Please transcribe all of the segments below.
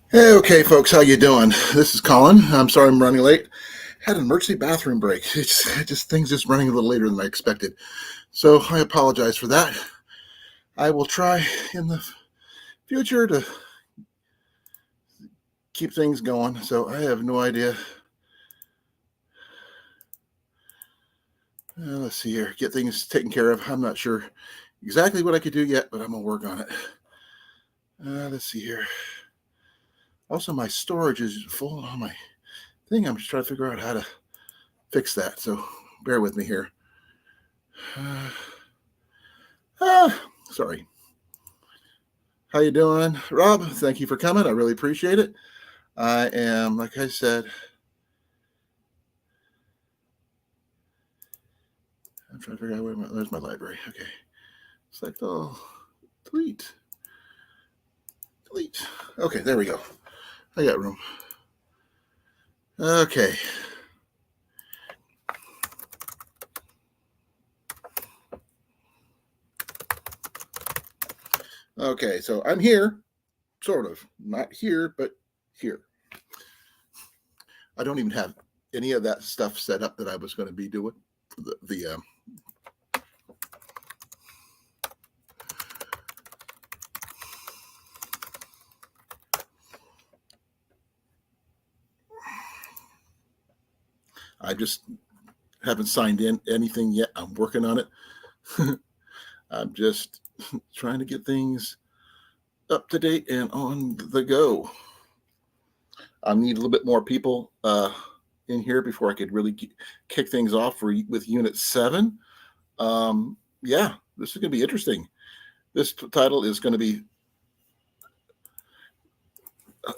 Hey, okay, folks, how you doing? This is Colin. I'm sorry I'm running late. Had an emergency bathroom break. It's just things just running a little later than I expected. So I apologize for that. I will try in the future to keep things going. So I have no idea. Let's see here. Get things taken care of. I'm not sure exactly what I could do yet, but I'm gonna work on it. Let's see here. Also, my storage is full on my thing. I'm just trying to figure out how to fix that. So bear with me here. Uh, Sorry. How you doing, Rob? Thank you for coming. I really appreciate it. I am, like I said, I'm trying to figure out where's my library. Okay. Select all, delete, delete. Okay, there we go. I got room. Okay. Okay, so I'm here, sort of. Not here, but here. I don't even have any of that stuff set up that I was going to be doing for the I just haven't signed in anything yet. I'm working on it. I'm just trying to get things up to date and on the go. I need a little bit more people in here before I could really kick things off with Unit 7. Yeah, this is going to be interesting. This title is going to be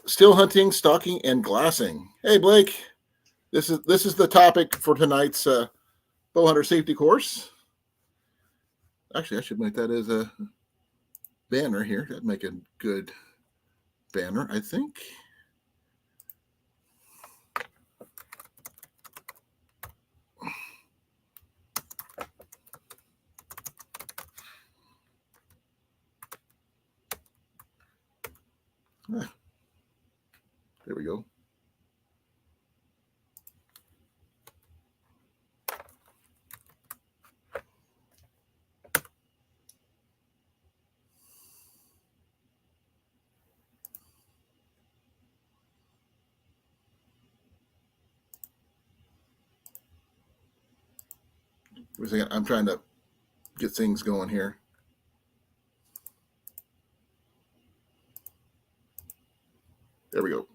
Still Hunting, Stalking, and Glassing. Hey, Blake, this is the topic for tonight's Bowhunter safety course. Actually, I should make that as a banner here. That'd make a good banner, I think. There we go. I'm trying to get things going here. There we go.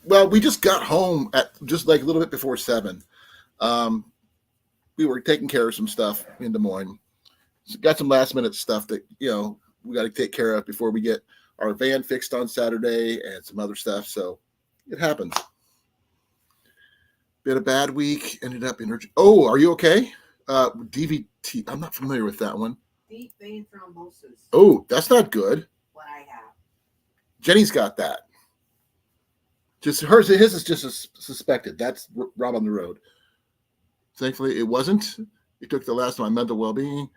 Well, we just got home at just like a little bit before 7. Um, we were taking care of some stuff in Des Moines. Got some last minute stuff that, we got to take care of before we get our van fixed on Saturday and some other stuff. So it happens. Been a bad week. Ended up in. Oh, are you okay? DVT. I'm not familiar with that one. Deep vein thrombosis. Oh, that's not good. What I have. Jenny's got that. Just hers. His is just suspected. That's Rob on the road. Thankfully, it wasn't. It took the last one. Mental well-being.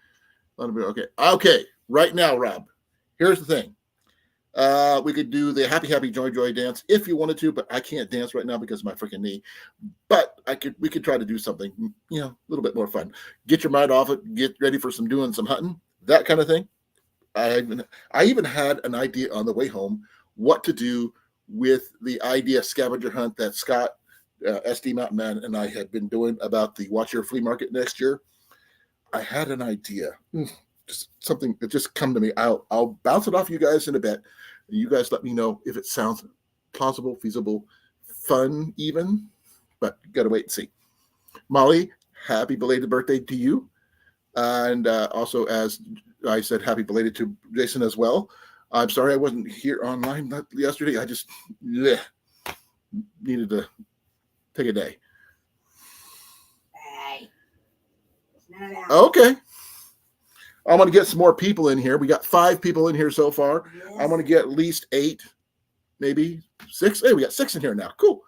Okay. Right now, Rob. Here's the thing. We could do the happy, happy, joy, joy dance if you wanted to, but I can't dance right now because of my freaking knee. But we could try to do something, a little bit more fun. Get your mind off it. Get ready for doing some hunting, that kind of thing. I even had an idea on the way home what to do with the idea scavenger hunt that Scott, SD Mountain Man, and I had been doing about the Watch Your Flea Market next year. I had an idea, just something that just come to me. I'll bounce it off you guys in a bit. You guys let me know if it sounds plausible, feasible, fun, even. But you got to wait and see. Molly, happy belated birthday to you, and also, as I said, happy belated to Jason as well. I'm sorry I wasn't here online yesterday. I just needed to take a day. Hey. Okay. I'm going to get some more people in here. We got 5 people in here so far. Yes. I'm going to get at least 8, maybe 6. Hey, we got 6 in here now. Cool.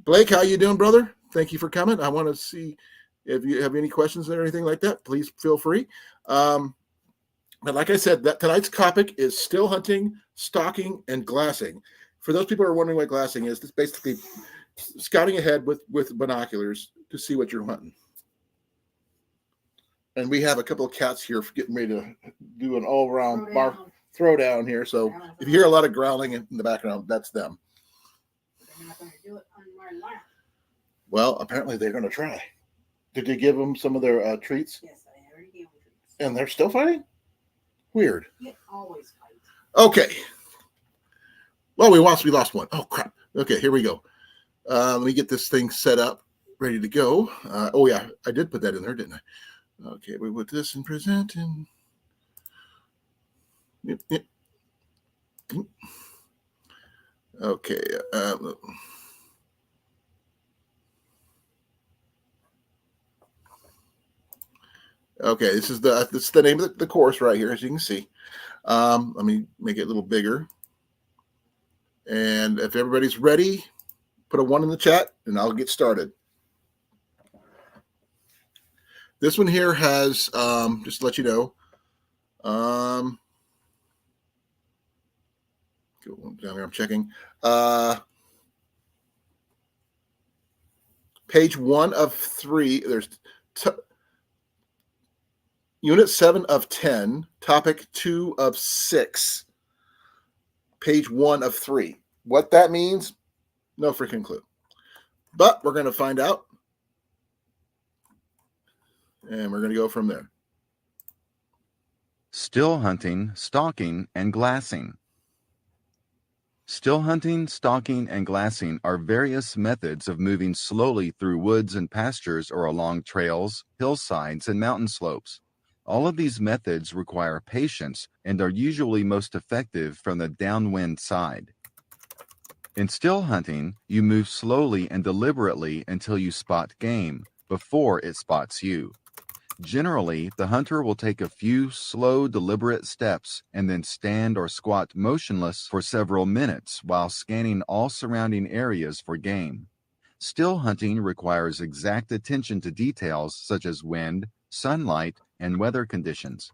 Blake, how you doing, brother? Thank you for coming. I want to see If you have any questions or anything like that, please feel free. But like I said, that tonight's topic is still hunting, stalking, and glassing. For those people who are wondering what glassing is, it's basically scouting ahead with binoculars to see what you're hunting. And we have a couple of cats here getting ready to do an all-around throwdown here. So if you hear a lot of growling in the background, that's them. They're not going to do it on my lap. Well, apparently they're going to try. Did you give them some of their treats? Yes, I already gave them treats. And they're still fighting? Weird. It always fights. Okay. Well, we lost one. Oh, crap. Okay, here we go. Let me get this thing set up, ready to go. Oh, yeah, I did put that in there, didn't I? Okay, we put this in present and yep. Okay. Okay, this is the name of the course right here, as you can see. Let me make it a little bigger. And if everybody's ready, put a 1 in the chat and I'll get started. This one here has, just to let you know, go down here, I'm checking. Page 1 of 3, there's Unit 7 of 10, topic 2 of 6, page 1 of 3. What that means, no freaking clue. But we're going to find out. And we're going to go from there. Still hunting, stalking, and glassing. Still hunting, stalking, and glassing are various methods of moving slowly through woods and pastures or along trails, hillsides, and mountain slopes. All of these methods require patience and are usually most effective from the downwind side. In still hunting, you move slowly and deliberately until you spot game, before it spots you. Generally, the hunter will take a few slow, deliberate steps and then stand or squat motionless for several minutes while scanning all surrounding areas for game. Still hunting requires exact attention to details such as wind, sunlight, and weather conditions.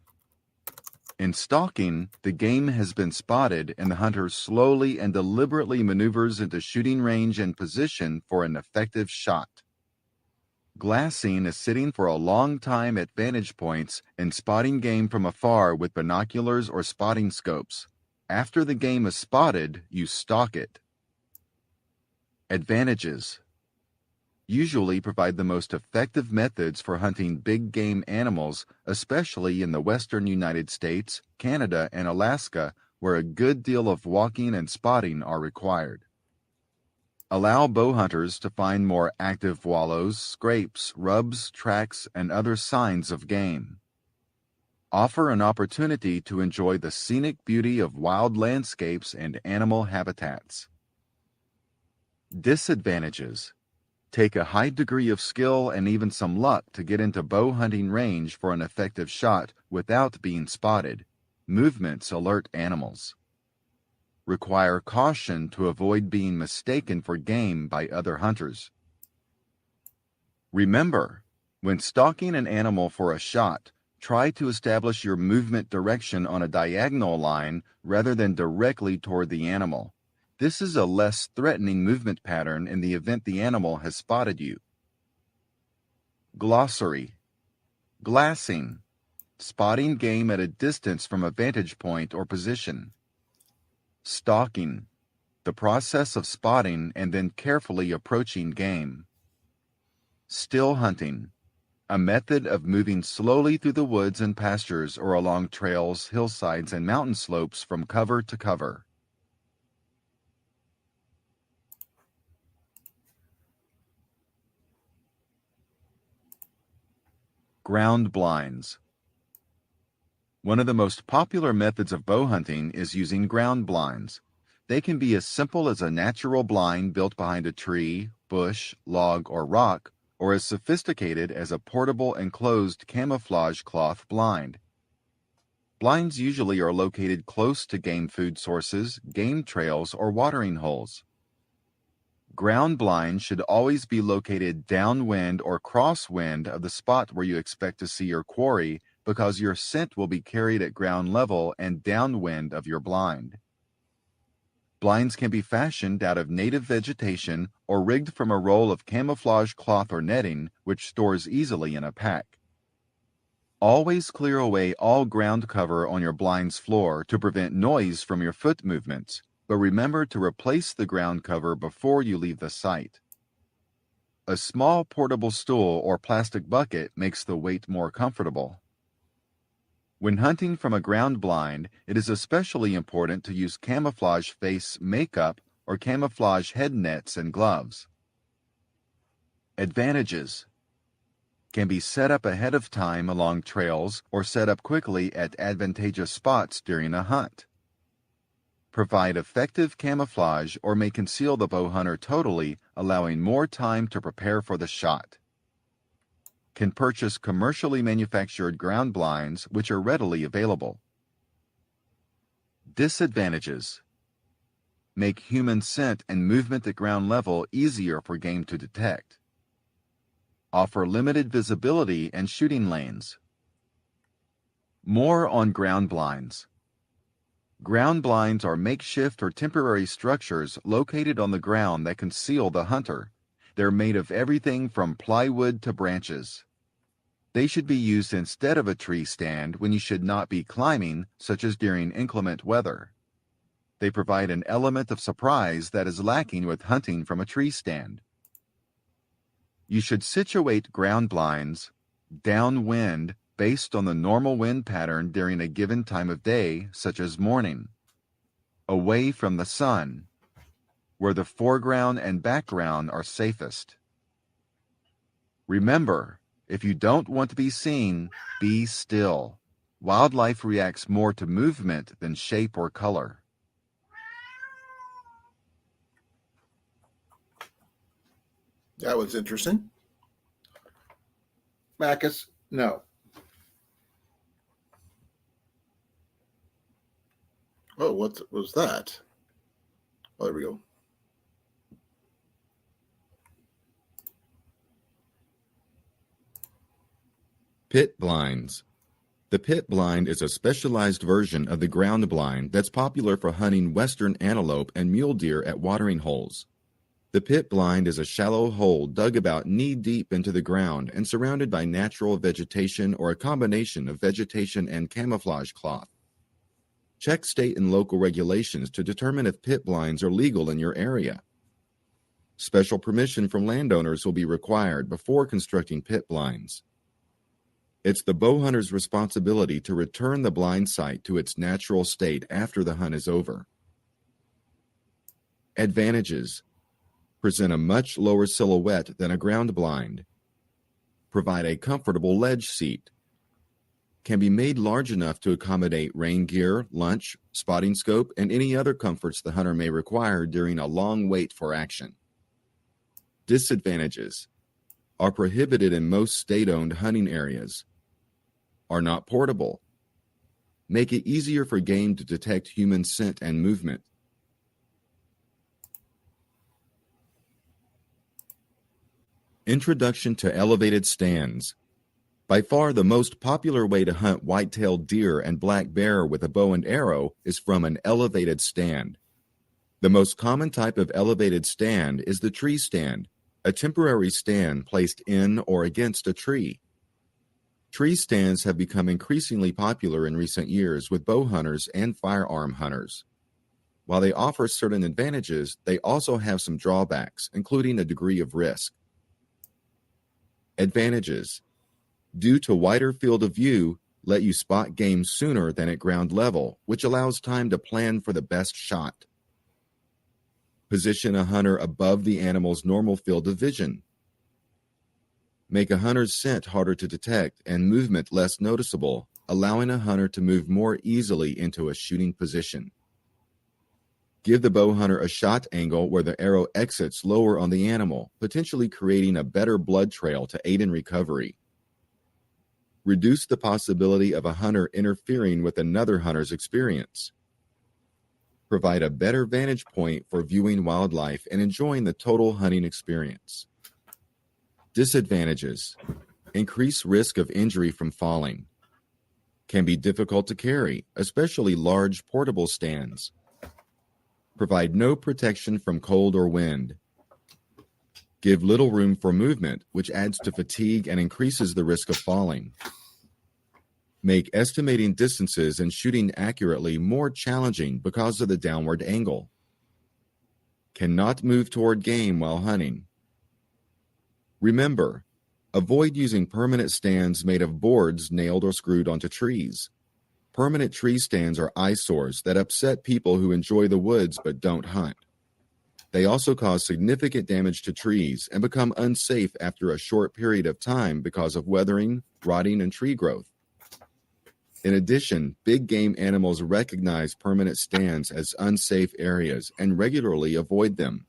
In stalking, the game has been spotted and the hunter slowly and deliberately maneuvers into shooting range and position for an effective shot. Glassing is sitting for a long time at vantage points and spotting game from afar with binoculars or spotting scopes. After the game is spotted, you stalk it. Advantages usually provide the most effective methods for hunting big game animals, especially in the western United States, Canada, and Alaska, where a good deal of walking and spotting are required. Allow bow hunters to find more active wallows, scrapes, rubs, tracks, and other signs of game. Offer an opportunity to enjoy the scenic beauty of wild landscapes and animal habitats. Disadvantages: take a high degree of skill and even some luck to get into bow hunting range for an effective shot without being spotted. Movements alert animals. Require caution to avoid being mistaken for game by other hunters. Remember, when stalking an animal for a shot, try to establish your movement direction on a diagonal line rather than directly toward the animal. This is a less threatening movement pattern in the event the animal has spotted you. Glossary: glassing, spotting game at a distance from a vantage point or position. Stalking, the process of spotting and then carefully approaching game. Still hunting, a method of moving slowly through the woods and pastures or along trails, hillsides, and mountain slopes from cover to cover. Ground blinds. One of the most popular methods of bow hunting is using ground blinds. They can be as simple as a natural blind built behind a tree, bush, log, or rock, or as sophisticated as a portable enclosed camouflage cloth blind. Blinds usually are located close to game food sources, game trails, or watering holes. Ground blinds should always be located downwind or crosswind of the spot where you expect to see your quarry, because your scent will be carried at ground level and downwind of your blind. Blinds can be fashioned out of native vegetation or rigged from a roll of camouflage cloth or netting, which stores easily in a pack. Always clear away all ground cover on your blind's floor to prevent noise from your foot movements, but remember to replace the ground cover before you leave the site. A small portable stool or plastic bucket makes the weight more comfortable. When hunting from a ground blind, it is especially important to use camouflage face makeup or camouflage head nets and gloves. Advantages: can be set up ahead of time along trails or set up quickly at advantageous spots during a hunt. Provide effective camouflage or may conceal the bow hunter totally, allowing more time to prepare for the shot. Can purchase commercially manufactured ground blinds, which are readily available. Disadvantages: make human scent and movement at ground level easier for game to detect. Offer limited visibility and shooting lanes. More on ground blinds. Ground blinds are makeshift or temporary structures located on the ground that conceal the hunter. They're made of everything from plywood to branches. They should be used instead of a tree stand when you should not be climbing, such as during inclement weather. They provide an element of surprise that is lacking with hunting from a tree stand. You should situate ground blinds downwind based on the normal wind pattern during a given time of day, such as morning, away from the sun, where the foreground and background are safest. Remember, if you don't want to be seen, be still. Wildlife reacts more to movement than shape or color. That was interesting. Macus, no. Oh, what was that? Oh, there we go. Pit blinds. The pit blind is a specialized version of the ground blind that's popular for hunting western antelope and mule deer at watering holes. The pit blind is a shallow hole dug about knee-deep into the ground and surrounded by natural vegetation or a combination of vegetation and camouflage cloth. Check state and local regulations to determine if pit blinds are legal in your area. Special permission from landowners will be required before constructing pit blinds. It's the bow hunter's responsibility to return the blind site to its natural state after the hunt is over. Advantages: present a much lower silhouette than a ground blind. Provide a comfortable ledge seat. Can be made large enough to accommodate rain gear, lunch, spotting scope, and any other comforts the hunter may require during a long wait for action. Disadvantages: are prohibited in most state-owned hunting areas. Are not portable. Make it easier for game to detect human scent and movement. Introduction to elevated stands. By far the most popular way to hunt white-tailed deer and black bear with a bow and arrow is from an elevated stand. The most common type of elevated stand is the tree stand, a temporary stand placed in or against a tree. Tree stands have become increasingly popular in recent years with bow hunters and firearm hunters. While they offer certain advantages, they also have some drawbacks, including a degree of risk. Advantages: due to wider field of view, let you spot game sooner than at ground level, which allows time to plan for the best shot. Position a hunter above the animal's normal field of vision. Make a hunter's scent harder to detect and movement less noticeable, allowing a hunter to move more easily into a shooting position. Give the bow hunter a shot angle where the arrow exits lower on the animal, potentially creating a better blood trail to aid in recovery. Reduce the possibility of a hunter interfering with another hunter's experience. provide a better vantage point for viewing wildlife and enjoying the total hunting experience. Disadvantages: increased risk of injury from falling. Can be difficult to carry, especially large portable stands. Provide no protection from cold or wind. Give little room for movement, which adds to fatigue and increases the risk of falling. Make estimating distances and shooting accurately more challenging because of the downward angle. Cannot move toward game while hunting. Remember, avoid using permanent stands made of boards nailed or screwed onto trees. Permanent tree stands are eyesores that upset people who enjoy the woods but don't hunt. They also cause significant damage to trees and become unsafe after a short period of time because of weathering, rotting, and tree growth. In addition, big game animals recognize permanent stands as unsafe areas and regularly avoid them.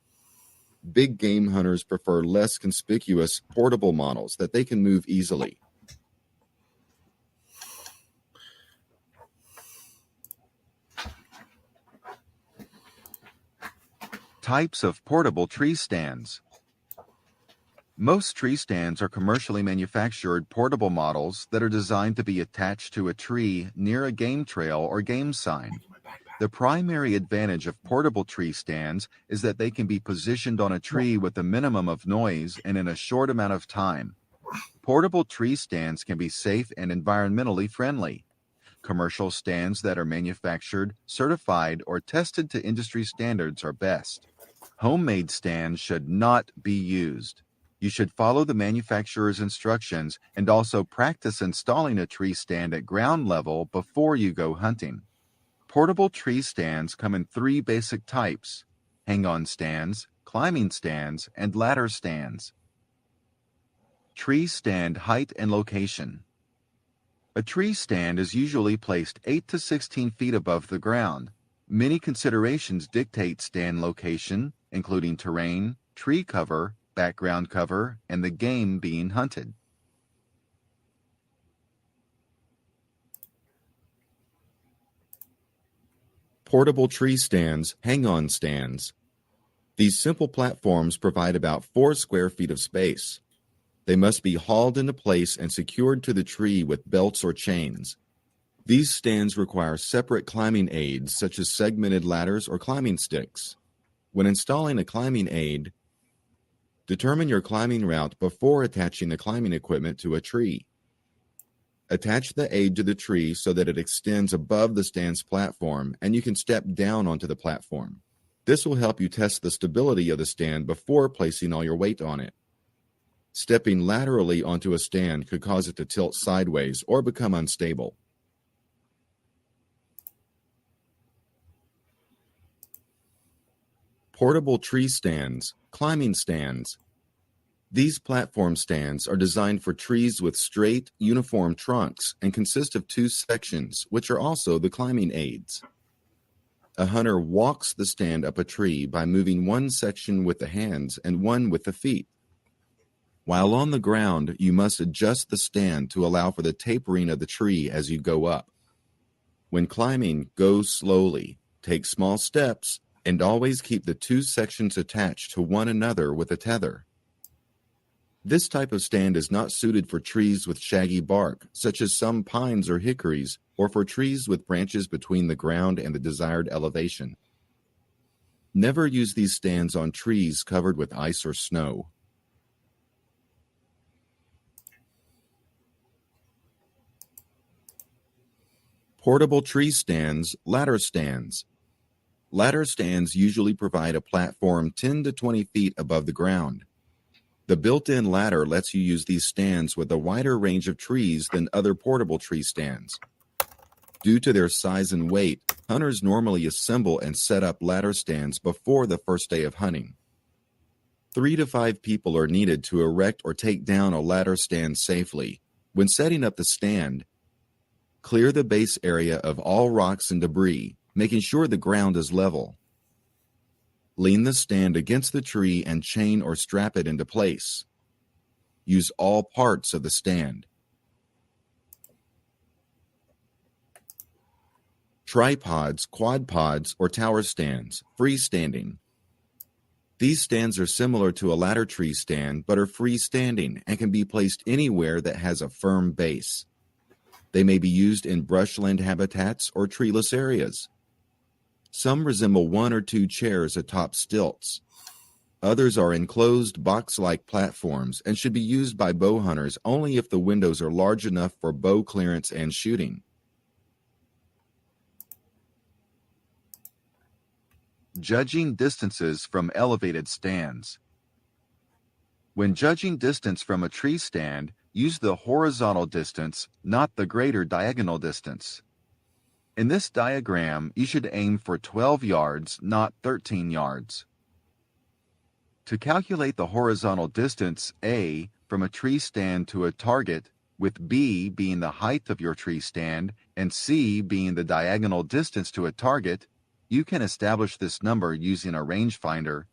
Big game hunters prefer less conspicuous, portable models that they can move easily. Types of portable tree stands. Most tree stands are commercially manufactured portable models that are designed to be attached to a tree near a game trail or game sign. The primary advantage of portable tree stands is that they can be positioned on a tree with a minimum of noise and in a short amount of time. Portable tree stands can be safe and environmentally friendly. Commercial stands that are manufactured, certified, or tested to industry standards are best. Homemade stands should not be used. You should follow the manufacturer's instructions and also practice installing a tree stand at ground level before you go hunting. Portable tree stands come in 3 basic types: hang-on stands, climbing stands, and ladder stands. Tree stand height and location. A tree stand is usually placed 8 to 16 feet above the ground. Many considerations dictate stand location, including terrain, tree cover, background cover, and the game being hunted. Portable tree stands, hang-on stands. These simple platforms provide about 4 square feet of space. They must be hauled into place and secured to the tree with belts or chains. These stands require separate climbing aids such as segmented ladders or climbing sticks. When installing a climbing aid, determine your climbing route before attaching the climbing equipment to a tree. Attach the aid to the tree so that it extends above the stand's platform and you can step down onto the platform. This will help you test the stability of the stand before placing all your weight on it. Stepping laterally onto a stand could cause it to tilt sideways or become unstable. Portable tree stands, climbing stands. These platform stands are designed for trees with straight, uniform trunks and consist of 2 sections, which are also the climbing aids. A hunter walks the stand up a tree by moving one section with the hands and one with the feet. While on the ground, you must adjust the stand to allow for the tapering of the tree as you go up. When climbing, go slowly, take small steps, and always keep the 2 sections attached to one another with a tether. This type of stand is not suited for trees with shaggy bark, such as some pines or hickories, or for trees with branches between the ground and the desired elevation. Never use these stands on trees covered with ice or snow. Portable tree stands, ladder stands. Ladder stands usually provide a platform 10 to 20 feet above the ground. The built-in ladder lets you use these stands with a wider range of trees than other portable tree stands. Due to their size and weight, hunters normally assemble and set up ladder stands before the first day of hunting. 3 to 5 people are needed to erect or take down a ladder stand safely. When setting up the stand, clear the base area of all rocks and debris, making sure the ground is level. Lean the stand against the tree and chain or strap it into place. Use all parts of the stand. tripods, quad pods, or tower stands, freestanding. These stands are similar to a ladder tree stand but are freestanding and can be placed anywhere that has a firm base. They may be used in brushland habitats or treeless areas. Some resemble one or two chairs atop stilts. Others are enclosed box-like platforms and should be used by bow hunters only if the windows are large enough for bow clearance and shooting. Judging distances from elevated stands. When judging distance from a tree stand, use the horizontal distance, not the greater diagonal distance. In this diagram, you should aim for 12 yards, not 13 yards. To calculate the horizontal distance, A, from a tree stand to a target, with B being the height of your tree stand and C being the diagonal distance to a target, you can establish this number using a rangefinder.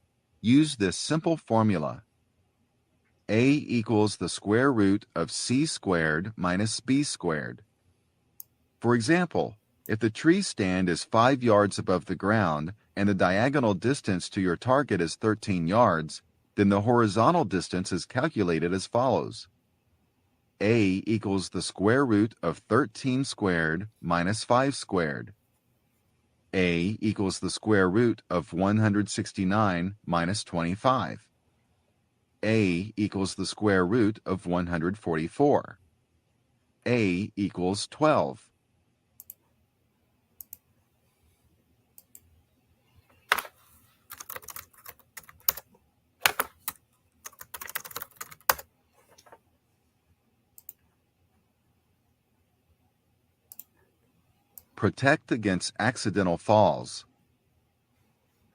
Use this simple formula. A equals the square root of C squared minus B squared. For example, if the tree stand is 5 yards above the ground and the diagonal distance to your target is 13 yards, then the horizontal distance is calculated as follows. A equals the square root of 13 squared minus 5 squared. A equals the square root of 169 minus 25. A equals the square root of 144. A equals 12. Protect against accidental falls.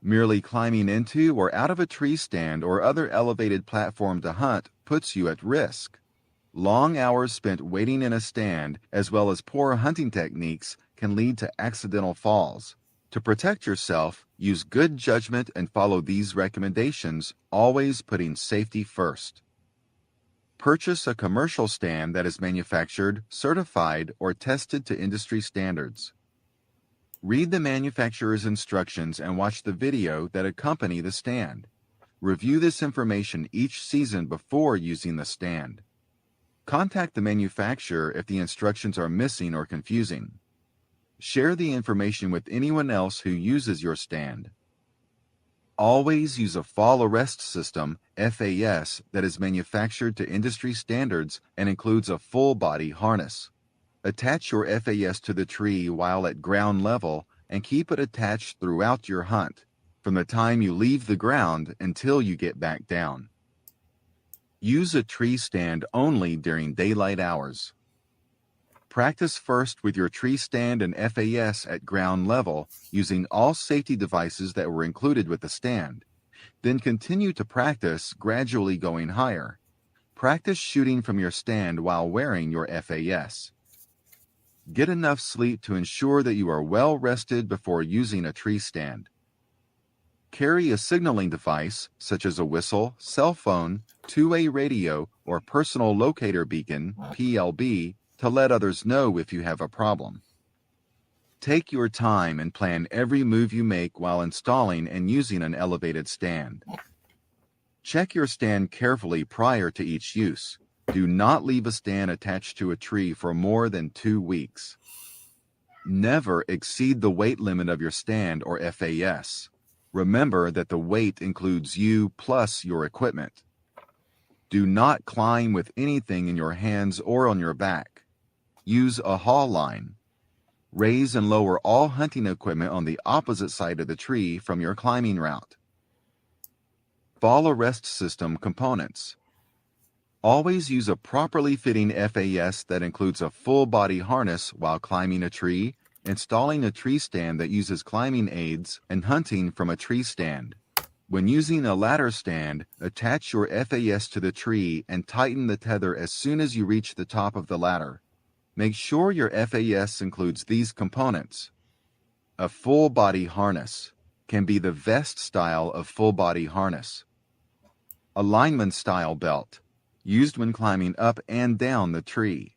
Merely climbing into or out of a tree stand or other elevated platform to hunt puts you at risk. Long hours spent waiting in a stand, as well as poor hunting techniques, can lead to accidental falls. To protect yourself, use good judgment and follow these recommendations, always putting safety first. Purchase a commercial stand that is manufactured, certified, or tested to industry standards. Read the manufacturer's instructions and watch the video that accompany the stand. Review this information each season before using the stand. Contact the manufacturer if the instructions are missing or confusing. Share the information with anyone else who uses your stand. Always use a fall arrest system, FAS, that is manufactured to industry standards and includes a full body harness. Attach your FAS to the tree while at ground level and keep it attached throughout your hunt, from the time you leave the ground until you get back down. Use a tree stand only during daylight hours. Practice first with your tree stand and FAS at ground level using all safety devices that were included with the stand. Then continue to practice gradually going higher. Practice shooting from your stand while wearing your FAS. Get enough sleep to ensure that you are well rested before using a tree stand. Carry a signaling device, such as a whistle, cell phone, two-way radio, or personal locator beacon, PLB, to let others know if you have a problem. Take your time and plan every move you make while installing and using an elevated stand. Check your stand carefully prior to each use. Do not leave a stand attached to a tree for more than 2 weeks. Never exceed the weight limit of your stand or FAS. Remember that the weight includes you plus your equipment. Do not climb with anything in your hands or on your back. Use a haul line. Raise and lower all hunting equipment on the opposite side of the tree from your climbing route. Fall arrest system components. Always use a properly fitting FAS that includes a full body harness while climbing a tree, installing a tree stand that uses climbing aids, and hunting from a tree stand. When using a ladder stand, attach your FAS to the tree and tighten the tether as soon as you reach the top of the ladder. Make sure your FAS includes these components. A full body harness can be the vest style of full body harness. A lineman style belt, used when climbing up and down the tree.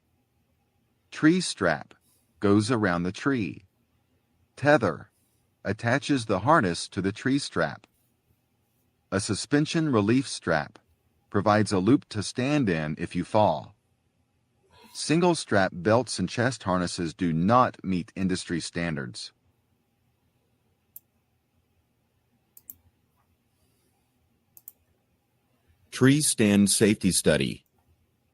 Tree strap, goes around the tree. Tether attaches the harness to the tree strap. A suspension relief strap provides a loop to stand in if you fall. Single strap belts and chest harnesses do not meet industry standards. Tree Stand Safety Study.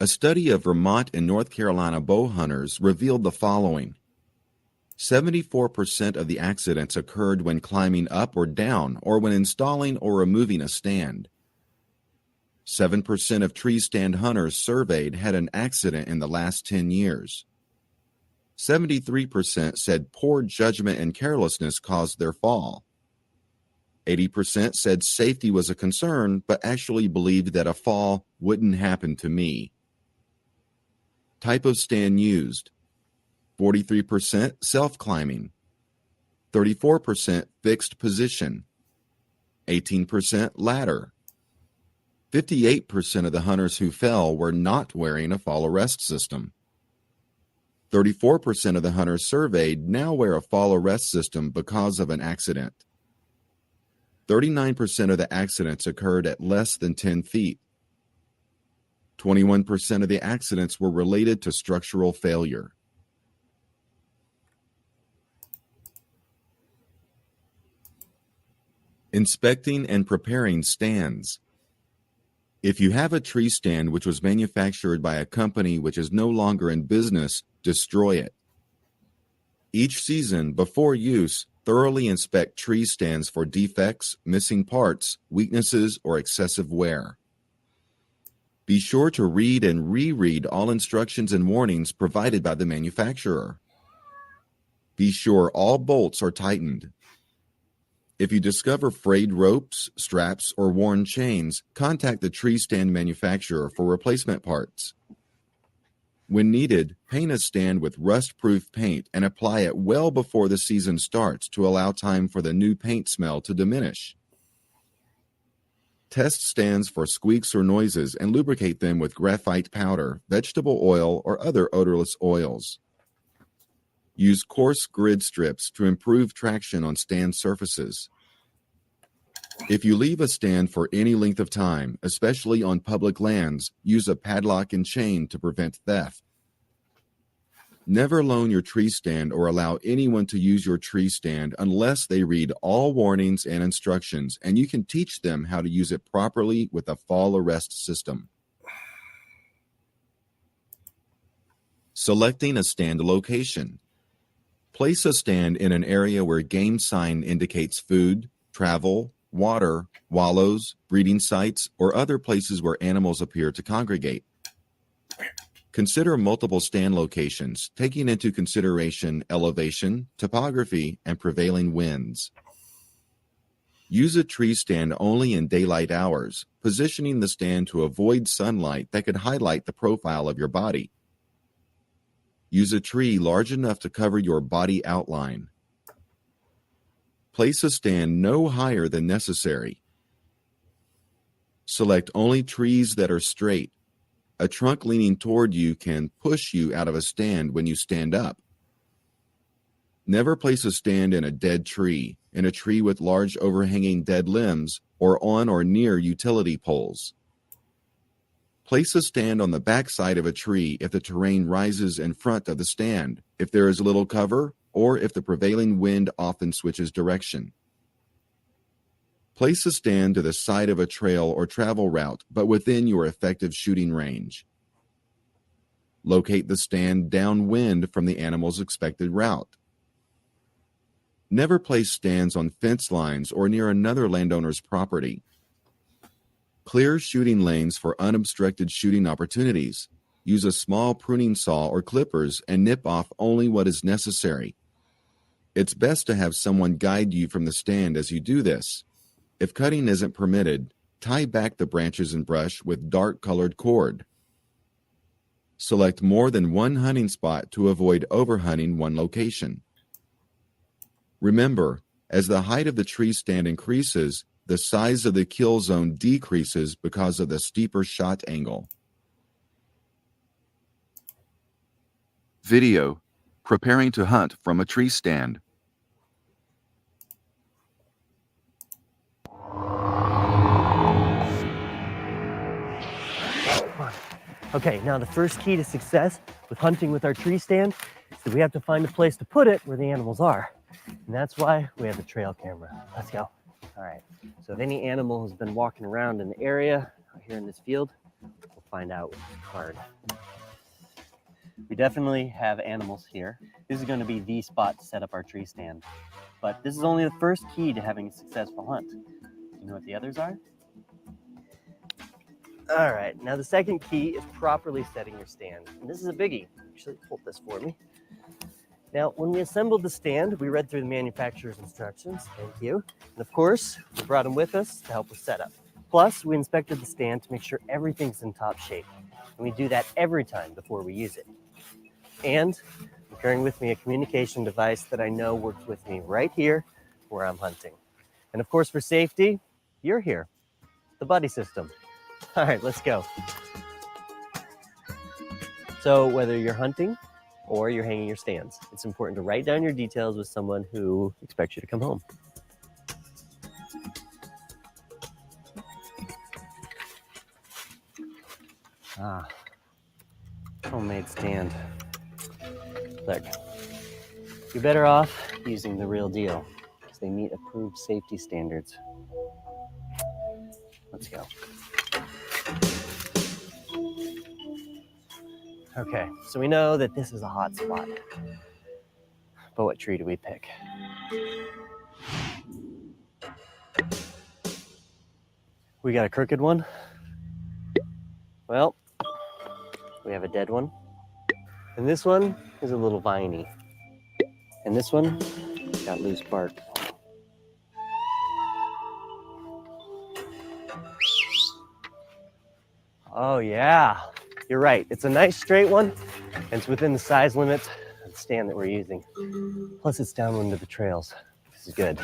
A study of Vermont and North Carolina bow hunters revealed the following. 74% of the accidents occurred when climbing up or down or when installing or removing a stand. 7% of tree stand hunters surveyed had an accident in the last 10 years. 73% said poor judgment and carelessness caused their fall. 80% said safety was a concern, but actually believed that a fall wouldn't happen to me. Type of stand used. 43% self-climbing. 34% fixed position. 18% ladder. 58% of the hunters who fell were not wearing a fall arrest system. 34% of the hunters surveyed now wear a fall arrest system because of an accident. 39% of the accidents occurred at less than 10 feet. 21% of the accidents were related to structural failure. Inspecting and preparing stands. If you have a tree stand which was manufactured by a company which is no longer in business, destroy it. Each season, before use, thoroughly inspect tree stands for defects, missing parts, weaknesses, or excessive wear. Be sure to read and reread all instructions and warnings provided by the manufacturer. Be sure all bolts are tightened. If you discover frayed ropes, straps, or worn chains, contact the tree stand manufacturer for replacement parts. When needed, paint a stand with rust-proof paint and apply it well before the season starts to allow time for the new paint smell to diminish. Test stands for squeaks or noises and lubricate them with graphite powder, vegetable oil, or other odorless oils. Use coarse grid strips to improve traction on stand surfaces. If you leave a stand for any length of time, especially on public lands, use a padlock and chain to prevent theft. Never loan your tree stand or allow anyone to use your tree stand unless they read all warnings and instructions and you can teach them how to use it properly with a fall arrest system. Selecting a stand location. Place a stand in an area where game sign indicates food, travel, water, wallows, breeding sites, or other places where animals appear to congregate. Consider multiple stand locations, taking into consideration elevation, topography, and prevailing winds. Use a tree stand only in daylight hours, positioning the stand to avoid sunlight that could highlight the profile of your body. Use a tree large enough to cover your body outline. Place a stand no higher than necessary. Select only trees that are straight. A trunk leaning toward you can push you out of a stand when you stand up. Never place a stand in a dead tree, in a tree with large overhanging dead limbs, or on or near utility poles. Place a stand on the back side of a tree if the terrain rises in front of the stand, if there is little cover, or if the prevailing wind often switches direction. Place a stand to the side of a trail or travel route, but within your effective shooting range. Locate the stand downwind from the animal's expected route. Never place stands on fence lines or near another landowner's property. Clear shooting lanes for unobstructed shooting opportunities. Use a small pruning saw or clippers and nip off only what is necessary. It's best to have someone guide you from the stand as you do this. If cutting isn't permitted, tie back the branches and brush with dark-colored cord. Select more than one hunting spot to avoid overhunting one location. Remember, as the height of the tree stand increases, the size of the kill zone decreases because of the steeper shot angle. Video: Preparing to hunt from a tree stand. Okay, now the first key to success with hunting with our tree stand is that we have to find a place to put it where the animals are. And that's why we have the trail camera. Let's go. All right, so if any animal has been walking around in the area out here in this field, we'll find out with this card. We definitely have animals here. This is going to be the spot to set up our tree stand. But this is only the first key to having a successful hunt. You know what the others are? All right, now the second key is properly setting your stand. And this is a biggie. Actually, hold this for me. Now, when we assembled the stand, we read through the manufacturer's instructions. Thank you. And of course, we brought them with us to help with setup. Plus, we inspected the stand to make sure everything's in top shape. And we do that every time before we use it. And I'm carrying with me a communication device that I know works with me right here where I'm hunting. And of course, for safety, you're here, the buddy system. All right, let's go. So whether you're hunting or you're hanging your stands, it's important to write down your details with someone who expects you to come home. Homemade stand. Look, you're better off using the real deal because they meet approved safety standards. Let's go. Okay, so we know that this is a hot spot. But what tree do we pick? We got a crooked one. Well, we have a dead one. And this one is a little viney. And this one got loose bark. Oh yeah, you're right. It's a nice straight one, and it's within the size limits of the stand that we're using. Plus it's downwind of the trails. This is good.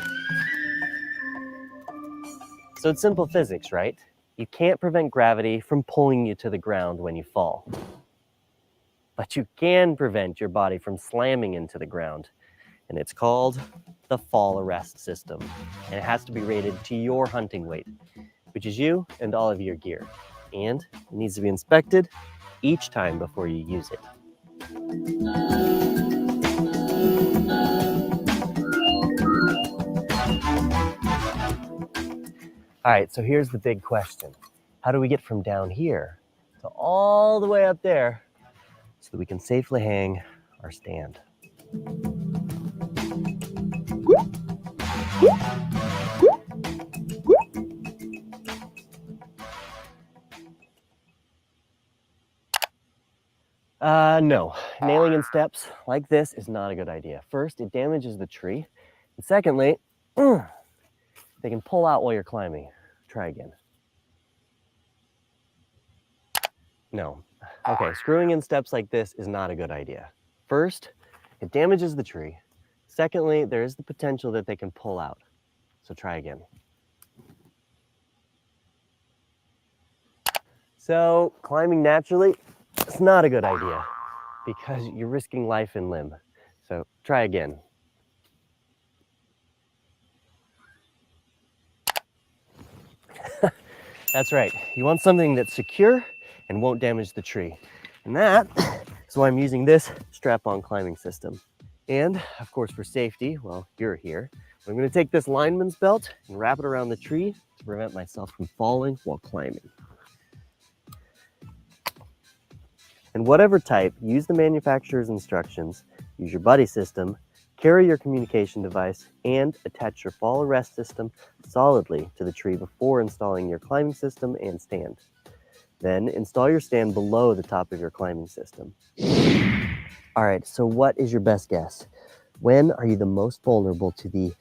So it's simple physics, right? You can't prevent gravity from pulling you to the ground when you fall. But you can prevent your body from slamming into the ground. And it's called the fall arrest system. And it has to be rated to your hunting weight, which is you and all of your gear. And it needs to be inspected each time before you use it. All right, so here's the big question. How do we get from down here to all the way up there so that we can safely hang our stand? No, nailing in steps like this is not a good idea. First, it damages the tree. And secondly, they can pull out while you're climbing. Try again. No. Okay, screwing in steps like this is not a good idea. First, it damages the tree. Secondly, there is the potential that they can pull out. So try again. So climbing naturally, it's not a good idea because you're risking life and limb. So try again. That's right. You want something that's secure and won't damage the tree. And that is why I'm using this strap-on climbing system. And of course, for safety, well, you're here. I'm going to take this lineman's belt and wrap it around the tree to prevent myself from falling while climbing. And whatever type, use the manufacturer's instructions, use your buddy system, carry your communication device, and attach your fall arrest system solidly to the tree before installing your climbing system and stand. Then install your stand below the top of your climbing system. All right, so what is your best guess? When are you the most vulnerable to the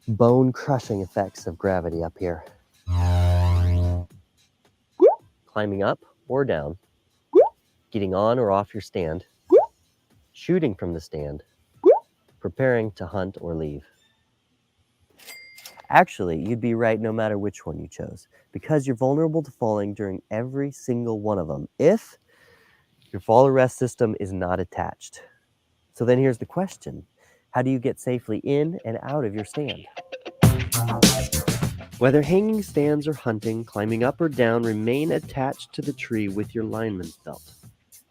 bone-crushing effects of gravity up here? Climbing up or down, getting on or off your stand, shooting from the stand, preparing to hunt or leave. Actually, you'd be right no matter which one you chose, because you're vulnerable to falling during every single one of them if your fall arrest system is not attached. So then here's the question. How do you get safely in and out of your stand? Whether hanging stands or hunting, climbing up or down, remain attached to the tree with your lineman's belt.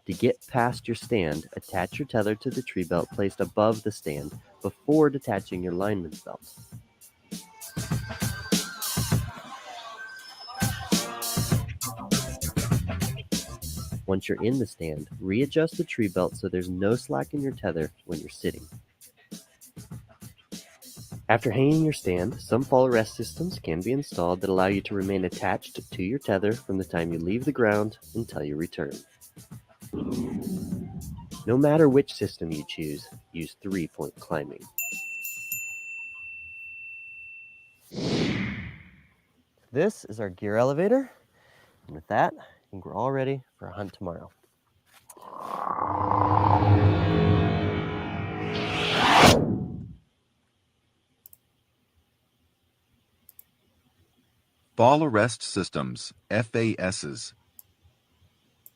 To get past your stand, attach your tether to the tree belt placed above the stand before detaching your lineman's belt. Once you're in the stand, readjust the tree belt so there's no slack in your tether when you're sitting. After hanging your stand, some fall rest systems can be installed that allow you to remain attached to your tether from the time you leave the ground until you return. No matter which system you choose, use 3-point climbing. This is our gear elevator, and with that, I think we're all ready for a hunt tomorrow. Fall Arrest Systems, FASs.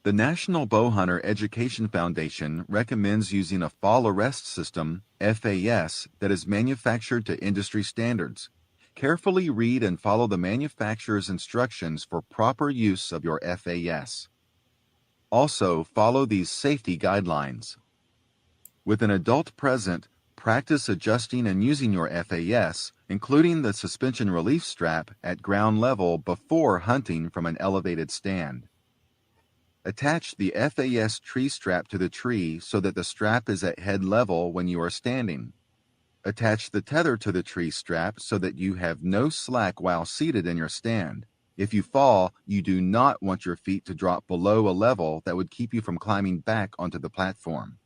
The National Bowhunter Education Foundation recommends using a fall arrest system, FAS, that is manufactured to industry standards. Carefully read and follow the manufacturer's instructions for proper use of your FAS. Also, follow these safety guidelines. With an adult present, practice adjusting and using your FAS, including the suspension relief strap, at ground level before hunting from an elevated stand. Attach the FAS tree strap to the tree so that the strap is at head level when you are standing. Attach the tether to the tree strap so that you have no slack while seated in your stand. If you fall, you do not want your feet to drop below a level that would keep you from climbing back onto the platform.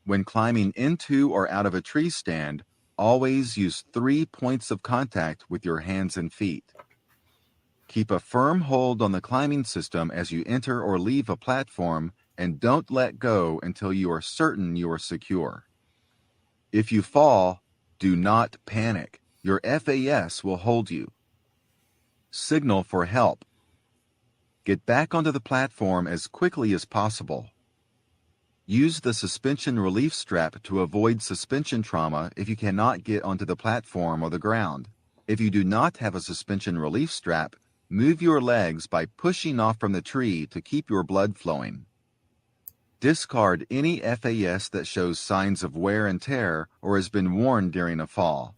When climbing into or out of a tree stand, always use 3 points of contact with your hands and feet. Keep a firm hold on the climbing system as you enter or leave a platform, and don't let go until you are certain you are secure. If you fall, do not panic. Your FAS will hold you. Signal for help. Get back onto the platform as quickly as possible. Use the suspension relief strap to avoid suspension trauma if you cannot get onto the platform or the ground. If you do not have a suspension relief strap, move your legs by pushing off from the tree to keep your blood flowing. Discard any FAS that shows signs of wear and tear or has been worn during a fall.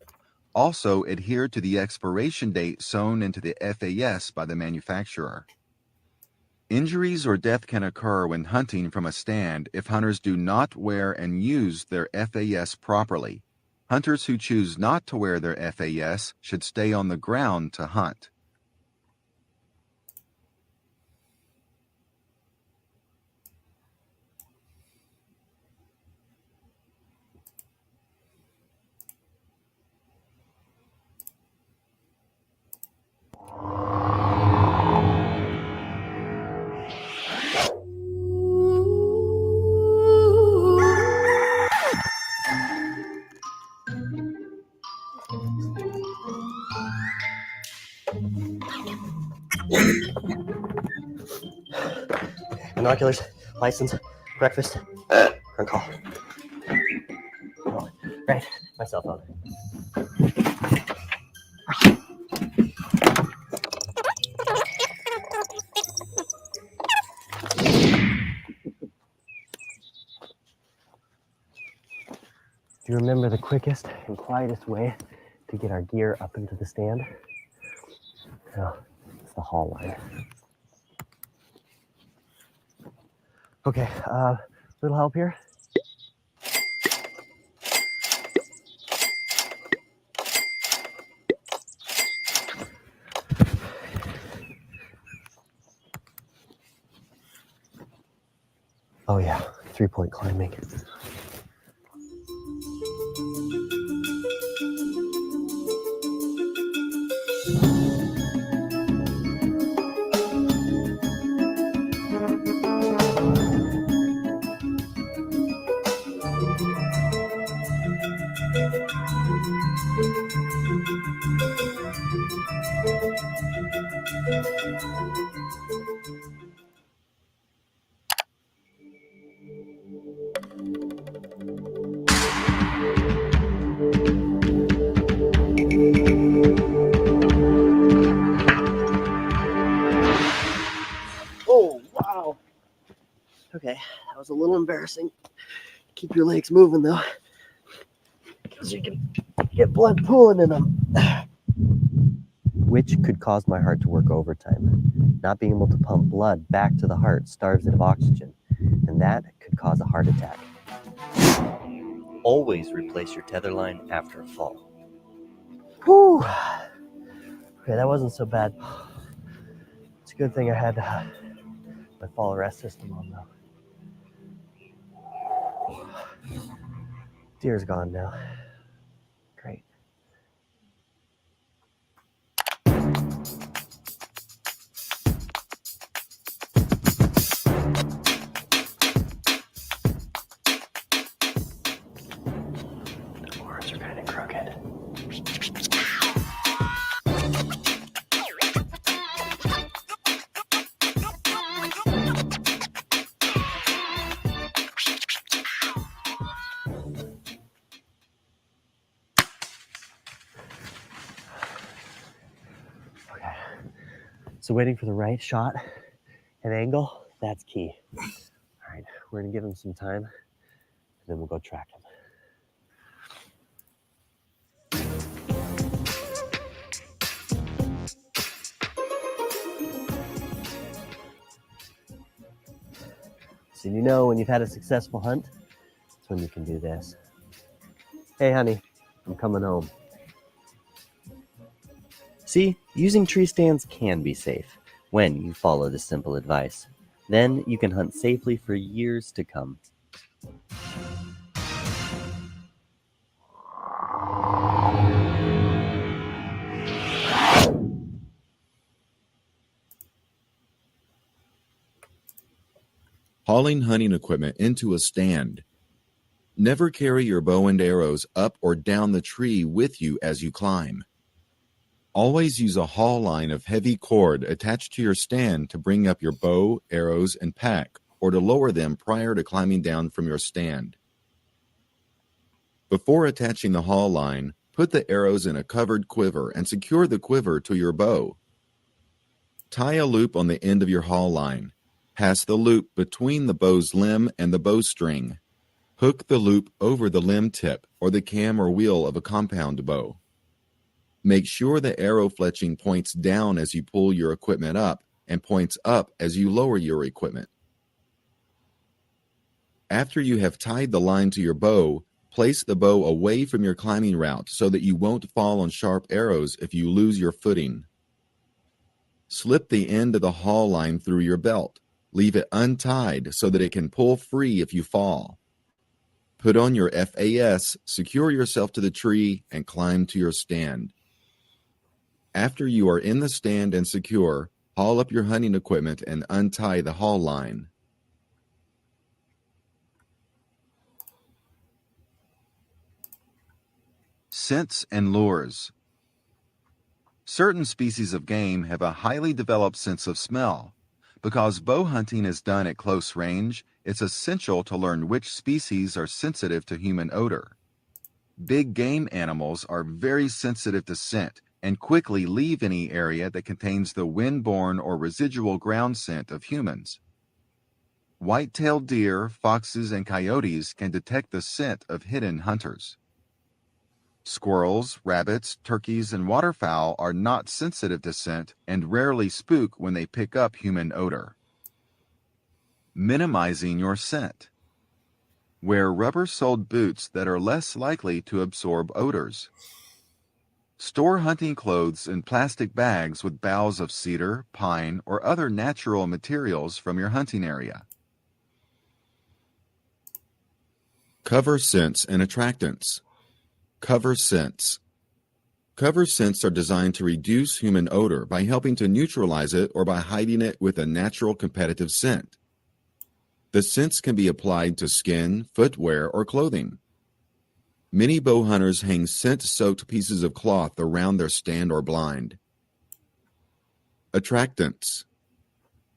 Also, adhere to the expiration date sewn into the FAS by the manufacturer. Injuries or death can occur when hunting from a stand if hunters do not wear and use their FAS properly. Hunters who choose not to wear their FAS should stay on the ground to hunt. Binoculars, license, breakfast, on call. Oh, right, my cell phone. Do you remember the quickest and quietest way to get our gear up into the stand? No, it's the haul line. Okay, little help here. Oh yeah, 3-point climbing. Oh, wow. Okay, little embarrassing. Keep your legs moving though, because you can get blood pooling in them, which could cause my heart to work overtime. Not being able to pump blood back to the heart starves it of oxygen, and that could cause a heart attack. Always replace your tether line after a fall. Whew. Okay, that wasn't so bad. It's a good thing I had my fall arrest system on though. Deer's gone now. Great. The horns are kind of crooked. Okay. So waiting for the right shot and angle, that's key. All right, we're gonna give him some time and then we'll go track him. So you know when you've had a successful hunt, that's when you can do this. Hey honey, I'm coming home. See, using tree stands can be safe when you follow this simple advice. Then you can hunt safely for years to come. Hauling hunting equipment into a stand. Never carry your bow and arrows up or down the tree with you as you climb. Always use a haul line of heavy cord attached to your stand to bring up your bow, arrows, and pack, or to lower them prior to climbing down from your stand. Before attaching the haul line, put the arrows in a covered quiver and secure the quiver to your bow. Tie a loop on the end of your haul line. Pass the loop between the bow's limb and the bowstring. Hook the loop over the limb tip or the cam or wheel of a compound bow. Make sure the arrow fletching points down as you pull your equipment up and points up as you lower your equipment. After you have tied the line to your bow, place the bow away from your climbing route so that you won't fall on sharp arrows if you lose your footing. Slip the end of the haul line through your belt. Leave it untied so that it can pull free if you fall. Put on your FAS, secure yourself to the tree, and climb to your stand. After you are in the stand and secure, haul up your hunting equipment and untie the haul line. Scents and lures. Certain species of game have a highly developed sense of smell. Because bow hunting is done at close range, it's essential to learn which species are sensitive to human odor. Big game animals are very sensitive to scent and quickly leave any area that contains the wind-borne or residual ground scent of humans. White-tailed deer, foxes, and coyotes can detect the scent of hidden hunters. Squirrels, rabbits, turkeys, and waterfowl are not sensitive to scent and rarely spook when they pick up human odor. Minimizing your scent. Wear rubber-soled boots that are less likely to absorb odors. Store hunting clothes in plastic bags with boughs of cedar, pine, or other natural materials from your hunting area. Cover scents and attractants. Cover scents. Cover scents are designed to reduce human odor by helping to neutralize it or by hiding it with a natural competitive scent. The scents can be applied to skin, footwear, or clothing. Many bow hunters hang scent-soaked pieces of cloth around their stand or blind. Attractants.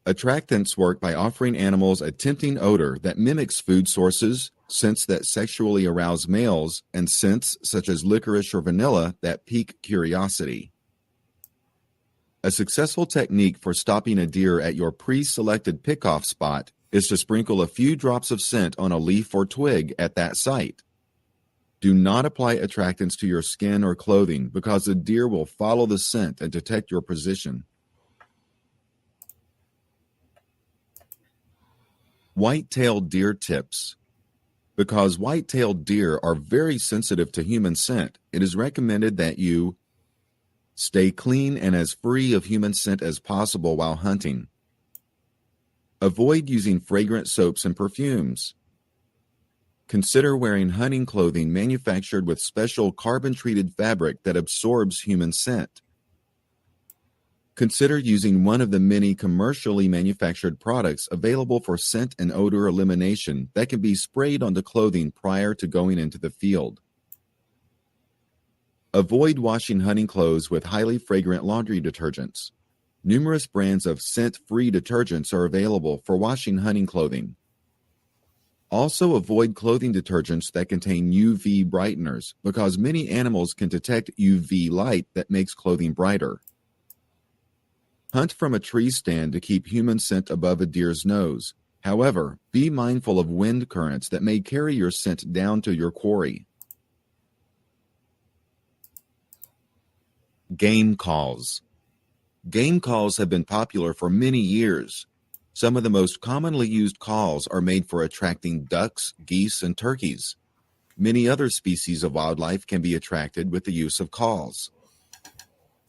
Attractants work by offering animals a tempting odor that mimics food sources, scents that sexually arouse males, and scents such as licorice or vanilla that pique curiosity. A successful technique for stopping a deer at your pre-selected pickoff spot is to sprinkle a few drops of scent on a leaf or twig at that site. Do not apply attractants to your skin or clothing because the deer will follow the scent and detect your position. White-tailed deer tips. Because white-tailed deer are very sensitive to human scent, it is recommended that you stay clean and as free of human scent as possible while hunting. Avoid using fragrant soaps and perfumes. Consider wearing hunting clothing manufactured with special carbon-treated fabric that absorbs human scent. Consider using one of the many commercially manufactured products available for scent and odor elimination that can be sprayed onto clothing prior to going into the field. Avoid washing hunting clothes with highly fragrant laundry detergents. Numerous brands of scent-free detergents are available for washing hunting clothing. Also avoid clothing detergents that contain UV brighteners because many animals can detect UV light that makes clothing brighter. Hunt from a tree stand to keep human scent above a deer's nose. However, be mindful of wind currents that may carry your scent down to your quarry. Game calls. Game calls have been popular for many years. Some of the most commonly used calls are made for attracting ducks, geese, and turkeys. Many other species of wildlife can be attracted with the use of calls.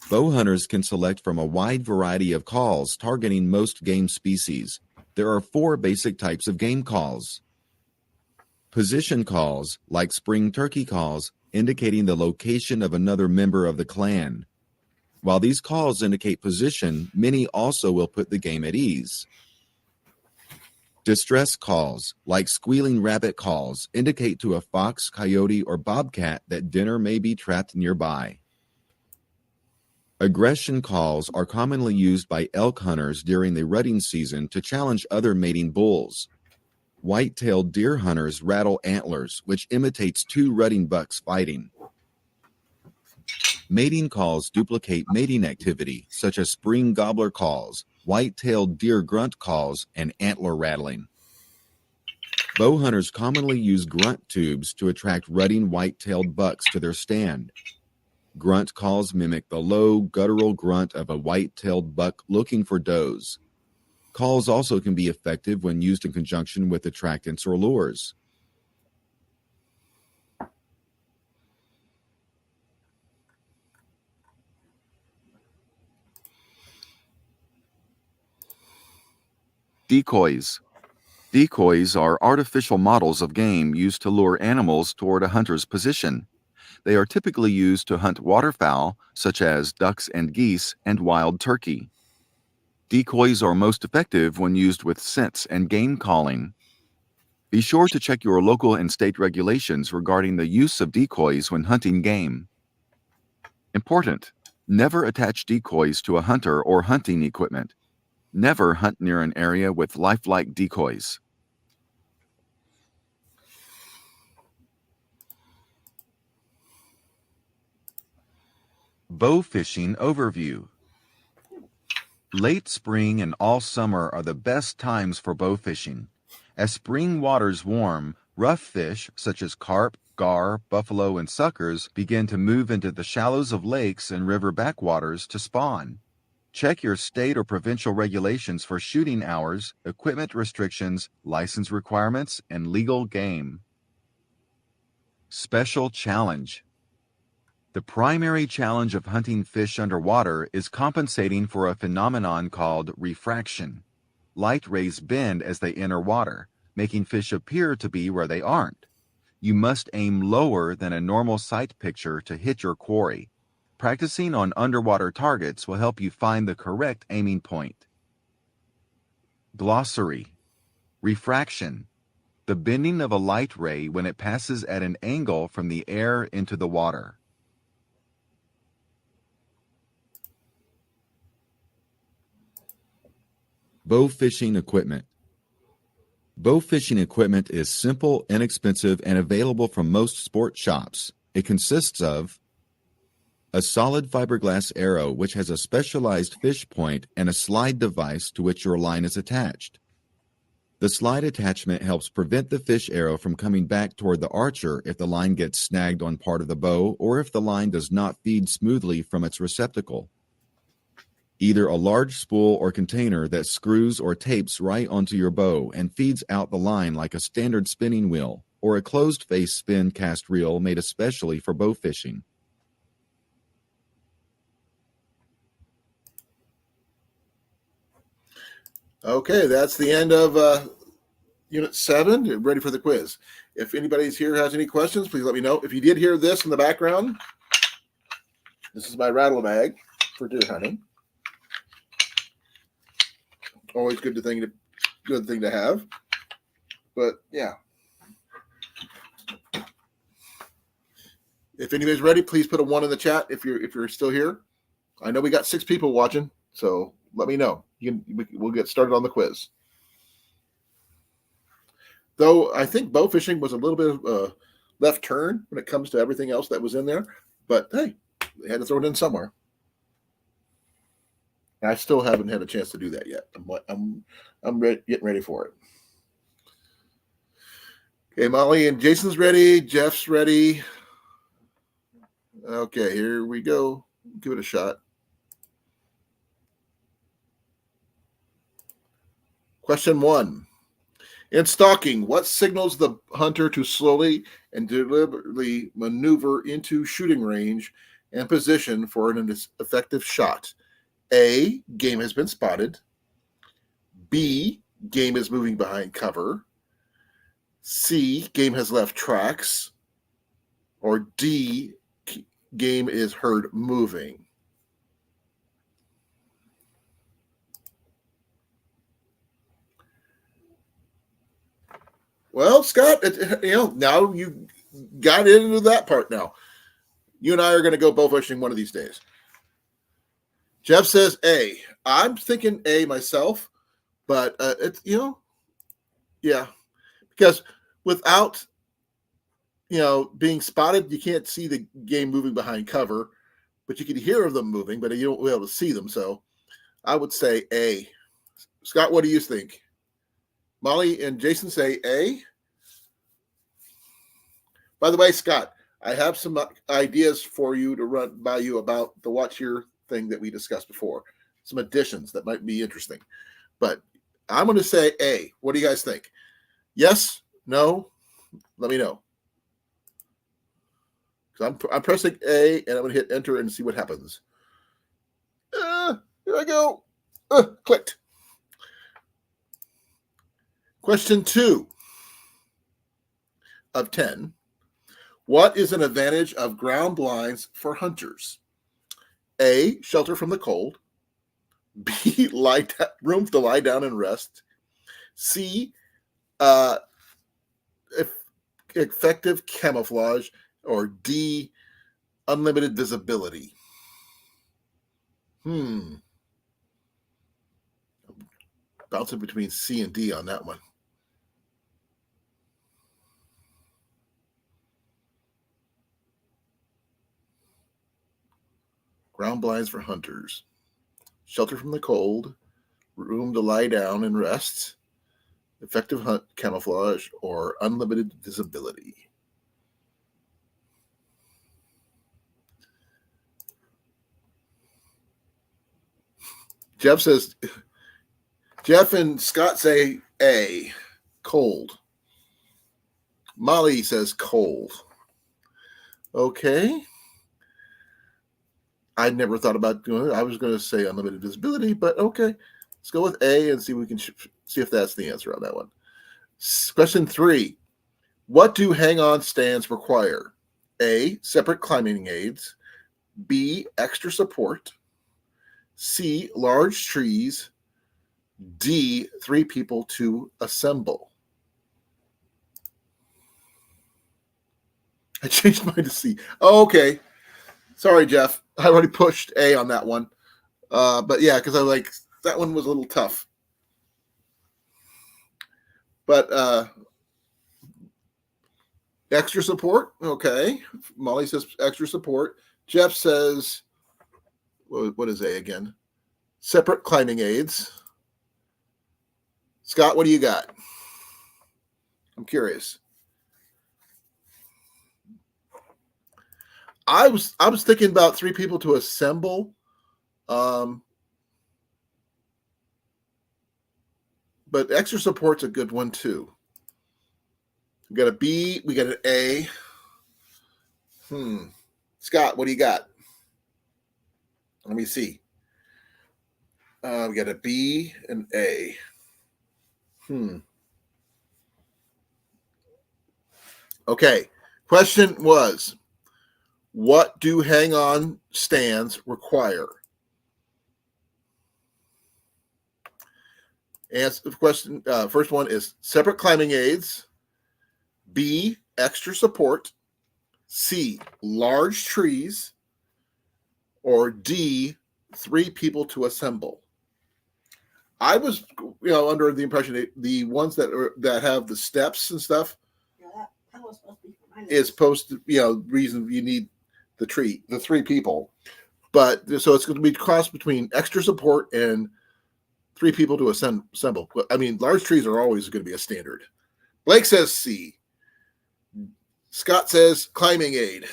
Bow hunters can select from a wide variety of calls targeting most game species. There are 4 basic types of game calls. Position calls, like spring turkey calls, indicating the location of another member of the clan. While these calls indicate position, many also will put the game at ease. Distress calls, like squealing rabbit calls, indicate to a fox, coyote, or bobcat that dinner may be trapped nearby. Aggression calls are commonly used by elk hunters during the rutting season to challenge other mating bulls. White-tailed deer hunters rattle antlers, which imitates 2 rutting bucks fighting. Mating calls duplicate mating activity, such as spring gobbler calls, white-tailed deer grunt calls, and antler rattling. Bow hunters commonly use grunt tubes to attract rutting white-tailed bucks to their stand. Grunt calls mimic the low, guttural grunt of a white-tailed buck looking for does. Calls also can be effective when used in conjunction with attractants or lures. Decoys. Decoys are artificial models of game used to lure animals toward a hunter's position. They are typically used to hunt waterfowl, such as ducks and geese, and wild turkey. Decoys are most effective when used with scents and game calling. Be sure to check your local and state regulations regarding the use of decoys when hunting game. Important: never attach decoys to a hunter or hunting equipment. Never hunt near an area with lifelike decoys. Bow fishing overview. Late spring and all summer are the best times for bow fishing. As spring waters warm, rough fish such as carp, gar, buffalo, and suckers begin to move into the shallows of lakes and river backwaters to spawn. Check your state or provincial regulations for shooting hours, equipment restrictions, license requirements, and legal game. Special challenge. The primary challenge of hunting fish underwater is compensating for a phenomenon called refraction. Light rays bend as they enter water, making fish appear to be where they aren't. You must aim lower than a normal sight picture to hit your quarry. Practicing on underwater targets will help you find the correct aiming point. Glossary. Refraction. The bending of a light ray when it passes at an angle from the air into the water. Bow fishing equipment. Bow fishing equipment is simple, inexpensive, and available from most sport shops. It consists of a solid fiberglass arrow which has a specialized fish point and a slide device to which your line is attached. The slide attachment helps prevent the fish arrow from coming back toward the archer if the line gets snagged on part of the bow or if the line does not feed smoothly from its receptacle. Either a large spool or container that screws or tapes right onto your bow and feeds out the line like a standard spinning wheel, or a closed-face spin cast reel made especially for bow fishing. Okay, that's the end of Unit 7. You're ready for the quiz. If anybody's here has any questions, please let me know. If you did hear this in the background, this is my rattle bag for deer hunting. Always good thing to have. But yeah. If anybody's ready, please put a 1 in the chat if you're still here. I know we got 6 people watching, so let me know. We'll get started on the quiz. Though I think bow fishing was a little bit of a left turn when it comes to everything else that was in there, but hey, they had to throw it in somewhere. I still haven't had a chance to do that yet. I'm getting ready for it. Okay, Molly and Jason's ready. Jeff's ready. Okay, here we go. Give it a shot. Question 1. In stalking, what signals the hunter to slowly and deliberately maneuver into shooting range and position for an effective shot? A, game has been spotted. B, game is moving behind cover. C, game has left tracks. Or D, game is heard moving. Well, Scott, now you got into that part now. You and I are going to go bow fishing one of these days. Jeff says A. I'm thinking A myself, but it's, yeah. Because without, being spotted, you can't see the game moving behind cover, but you can hear them moving, but you won't be able to see them. So I would say A. Scott, what do you think? Molly and Jason say A. By the way, Scott, I have some ideas for you to run by you about the Watch Here thing that we discussed before. Some additions that might be interesting. But I'm going to say A. What do you guys think? Yes? No? Let me know. So I'm pressing A, and I'm going to hit enter and see what happens. Here I go. Clicked. Question 2 of 10. What is an advantage of ground blinds for hunters? A, shelter from the cold. B, room to lie down and rest. C, effective camouflage. Or D, unlimited visibility. Bouncing between C and D on that one. Ground blinds for hunters. Shelter from the cold. Room to lie down and rest. Effective hunt camouflage or unlimited visibility. Jeff and Scott say A, cold. Molly says cold. Okay. I'd never thought about doing it. I was going to say unlimited visibility, but okay. Let's go with A and see if we can see if that's the answer on that one. Question 3. What do hang-on stands require? A, separate climbing aids. B, extra support. C, large trees. D, 3 people to assemble. I changed mine to C. Oh, okay. Sorry, Jeff. I already pushed A on that one. But yeah, because that one was a little tough. But extra support. Okay. Molly says extra support. Jeff says, what is A again? Separate climbing aids. Scott, what do you got? I'm curious. I was thinking about 3 people to assemble. But extra support's a good one too. We got a B, we got an A. Scott, what do you got? Let me see. We got a B and A. Okay. Question was, what do hang-on stands require? Answer the question. First one is separate climbing aids. B, extra support. C, large trees. Or D, 3 people to assemble. I was, under the impression that the ones that have the steps and stuff That was supposed to be for my is supposed to, reason you need the 3 people. But so it's going to be cross between extra support and 3 people to assemble. I mean, large trees are always going to be a standard. Blake says C. Scott says climbing aid.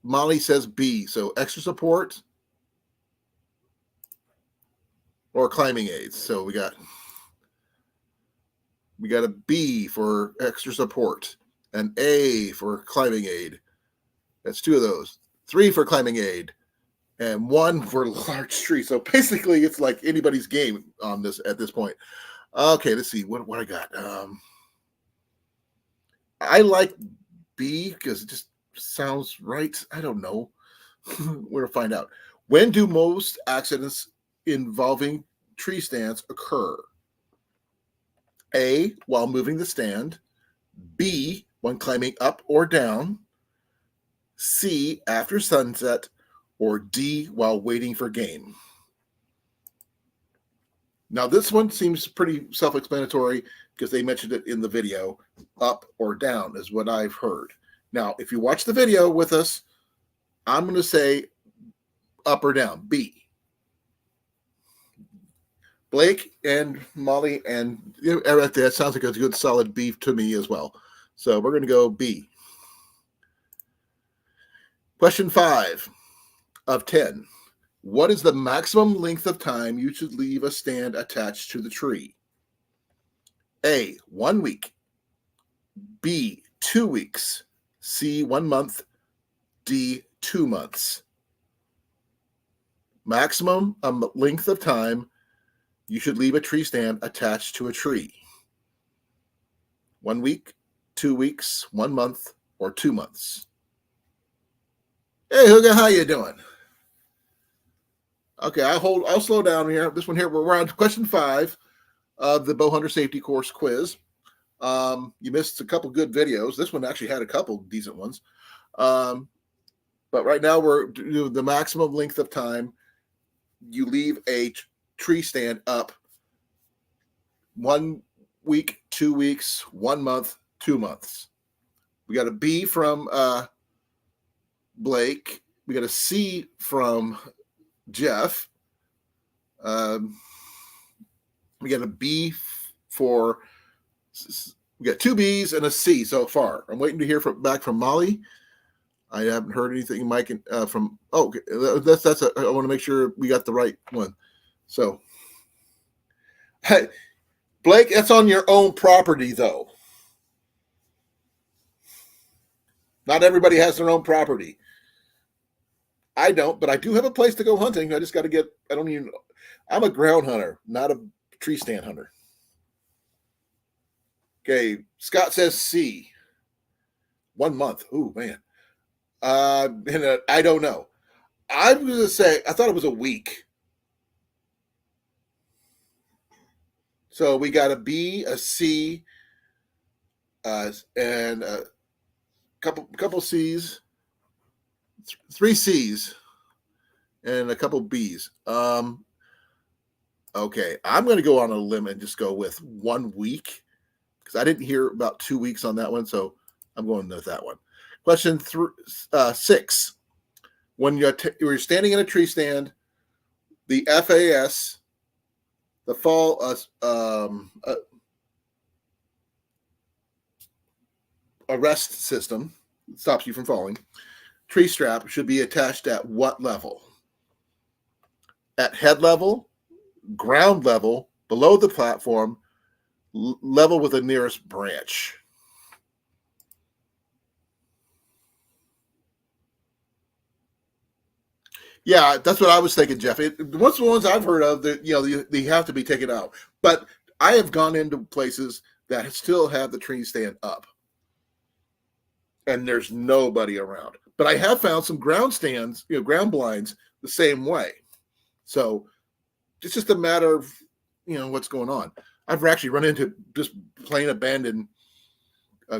Molly says B. So extra support or climbing aids. So we got a B for extra support, an A for climbing aid. That's 2 of those. 3 for climbing aid, and 1 for large tree. So basically, it's like anybody's game on this at this point. Okay, let's see what I got. I like B because it just sounds right. I don't know. We're gonna find out. When do most accidents involving tree stands occur? A, while moving the stand. B, when climbing up or down. C, after sunset. Or D, while waiting for game. Now, this one seems pretty self-explanatory because they mentioned it in the video. Up or down is what I've heard. Now, if you watch the video with us, I'm going to say up or down, B. Blake and Molly, and that sounds like a good solid B to me as well. So we're going to go B. Question 5 of 10. What is the maximum length of time you should leave a stand attached to the tree? A, 1 week. B, 2 weeks. C, 1 month. D, 2 months. Maximum length of time you should leave a tree stand attached to a tree. 1 week, 2 weeks, 1 month, or 2 months. Hey, Huga, how you doing? Okay, I'll slow down here. This one here, we're on question 5 of the Bowhunter Safety Course quiz. You missed a couple good videos. This one actually had a couple decent ones. But right now we're doing the maximum length of time you leave a tree stand up. 1 week, 2 weeks, 1 month, 2 months. We got a B from Blake. We got a C from Jeff. We got a B for. We got 2 B's and a C so far. I'm waiting to hear back from Molly. I haven't heard anything, Mike, from. Oh, okay. That's. I want to make sure we got the right one. So, hey, Blake, that's on your own property, though. Not everybody has their own property. I don't, but I do have a place to go hunting. I just got to get. I'm a ground hunter, not a tree stand hunter. Okay, Scott says C. 1 month. Ooh, man. And I don't know. I'm going to say, I thought it was a week. So we got a B, a C, and a couple C's, 3 C's, and a couple B's. Okay, I'm going to go on a limb and just go with 1 week because I didn't hear about 2 weeks on that one, so I'm going with that one. Question 6. When you're standing in a tree stand, the FAS The fall arrest system stops you from falling. Tree strap should be attached at what level? At head level, ground level, below the platform, level with the nearest branch. Yeah, that's what I was thinking, Jeff. Most of the ones I've heard of, that they have to be taken out. But I have gone into places that still have the tree stand up, and there's nobody around. But I have found some ground stands, ground blinds, the same way. So it's just a matter of what's going on. I've actually run into just plain abandoned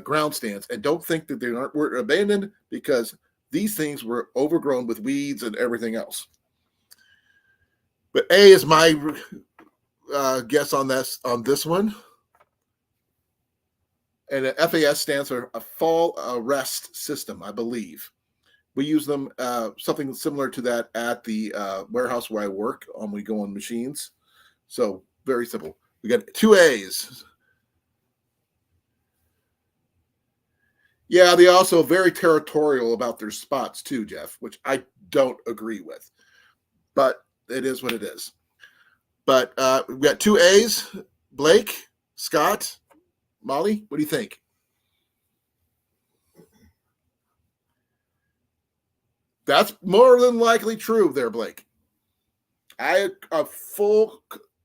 ground stands, and don't think that they were abandoned, because these things were overgrown with weeds and everything else. But A is my guess on this one. And a FAS stands for a fall arrest system, I believe. We use them, something similar to that at the warehouse where I work. We go on machines. So very simple. We got 2 A's. Yeah, they also very territorial about their spots too, Jeff, which I don't agree with. But it is what it is. But we've got 2 A's. Blake, Scott, Molly, what do you think? That's more than likely true there, Blake. I full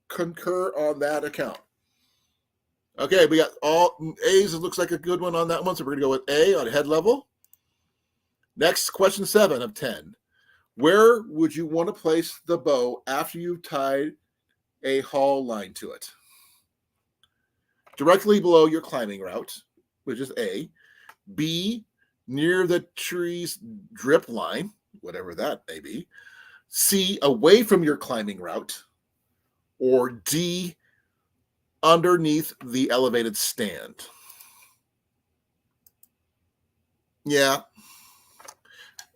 concur on that account. Okay, we got all A's. It looks like a good one on that one. So we're going to go with A on head level. Next, question 7 of 10. Where would you want to place the bow after you've tied a haul line to it? Directly below your climbing route, which is A. B, near the tree's drip line, whatever that may be. C, away from your climbing route. Or D, underneath the elevated stand. Yeah,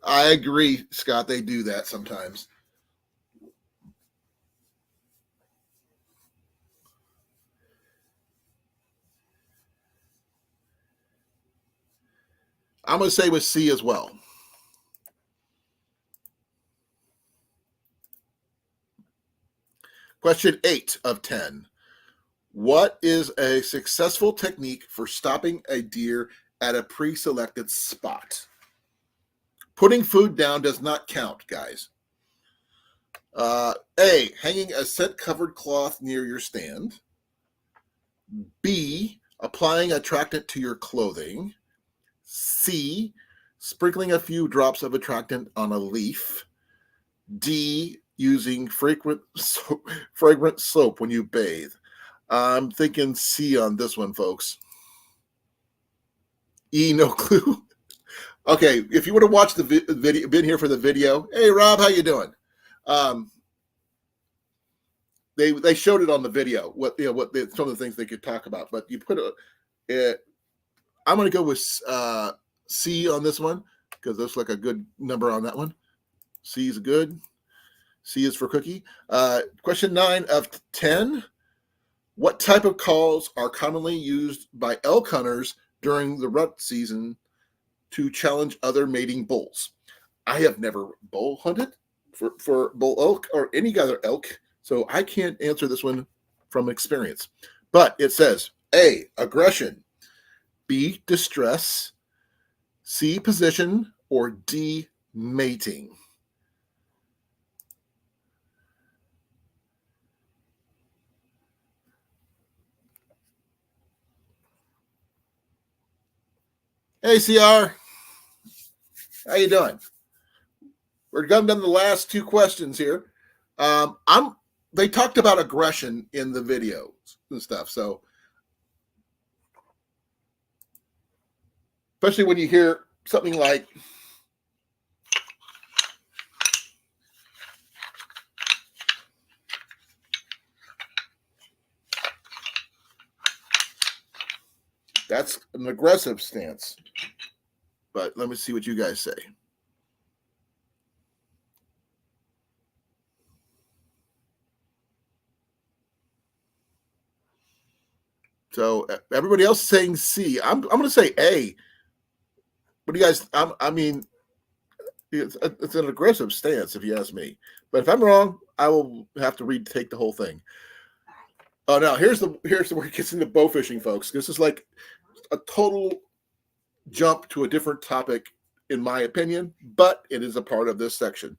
I agree, Scott. They do that sometimes. I'm going to say with C as well. Question 8 of 10. What is a successful technique for stopping a deer at a pre-selected spot? Putting food down does not count, guys. A, hanging a scent-covered cloth near your stand. B, applying attractant to your clothing. C, sprinkling a few drops of attractant on a leaf. D, using fragrant soap when you bathe. I'm thinking C on this one, folks. E, no clue. Okay, if you want to watch the video, been here for the video. Hey, Rob, how you doing? They showed it on the video. Some of the things they could talk about, but you put I'm going to go with C on this one, because that's like a good number on that one. C is good. C is for cookie. Question 9 of 10. What type of calls are commonly used by elk hunters during the rut season to challenge other mating bulls? I have never bull hunted for bull elk or any other elk, so I can't answer this one from experience. But it says A, aggression, B, distress, C, position, or D, mating. Hey, CR. How you doing? We're going to the last 2 questions here. They talked about aggression in the videos and stuff, so especially when you hear something like that's an aggressive stance. But let me see what you guys say. So everybody else is saying C. I'm going to say A. What do you guys? I mean, it's an aggressive stance if you ask me. But if I'm wrong, I will have to retake the whole thing. Oh, now here's the where it gets into bow fishing, folks. This is like a total jump to a different topic, in my opinion, but it is a part of this section.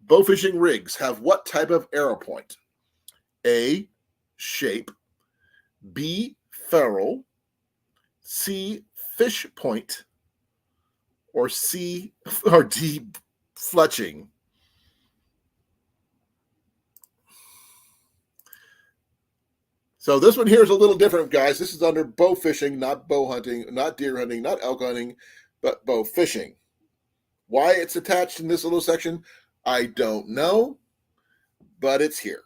Bow fishing rigs have what type of arrow point? A, shape. B, ferrule. C, fish point. Or C or D, fletching. So this one here is a little different, guys. This is under bow fishing, not bow hunting, not deer hunting, not elk hunting, but bow fishing. Why it's attached in this little section, I don't know, but it's here.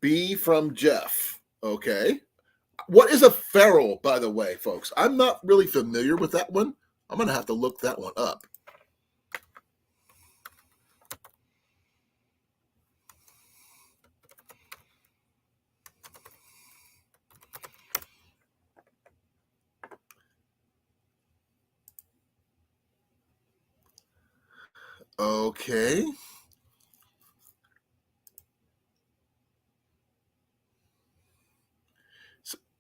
B from Jeff. Okay. What is a ferrule, by the way, folks? I'm not really familiar with that one. I'm going to have to look that one up. Okay.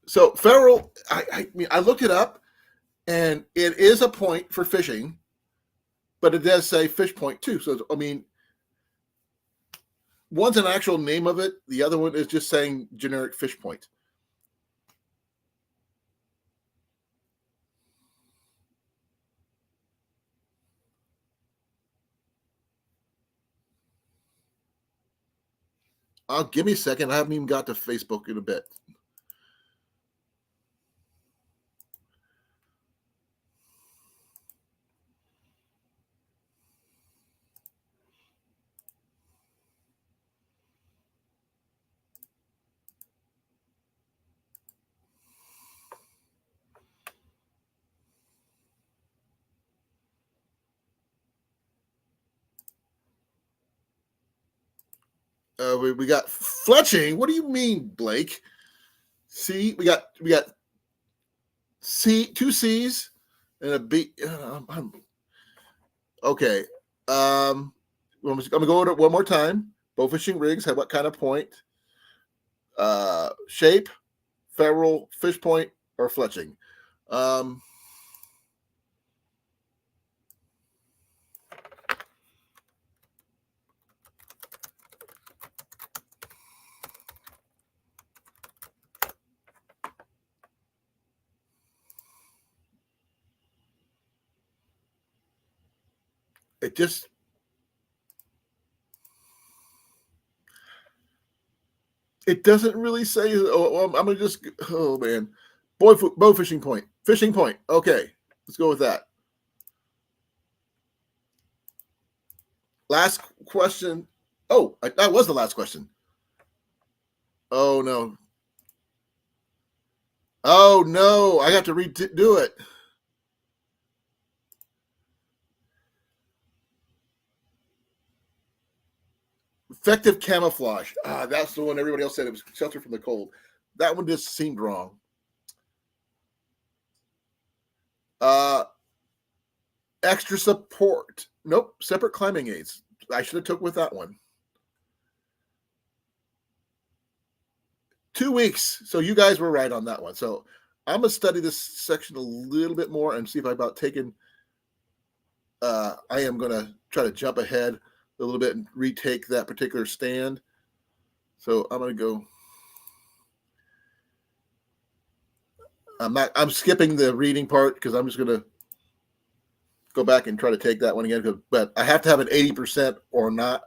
So ferrule, I mean, I looked it up, and it is a point for fishing, but it does say fish point too. So I mean, one's an actual name of it. The other one is just saying generic fish point. Give me a second. I haven't even got to Facebook in a bit. We got fletching. What do you mean, Blake? C. We got C, two C's and a B. Okay. I'm gonna go over it one more time. Bow fishing rigs have what kind of point? Shape, ferrule, fish point, or fletching. It doesn't really say. I'm gonna just. Oh man, bow fishing point. Fishing point. Okay, let's go with that. Last question. Oh, that was the last question. Oh no. Oh no, I got to redo it. Effective camouflage. That's the one everybody else said it was shelter from the cold. That one just seemed wrong. Extra support. Nope. Separate climbing aids. I should have took with that one. 2 weeks. So you guys were right on that one. So I'm gonna study this section a little bit more and see if I about taken. I am gonna try to jump ahead a little bit and retake that particular stand. So I'm gonna go. I'm skipping the reading part because I'm just gonna go back and try to take that one again. But I have to have an 80% or not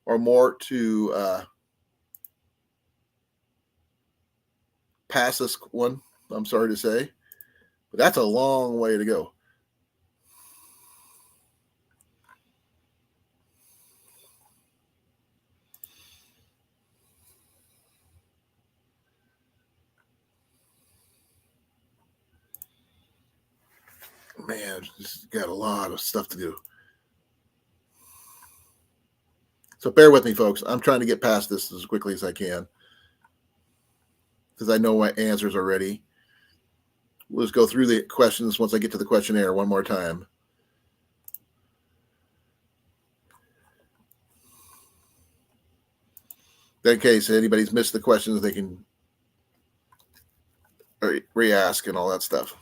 or more to pass this one. I'm sorry to say, but that's a long way to go. Man, just got a lot of stuff to do. So bear with me, folks. I'm trying to get past this as quickly as I can. because I know my answers already. We'll just go through the questions once I get to the questionnaire one more time. In case anybody's missed the questions, they can re-ask and all that stuff.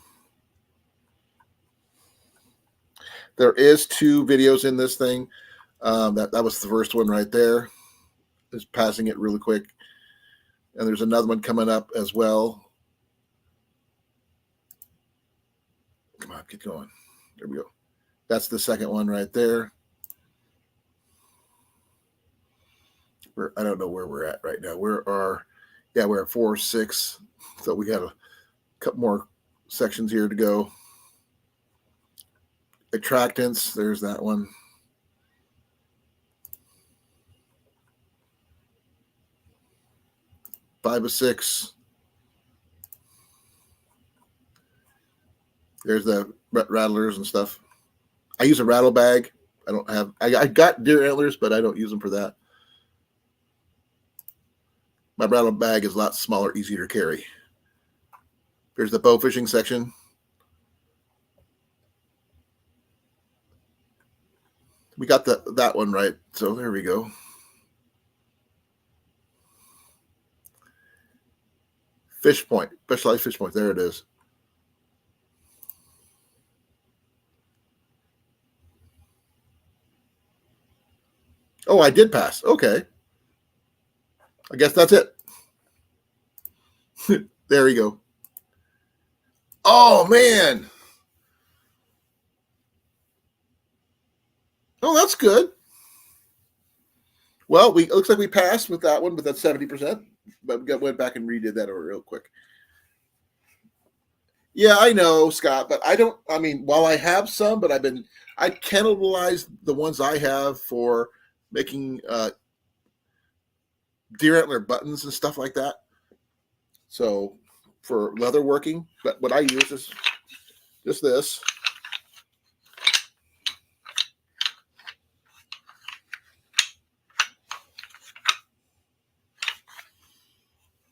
There is 2 videos in this thing. That was the first one right there. Just passing it really quick. And there's another one coming up as well. Come on, get going. There we go. That's the second one right there. I don't know where we're at right now. We're at 4 6. So we got a couple more sections here to go. Attractants, there's that one. Five of 6. There's the rattlers and stuff. I use a rattle bag. I got deer antlers, but I don't use them for that. My rattle bag is a lot smaller, easier to carry. There's the bow fishing section. We got that one right. So there we go. Fish point, specialized fish point. There it is. Oh, I did pass. Okay. I guess that's it. There we go. Oh, man. Oh, that's good. Well, it looks like we passed with that one, but that's 70%. But we went back and redid that real quick. Yeah, I know, Scott, but while I have some, but I cannibalized the ones I have for making deer antler buttons and stuff like that. So for leather working, but what I use is just this.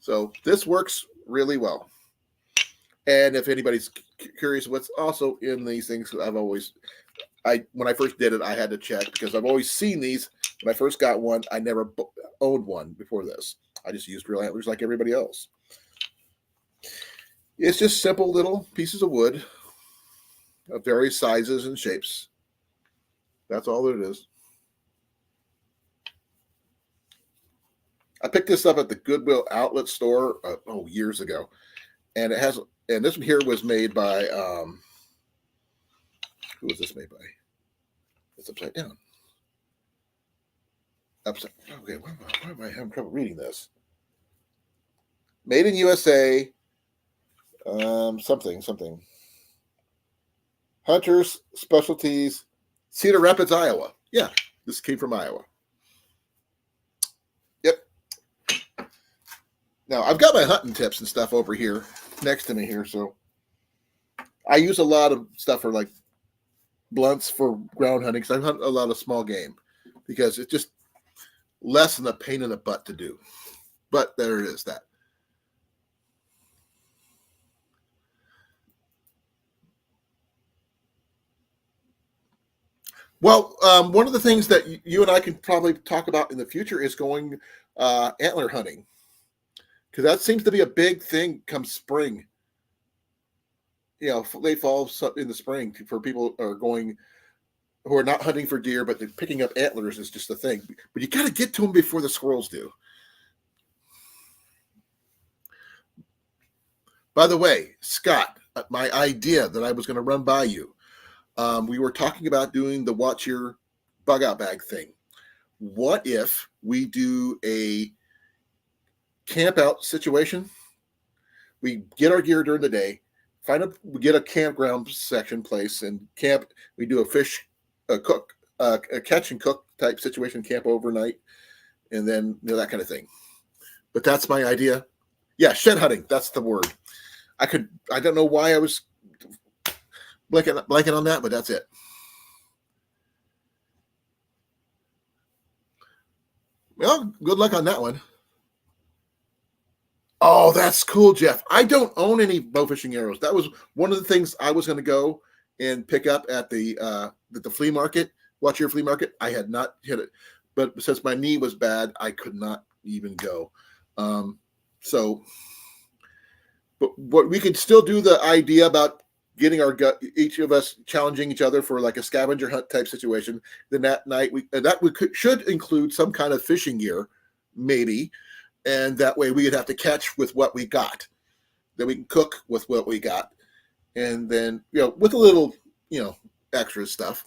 So this works really well. And if anybody's curious what's also in these things, when I first did it, I had to check because I've always seen these. When I first got one, I never owned one before this. I just used real antlers like everybody else. It's just simple little pieces of wood of various sizes and shapes. That's all that it is. I picked this up at the Goodwill outlet store years ago, and this one here was made by who was this made by? It's upside down. Okay, why am I having trouble reading this? Made in USA. Something. Hunters Specialties, Cedar Rapids, Iowa. Yeah, this came from Iowa. Yep. Now, I've got my hunting tips and stuff over here next to me here, so I use a lot of stuff for like blunts for ground hunting because I hunt a lot of small game because it's just less than a pain in the butt to do. But there it is, that. Well, one of the things that you and I can probably talk about in the future is going antler hunting, because that seems to be a big thing come spring. Late fall in the spring for people who are not hunting for deer, but they're picking up antlers is just a thing. But you got to get to them before the squirrels do. By the way, Scott, my idea that I was going to run by you. We were talking about doing the watch your bug out bag thing. What if we do a camp out situation? We get our gear during the day, we get a campground section place and camp. We do a catch and cook type situation, camp overnight, and then that kind of thing. But that's my idea. Yeah, shed hunting. That's the word. I don't know why I was blanking on that, but that's it. Well, good luck on that one. Oh, that's cool, Jeff. I don't own any bow fishing arrows. That was one of the things I was going to go and pick up at the flea market, Watch Your Flea Market. I had not hit it, but since my knee was bad, I could not even go. So, but what we could still do the idea about getting each of us challenging each other for like a scavenger hunt type situation. Then that night should include some kind of fishing gear, maybe. And that way we would have to catch with what we got. Then we can cook with what we got. And then, with a little, extra stuff.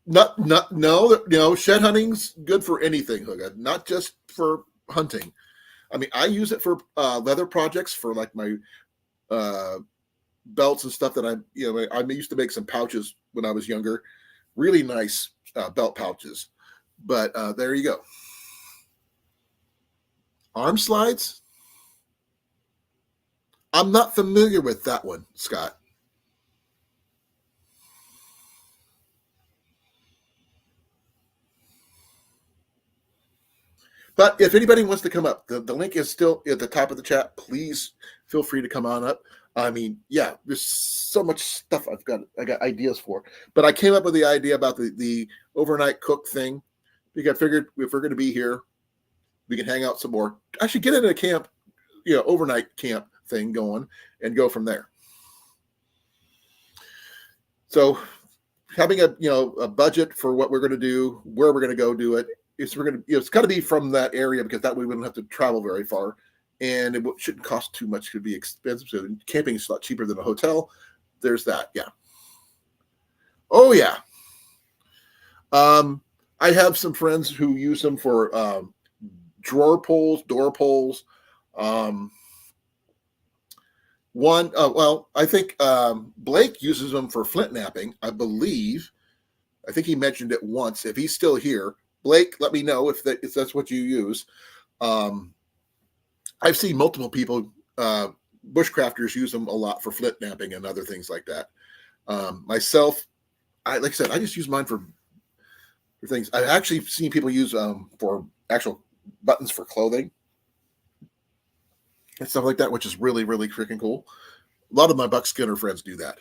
No, shed hunting's good for anything, Hooga, not just for hunting. I mean, I use it for leather projects for like my belts and stuff that I used to make some pouches when I was younger. Really nice belt pouches. But there you go. Arm slides? I'm not familiar with that one, Scott. But if anybody wants to come up, the link is still at the top of the chat. Please feel free to come on up. I mean, yeah, there's so much stuff I got ideas for. But I came up with the idea about the overnight cook thing because I figured if we're going to be here, we can hang out some more. I should get into a camp, overnight camp thing going and go from there. So having a budget for what we're going to do, where we're going to go do it, it's got to be from that area because that way we don't have to travel very far. And it shouldn't cost too much. It could be expensive. So camping is a lot cheaper than a hotel. There's that. Yeah. Oh, yeah. I have some friends who use them for drawer pulls, door pulls. I think Blake uses them for flint napping, I believe. I think he mentioned it once. If he's still here, Blake, let me know if that's what you use. I've seen multiple people, bushcrafters, use them a lot for flint napping and other things like that. Myself, like I said, I just use mine for things. I've actually seen people use for actual buttons for clothing and stuff like that, which is really, really freaking cool. A lot of my buck skinner friends do that.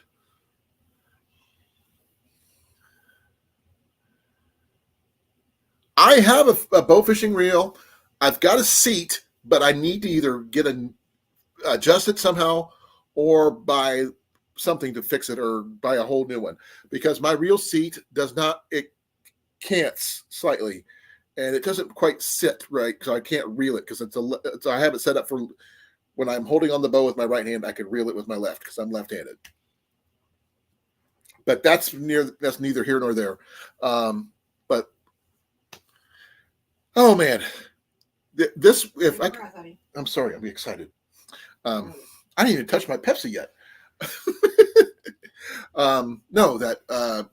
I have a bow fishing reel. I've got a seat, but I need to either adjust it somehow or buy something to fix it or buy a whole new one because my reel seat it cants slightly and it doesn't quite sit right because I can't reel it because I have it set up for when I'm holding on the bow with my right hand, I can reel it with my left because I'm left-handed. But that's neither here nor there. But oh man, I'm sorry, I'm excited. I didn't even touch my Pepsi yet. No, that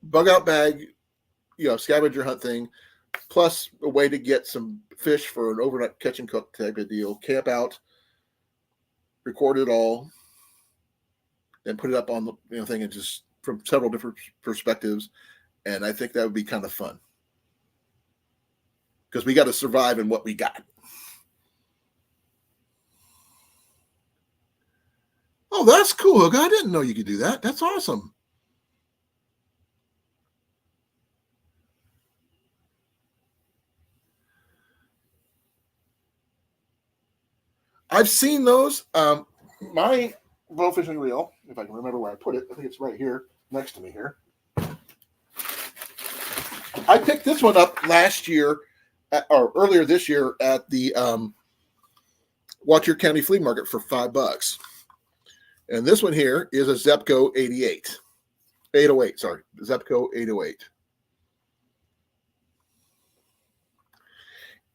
bug out bag, scavenger hunt thing, plus a way to get some fish for an overnight catch and cook type of deal. Camp out, record it all, and put it up on the thing, and just from several different perspectives. And I think that would be kind of fun because we got to survive in what we got. Oh, that's cool. I didn't know you could do that. That's awesome. I've seen those. My bow fishing reel, if I can remember where I put it, I think it's right here next to me here. I picked this one up last year or earlier this year at the Watch Your County Flea Market for $5. And this one here is a Zepco 808, sorry, Zepco 808.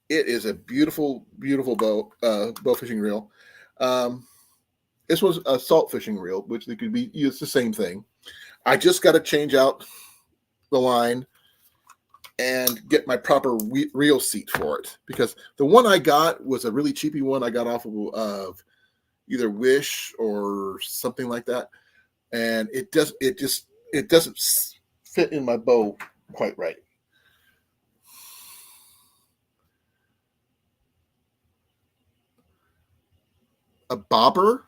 It is a beautiful, beautiful bow fishing reel. This was a salt fishing reel, which they could be used the same thing. I just got to change out the line and get my proper reel seat for it because the one I got was a really cheapy one I got off of either Wish or something like that, and it doesn't fit in my bow quite right. A bobber?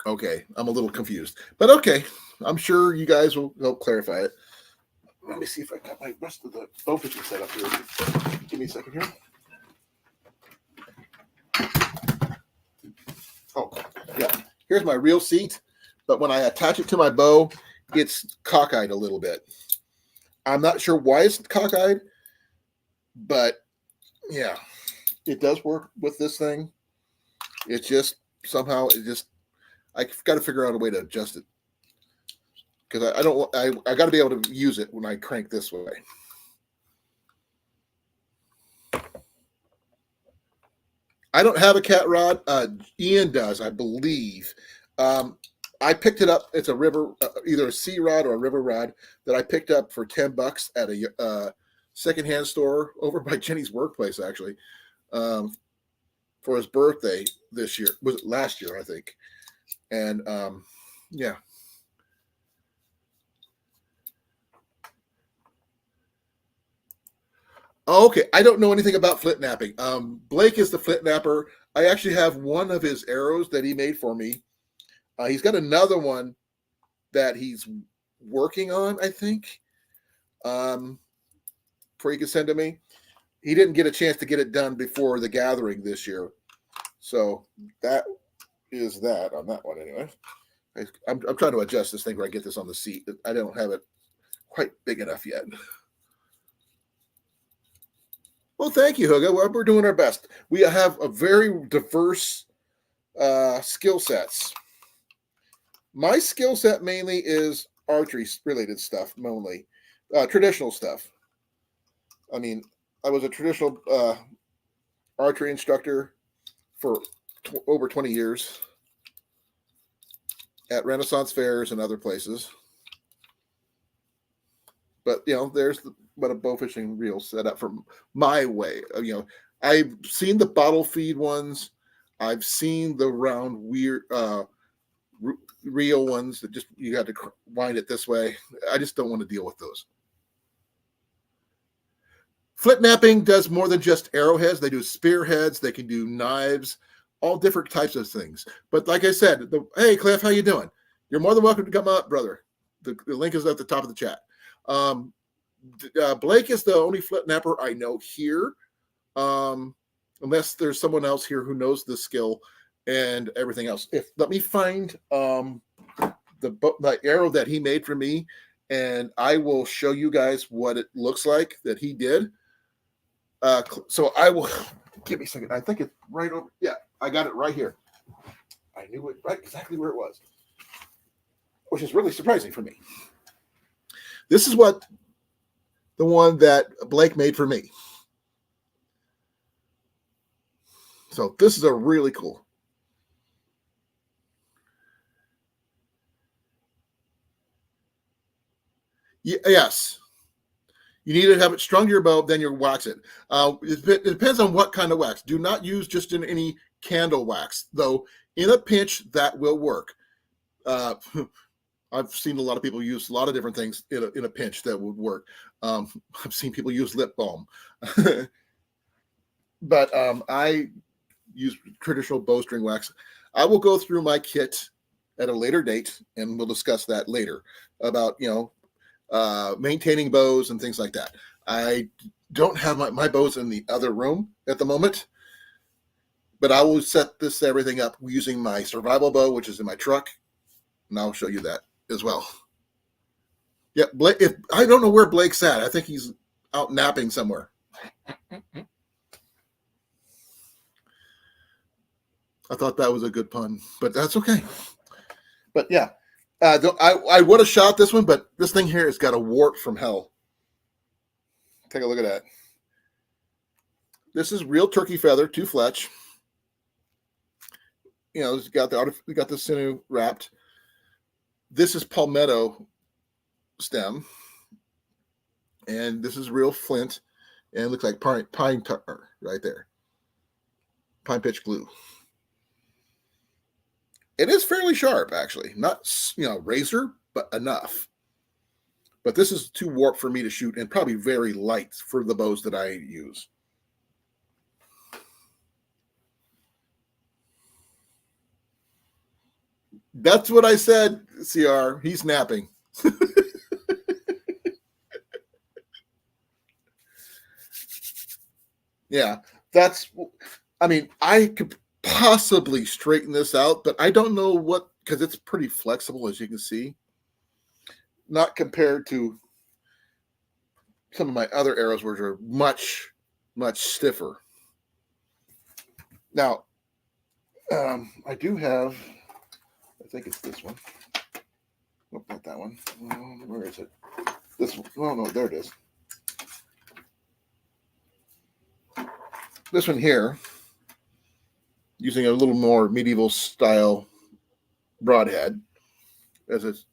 Okay, I'm a little confused, but okay. I'm sure you guys will help clarify it. Let me see if I got my rest of the bow fishing set up here. Give me a second here. Oh, yeah. Here's my real seat, but when I attach it to my bow, it's cockeyed a little bit. I'm not sure why it's cockeyed, but yeah, it does work with this thing. It's just somehow I've got to figure out a way to adjust it because I got to be able to use it when I crank this way. I don't have a cat rod. Ian does, I believe. I picked it up. It's a river, either a sea rod or a river rod that I picked up for $10 at a secondhand store over by Jenny's workplace, actually, for his birthday this year. Was it last year, I think? And yeah. Oh, okay, I don't know anything about flint napping. Blake is the flint napper. I actually have one of his arrows that he made for me. He's got another one that he's working on, I think, before he can send to me. He didn't get a chance to get it done before the gathering this year. So that is that on that one anyway. I'm trying to adjust this thing where I get this on the seat. I don't have it quite big enough yet. Well, thank you, Hugo. Well, we're doing our best. We have a very diverse skill sets. My skill set mainly is archery related stuff, mainly traditional stuff. I mean, I was a traditional archery instructor for over 20 years at Renaissance fairs and other places. But there's what a bow fishing reel set up for my way. I've seen the bottle feed ones. I've seen the round weird reel ones that just you got to wind it this way. I just don't want to deal with those. Flint napping does more than just arrowheads. They do spearheads. They can do knives, all different types of things. But like I said, hey Cliff, how you doing? You're more than welcome to come up, brother. The link is at the top of the chat. Blake is the only flint napper I know here, unless there's someone else here who knows the skill and everything else. Let me find the arrow that he made for me, and I will show you guys what it looks like that he did. So I will give me a second. I think it's right over. Yeah, I got it right here. I knew it right exactly where it was, which is really surprising for me. This is what the one that Blake made for me. So this is a really cool. Yes. You need to have it strung to your bow, then you wax it. It depends on what kind of wax. Do not use just in any candle wax, though. In a pinch, that will work. I've seen a lot of people use a lot of different things in a pinch that would work. I've seen people use lip balm. But I use traditional bowstring wax. I will go through my kit at a later date, and we'll discuss that later about, maintaining bows and things like that. I don't have my bows in the other room at the moment, but I will set everything up using my survival bow, which is in my truck, and I'll show you that as well. Yeah, Blake. I don't know where Blake's at. I think he's out napping somewhere. I thought that was a good pun, but that's okay. But yeah, I would have shot this one, but this thing here has got a wart from hell. Take a look at that. This is real turkey feather, 2 fletch. It's got the sinew wrapped. This is palmetto stem, and this is real flint, and it looks like pine tar right there. Pine pitch glue. It is fairly sharp, actually. Not, razor, but enough. But this is too warped for me to shoot, and probably very light for the bows that I use. That's what I said, CR. He's napping. Yeah, I mean, I could possibly straighten this out, but I don't know what, because it's pretty flexible, as you can see. Not compared to some of my other arrows, which are much, much stiffer. Now, I do have, I think it's this one. Nope, not that one. Where is it? This one. Oh, no, there it is. This one here, using a little more medieval style broadhead, as it's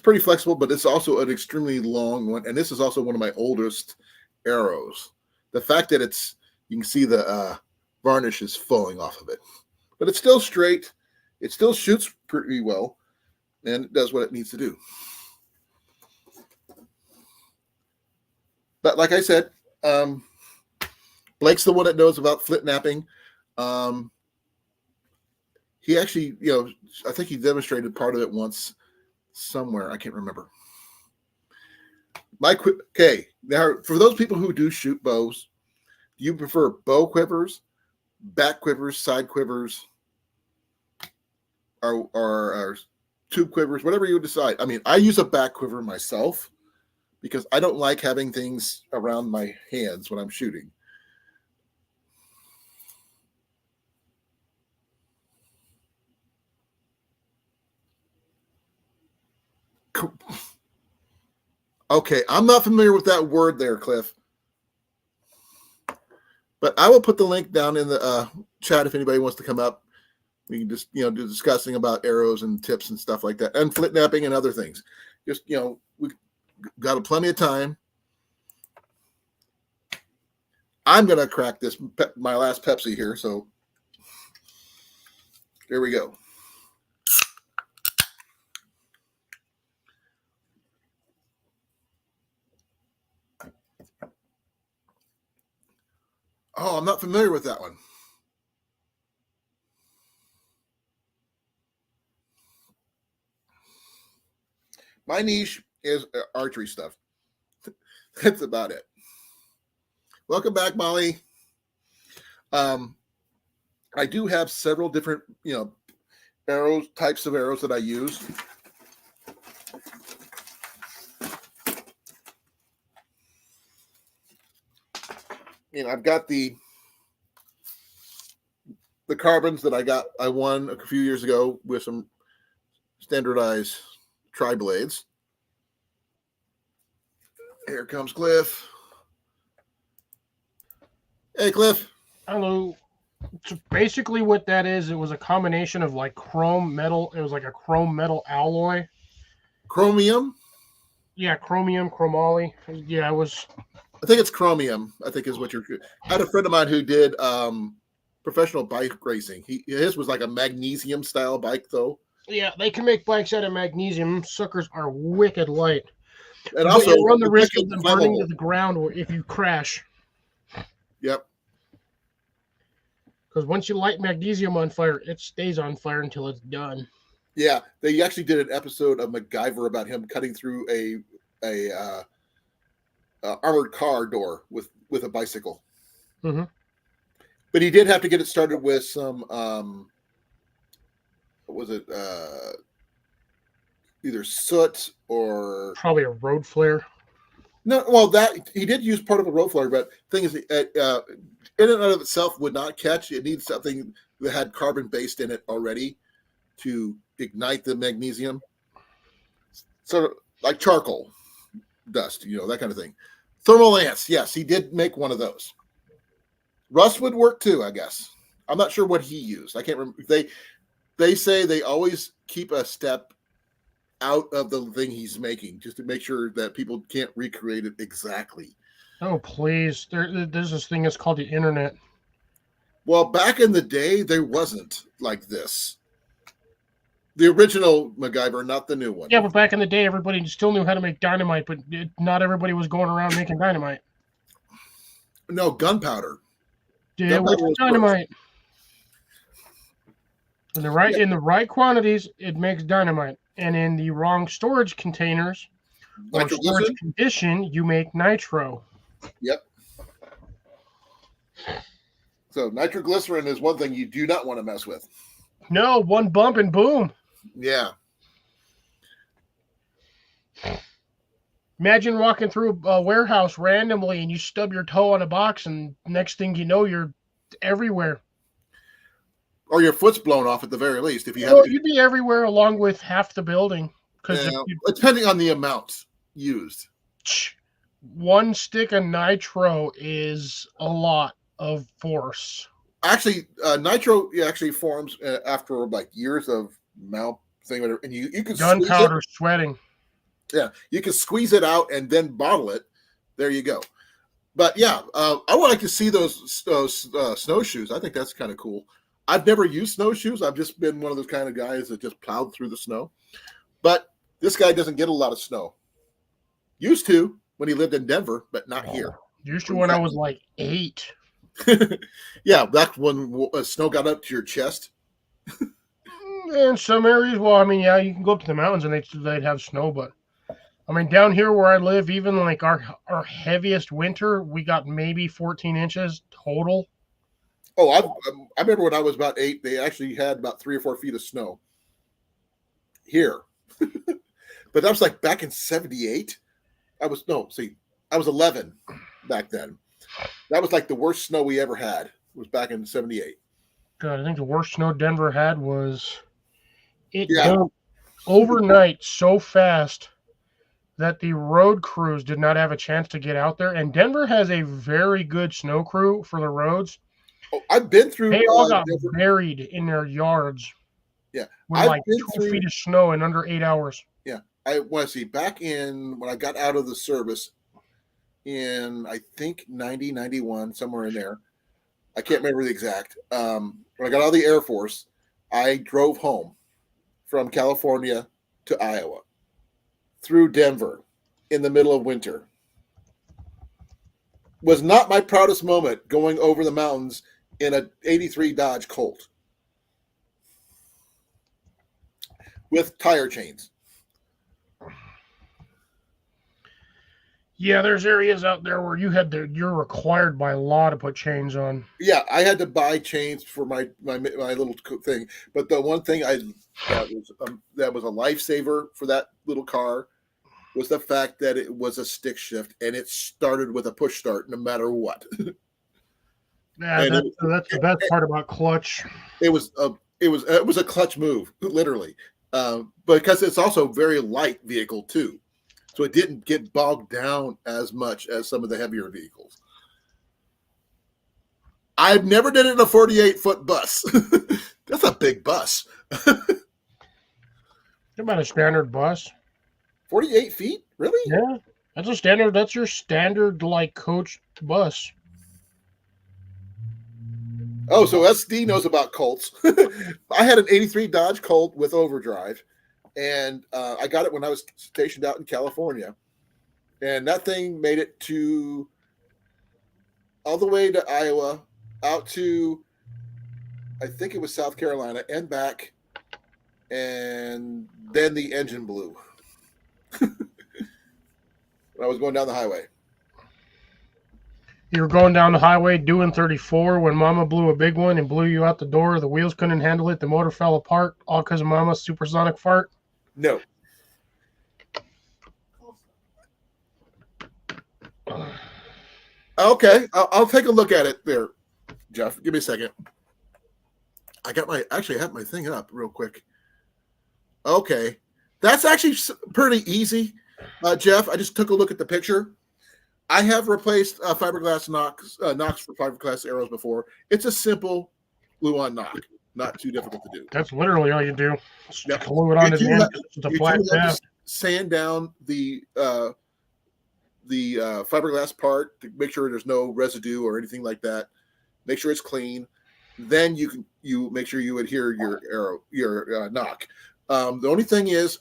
pretty flexible, but it's also an extremely long one. And this is also one of my oldest arrows. The fact that you can see the varnish is falling off of it, but it's still straight. It still shoots pretty well, and it does what it needs to do. But like I said, Blake's the one that knows about flint napping. He actually, I think he demonstrated part of it once somewhere. I can't remember. Okay, now for those people who do shoot bows, do you prefer bow quivers, back quivers, side quivers, or tube quivers, whatever you decide? I mean, I use a back quiver myself because I don't like having things around my hands when I'm shooting. Okay, I'm not familiar with that word there, Cliff. But I will put the link down in the chat if anybody wants to come up. We can just, do discussing about arrows and tips and stuff like that, and flint napping and other things. Just, we got plenty of time. I'm going to crack my last Pepsi here. So here we go. Oh, I'm not familiar with that one. My niche is archery stuff. That's about it. Welcome back, Molly. I do have several different, types of arrows that I use. I've got the carbons that I won a few years ago with some standardized tri-blades. Here comes Cliff. Hey, Cliff. Hello. So basically what that is, it was a combination of like chrome metal. It was like a chrome metal alloy. Chromium? Yeah, chromium, chromoly. Yeah, it was. I think it's chromium, I think is what you're. I had a friend of mine who did professional bike racing. His was like a magnesium style bike, though. Yeah, they can make bikes out of magnesium. Suckers are wicked light. And but also, you run the risk of them burning flammable to the ground if you crash. Yep. Because once you light magnesium on fire, it stays on fire until it's done. Yeah, they actually did an episode of MacGyver about him cutting through a armored car door with a bicycle. Mm-hmm. But he did have to get it started with some what was it? Either soot or probably a road flare. No, well, that he did use part of a road flare, but the thing is, in and of itself would not catch. It needs something that had carbon based in it already to ignite the magnesium. Sort of like charcoal dust, that kind of thing. Thermal ants, yes, he did make one of those. Rust would work too, I guess. I'm not sure what he used. I can't remember. They say they always keep a step out of the thing he's making just to make sure that people can't recreate it exactly. Oh, please. There's this thing that's called the internet. Well, back in the day, there wasn't like this. The original MacGyver, not the new one. Yeah, but back in the day, everybody still knew how to make dynamite, but not everybody was going around making dynamite. No, gunpowder. Yeah, what's dynamite? In the right quantities, it makes dynamite, and in the wrong storage containers or storage Nitroglycerin? condition, you make nitro. Yep. So nitroglycerin is one thing you do not want to mess with. No, one bump and boom. Yeah. Imagine walking through a warehouse randomly and you stub your toe on a box, and next thing you know, you're everywhere. Or your foot's blown off at the very least if you have. Well, you'd be everywhere along with half the building. Because depending on the amount used. One stick of nitro is a lot of force. Actually, nitro actually forms after like years of mouth thing, whatever, and you can gunpowder sweating. Yeah, you can squeeze it out and then bottle it. There you go. But yeah, I would like to see those snowshoes. I think that's kind of cool. I've never used snowshoes. I've just been one of those kind of guys that just plowed through the snow. But this guy doesn't get a lot of snow. Used to when he lived in Denver, but not here. Used to when I was like 8. Yeah, that's when snow got up to your chest. In some areas, well, I mean, yeah, you can go up to the mountains and they'd have snow, but I mean, down here where I live, even like our heaviest winter, we got maybe 14 inches total. Oh, I remember when I was about 8, they actually had about 3 or 4 feet of snow here. But that was like back in 78. I was 11 back then. That was like the worst snow we ever had. It was back in 78. God, I think the worst snow Denver had was dumped overnight so fast that the road crews did not have a chance to get out there. And Denver has a very good snow crew for the roads. Oh, I've been through. They all got buried in their yards. Yeah, with like 2 feet of snow in under 8 hours. Yeah, I want to see back in when I got out of the service in I think 90, 91, somewhere in there. I can't remember the exact. When I got out of the Air Force, I drove home from California to Iowa through Denver in the middle of winter. Was not my proudest moment going over the mountains in a 83 Dodge Colt with tire chains. Yeah, there's areas out there where you're required by law to put chains on. Yeah, I had to buy chains for my little thing. But the one thing that was a lifesaver for that little car was the fact that it was a stick shift and it started with a push start no matter what. Yeah, that's the best part about clutch. It was a clutch move, literally, because it's also a very light vehicle too, so it didn't get bogged down as much as some of the heavier vehicles. I've never did it in a 48-foot bus. That's a big bus. About a standard bus. 48 feet, really? Yeah, that's a standard. That's your standard like coach bus. Oh, so SD knows about Colts. I had an 83 Dodge Colt with overdrive, and I got it when I was stationed out in California. And that thing made it to all the way to Iowa, out to, I think it was South Carolina, and back. And then the engine blew. When I was going down the highway. You were going down the highway doing 34 when Mama blew a big one and blew you out the door. The wheels couldn't handle it. The motor fell apart, all because of Mama's supersonic fart. No. Okay, I'll take a look at it there, Jeff. Give me a second. I have my thing up real quick. Okay, that's actually pretty easy, Jeff. I just took a look at the picture. I have replaced fiberglass nocks for fiberglass arrows before. It's a simple glue-on knock, not too difficult to do. That's literally all you do. Yep. Glue it on to the end. It's a flat tab. Sand down the fiberglass part to make sure there's no residue or anything like that. Make sure it's clean. Then you make sure you adhere your knock. The only thing is,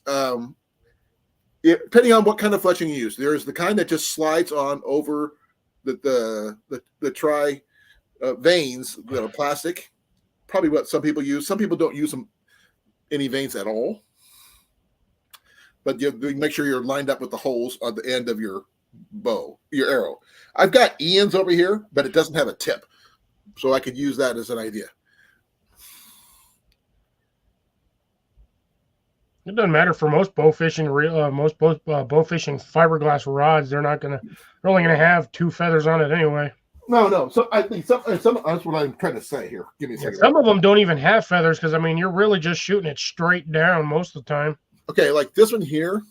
depending on what kind of fletching you use, there's the kind that just slides on over the tri veins that are plastic, probably what some people use. Some people don't use them any vanes at all. But you make sure you're lined up with the holes on the end of your bow, your arrow. I've got Ian's over here, but it doesn't have a tip. So I could use that as an idea. It doesn't matter for most bow fishing. Bow fishing fiberglass rods, they're only gonna have 2 feathers on it anyway. No. So I think some that's what I'm trying to say here. Give me a second. Some of them don't even have feathers because I mean you're really just shooting it straight down most of the time. Okay, like this one here,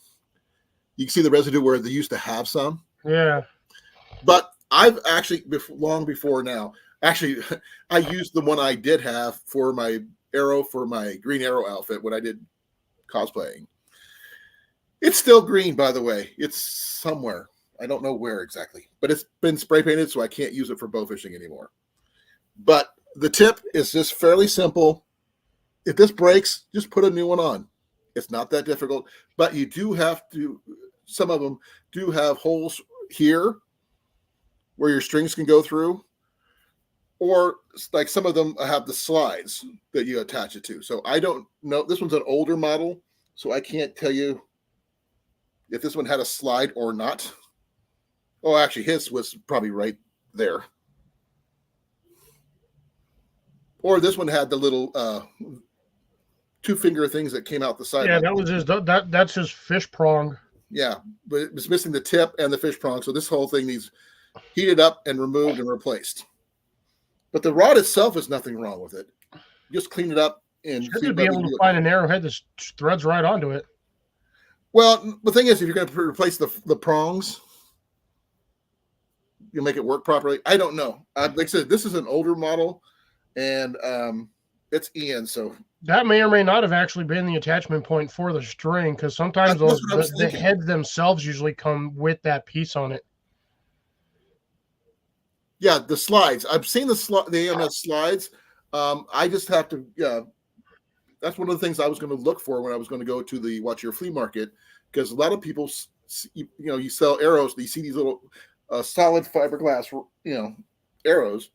you can see the residue where they used to have some. Yeah. But I've actually, long before now, actually, I used the one I did have for my arrow, for my green arrow outfit when I did cosplaying. It's still green, by the way. It's somewhere. I don't know where exactly, but it's been spray painted, so I can't use it for bow fishing anymore. But the tip is just fairly simple. If this breaks, just put a new one on. It's not that difficult, but you do have to, some of them do have holes here where your strings can go through, or like some of them have the slides that you attach it to. So I don't know, this one's an older model, so I can't tell you if this one had a slide or not. Oh, actually his was probably right there. Or this one had the little 2-finger things that came out the side. Yeah, that was that's his fish prong. Yeah, but it was missing the tip and the fish prong. So this whole thing needs heated up and removed and replaced. But the rod itself is nothing wrong with it. Just clean it up and Should be able to find an arrowhead that threads right onto it. Well, the thing is, if you're going to replace the prongs, you'll make it work properly. I don't know. Like I said, this is an older model, and it's Ian, so that may or may not have actually been the attachment point for the string, because sometimes the heads themselves usually come with that piece on it. Yeah, the slides. I've seen the AMS slides. I just have to. That's one of the things I was going to look for when I was going to go to the Watch Your Flea Market, because a lot of people, you sell arrows. You see these little solid fiberglass, arrows.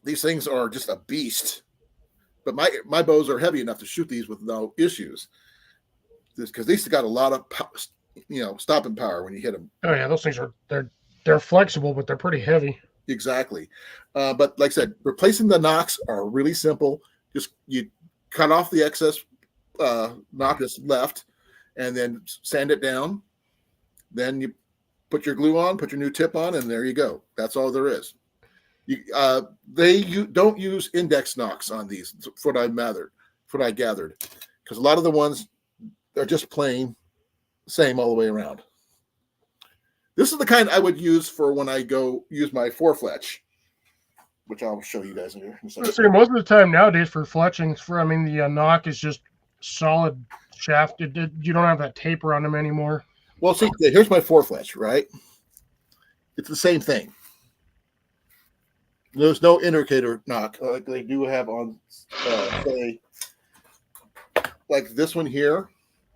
These things are just a beast. But my bows are heavy enough to shoot these with no issues, because these got a lot of stopping power when you hit them. Oh yeah, those things they're flexible, but they're pretty heavy. Exactly. But like I said, replacing the nocks are really simple. Just you cut off the excess knock that's left, and then sand it down. Then you put your glue on, put your new tip on, and there you go. That's all there is. They don't use index nocks on these, what I gathered, because a lot of the ones are just plain same all the way around. This is the kind I would use for when I go use my 4-fletch, which I'll show you guys in here. Most of the time nowadays for fletching, the knock is just solid shaft. You don't have that taper on them anymore. Well, see, here's my 4-fletch, right? It's the same thing. There's no indicator knock like they do have on, say, like this one here.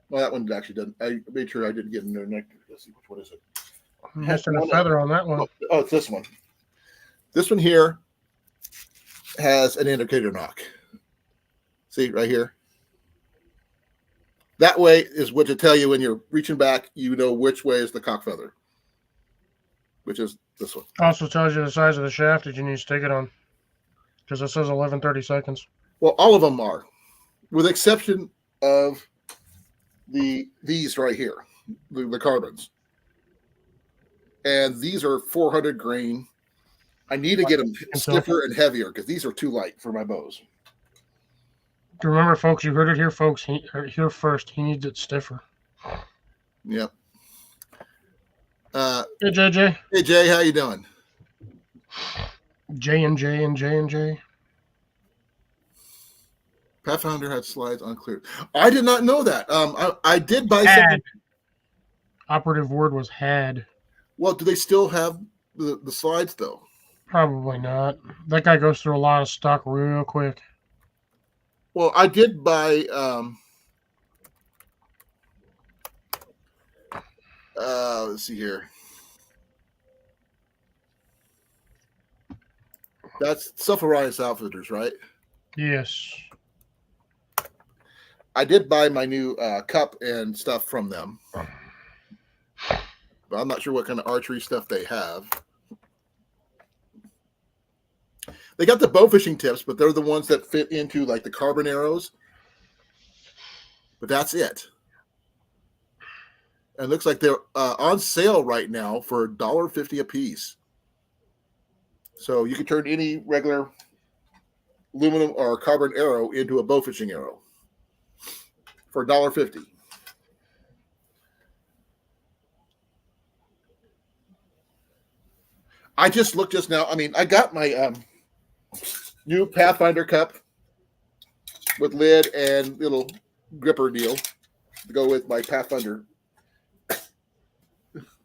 Well, that one actually doesn't. I made sure I didn't get in there. Let's see, which one is it? Missing a feather on that one. Oh, it's this one. This one here has an indicator knock. See right here? That way is what to tell you when you're reaching back, you know which way is the cock feather, which is this one. Also tells you the size of the shaft that you need to stick it on, because it says 11:30 seconds. Well, all of them are, with the exception of these right here, the carbons. And these are 400 grain. I need to get them stiffer and heavier because these are too light for my bows. Remember, folks, you heard it here, folks. Here first. He needs it stiffer. Yep. Hey, JJ. Hey, Jay, how you doing? J and J and J and J. Pathfinder had slides unclear. I did not know that. I did buy something. Operative word was had. Well, do they still have the slides though? Probably not. That guy goes through a lot of stock real quick. Well, I did buy let's see here. That's Self-Reliance Outfitters, right? Yes. I did buy my new cup and stuff from them, but I'm not sure what kind of archery stuff they have. They got the bow fishing tips, but they're the ones that fit into like the carbon arrows. But that's it. And it looks like they're on sale right now for $1.50 a piece. So you can turn any regular aluminum or carbon arrow into a bow fishing arrow for $1.50. I just looked just now. I mean, I got my new Pathfinder cup with lid and little gripper deal to go with my Pathfinder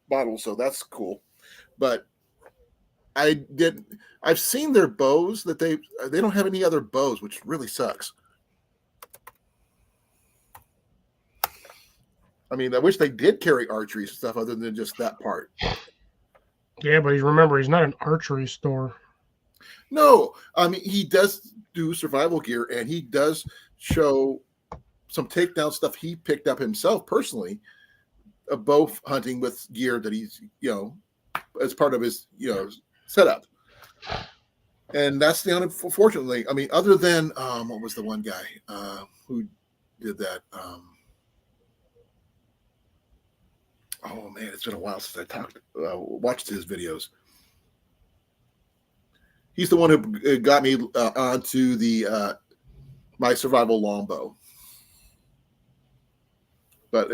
bottle, so that's cool. But I've seen their bows that they don't have any other bows, which really sucks. I mean, I wish they did carry archery stuff other than just that part. Yeah, but remember, he's not an archery store. No, I mean, he does do survival gear, and he does show some takedown stuff he picked up himself personally, of bow hunting with gear that he's, as part of his, setup. And that's the unfortunately, I mean, other than what was the one guy who did that? Oh man, it's been a while since I watched his videos. He's the one who got me onto the my survival longbow. But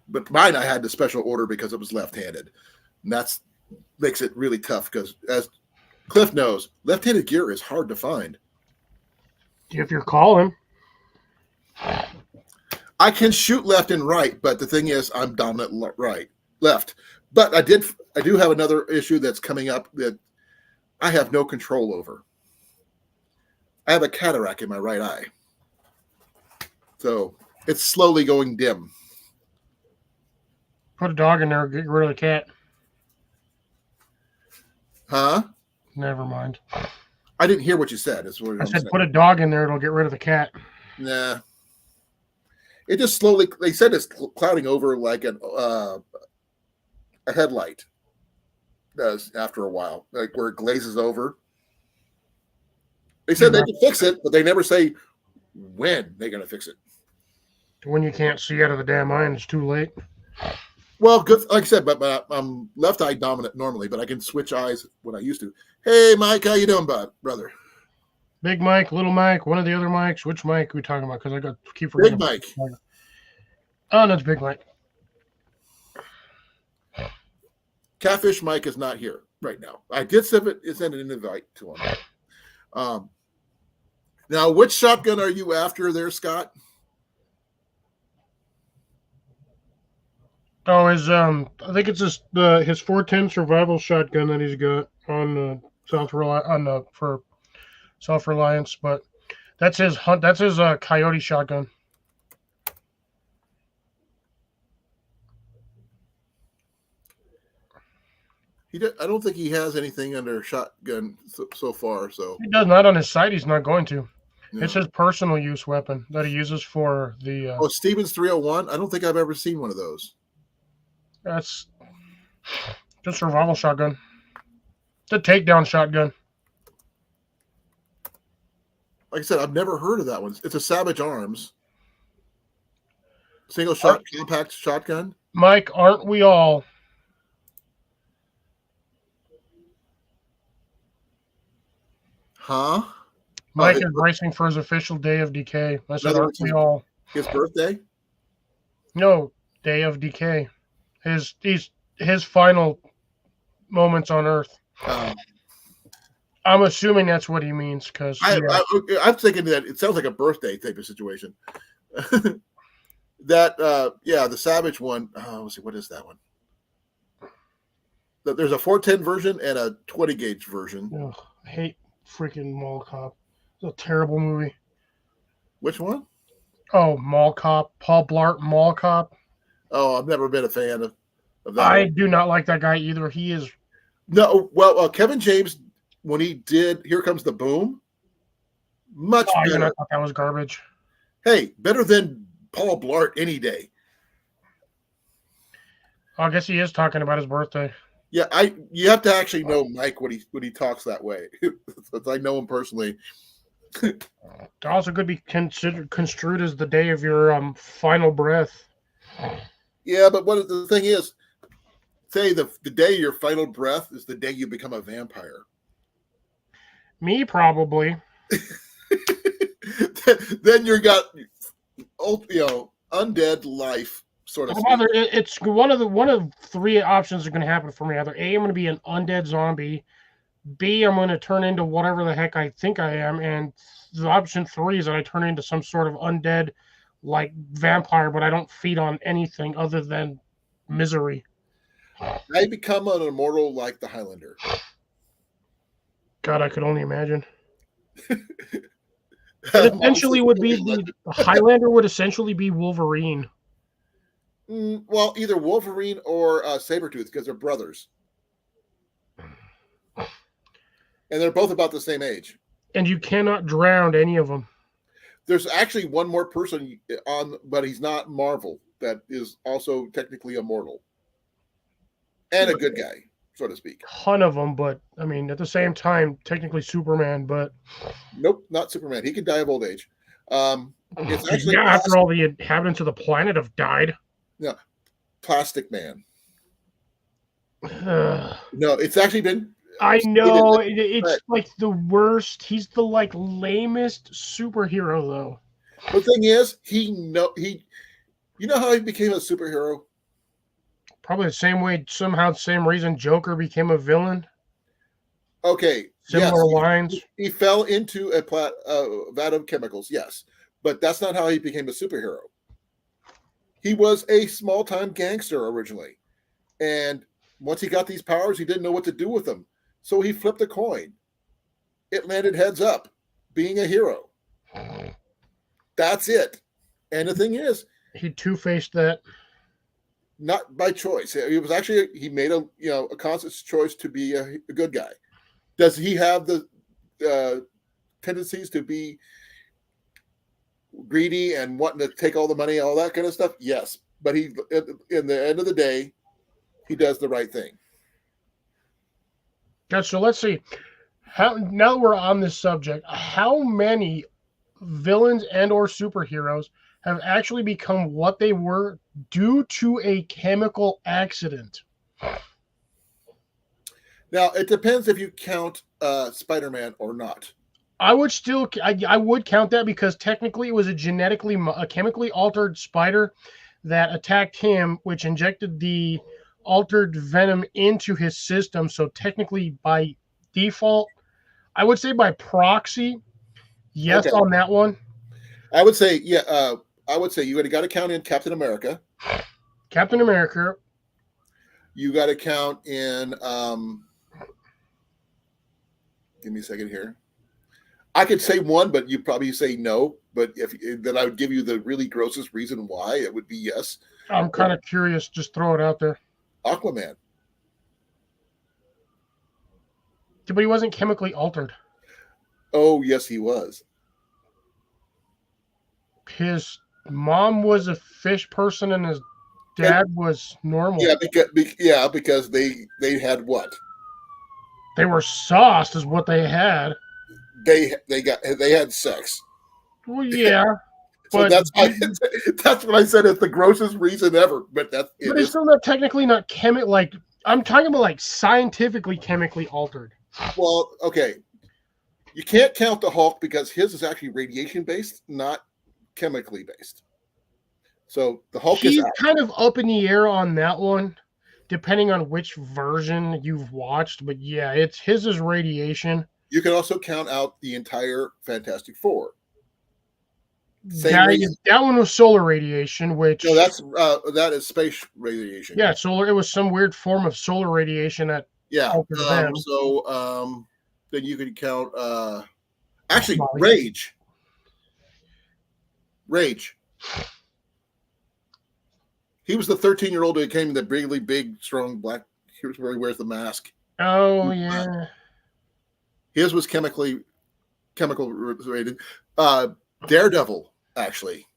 but mine I had the special order because it was left-handed, and that's makes it really tough because, as Cliff knows, left-handed gear is hard to find. If you're calling, I can shoot left and right, but the thing is, I'm dominant left. But I do have another issue that's coming up that I have no control over. I have a cataract in my right eye, so it's slowly going dim. put a dog in there, get rid of the cat. Huh? Never mind. I didn't hear what you said. That's what I said put a dog in there, it'll get rid of the cat. Nah. It just slowly, they said it's clouding over like a headlight does after a while, like where it glazes over. They said they can fix it, but they never say when they're going to fix it. When you can't see out of the damn eye and it's too late. Well, good. Like I said, but I'm left eye dominant normally, but I can switch eyes when I used to. Hey, Mike, how you doing, brother? Big Mike, little Mike, one of the other Mikes. Which Mike are we talking about? Because I keep forgetting. Big Mike. Oh, that's Big Mike. Catfish Mike is not here right now. I did send an invite to him. Now, which shotgun are you after there, Scott? Oh, I think it's his 410 survival shotgun that he's got on for self-reliance, but that's his coyote shotgun. I don't think he has anything under shotgun so far. So He does not on his site. He's not going to. no. It's his personal use weapon that he uses for the. Stevens 301. I don't think I've ever seen one of those. That's just survival shotgun. It's a takedown shotgun. Like I said, I've never heard of that one. It's a Savage Arms single shot compact shotgun. Mike, aren't we all? Huh? Mike is racing for his official day of decay. I said, aren't we all? His birthday? No, day of decay. His final moments on Earth. I'm assuming that's what he means because I'm thinking that it sounds like a birthday type of situation. The Savage one. Let's see, what is that one? There's a 410 version and a 20 gauge version. Ugh, I hate freaking Mall Cop. It's a terrible movie. Which one? Oh, Mall Cop. Paul Blart, Mall Cop. Oh, I've never been a fan of that. I do not like that guy either. He is. No, well, Kevin James when he did Here Comes the Boom, much Oh, even I better. thought that was garbage. Hey, better than Paul Blart any day. Oh, I guess he is talking about his birthday. Yeah, you have to actually know Mike when he talks that way. I know him personally. It also could be construed as the day of your final breath. Yeah, but what the thing is, say the day your final breath is the day you become a vampire. Me, probably. Then you got undead life, sort of speak. It's one of three options are going to happen for me. Either A, I'm going to be an undead zombie. B, I'm going to turn into whatever the heck I think I am. And the option 3 is that I turn into some sort of undead, like vampire, but I don't feed on anything other than misery. I become an immortal like the Highlander. God, I could only imagine. It essentially would be the Highlander would essentially be Wolverine. Well, either Wolverine or Sabretooth, because they're brothers. And they're both about the same age. And you cannot drown any of them. There's actually one more person on, but he's not Marvel, that is also technically immortal. And a good guy, so to speak. Ton of them, but I mean, at the same time, technically Superman, but nope, not Superman. He can die of old age. It's actually after all the inhabitants of the planet have died. No, Plastic Man. No, it's actually been. I know it's like the worst. He's the like lamest superhero, though. The thing is, you know how he became a superhero? Probably the same way, somehow the same reason Joker became a villain. Okay. Similar lines. He fell into a vat of chemicals, yes. But that's not how he became a superhero. He was a small-time gangster originally. And once he got these powers, he didn't know what to do with them. So he flipped a coin. It landed heads up, being a hero. That's it. And the thing is, he two-faced that. Not by choice. He was actually he made a conscious choice to be a good guy. Does he have the tendencies to be greedy and wanting to take all the money, all that kind of stuff? Yes, but he, in the end of the day, he does the right thing. Yeah, so let's see. Now that we're on this subject, how many villains and or superheroes have actually become what they were due to a chemical accident? Now, it depends if you count Spider-Man or not. I would still, I would count that because technically it was a chemically altered spider that attacked him, which injected the altered venom into his system. So technically by default, I would say by proxy, yes, okay. On that one. I would say, yeah, I would say you got to count in Captain America. Captain America. You got to count in, give me a second here. I could say one, but you probably say no. But then I would give you the really grossest reason why. It would be yes. I'm kind of curious. Just throw it out there. Aquaman. But he wasn't chemically altered. Oh, yes, he was. His mom was a fish person and his dad was normal. Yeah, because they had what? They were sauced is what they had. They had sex. Well, yeah. So that's what I said. It's the grossest reason ever. But it's still not technically not like I'm talking about like scientifically chemically altered. Well, okay. You can't count the Hulk because his is actually radiation based, not chemically based. So the Hulk is kind of up in the air on that one, depending on which version you've watched. But yeah, his is radiation. You can also count out the entire Fantastic Four. That one was solar radiation, which no, that is space radiation. Yeah, solar. It was some weird form of solar radiation that altered them. So then you could count actually Rage. He was the 13-year-old who became the really big, strong black. Here's where he wears the mask. Oh yeah. His was chemical rated. Daredevil, actually.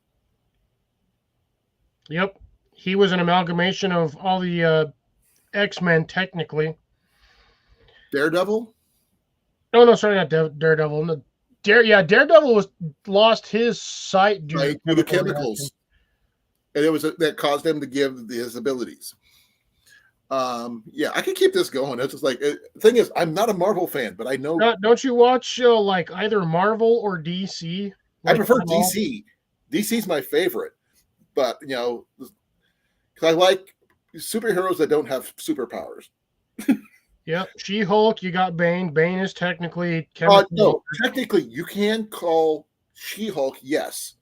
Yep. He was an amalgamation of all the X-Men, technically. Daredevil? No, sorry, not Daredevil. No, Daredevil lost his sight due Right, to to the chemical chemicals. reaction. And it was that caused him to give his abilities. I can keep this going. It's just like the thing is, I'm not a Marvel fan, but I know Don't you watch like either Marvel or DC? I Like, prefer at all? DC. DC's my favorite, but because I like superheroes that don't have superpowers. Yep. She-Hulk, you got Bane. Bane is technically chemical. No, technically, you can call She-Hulk, yes,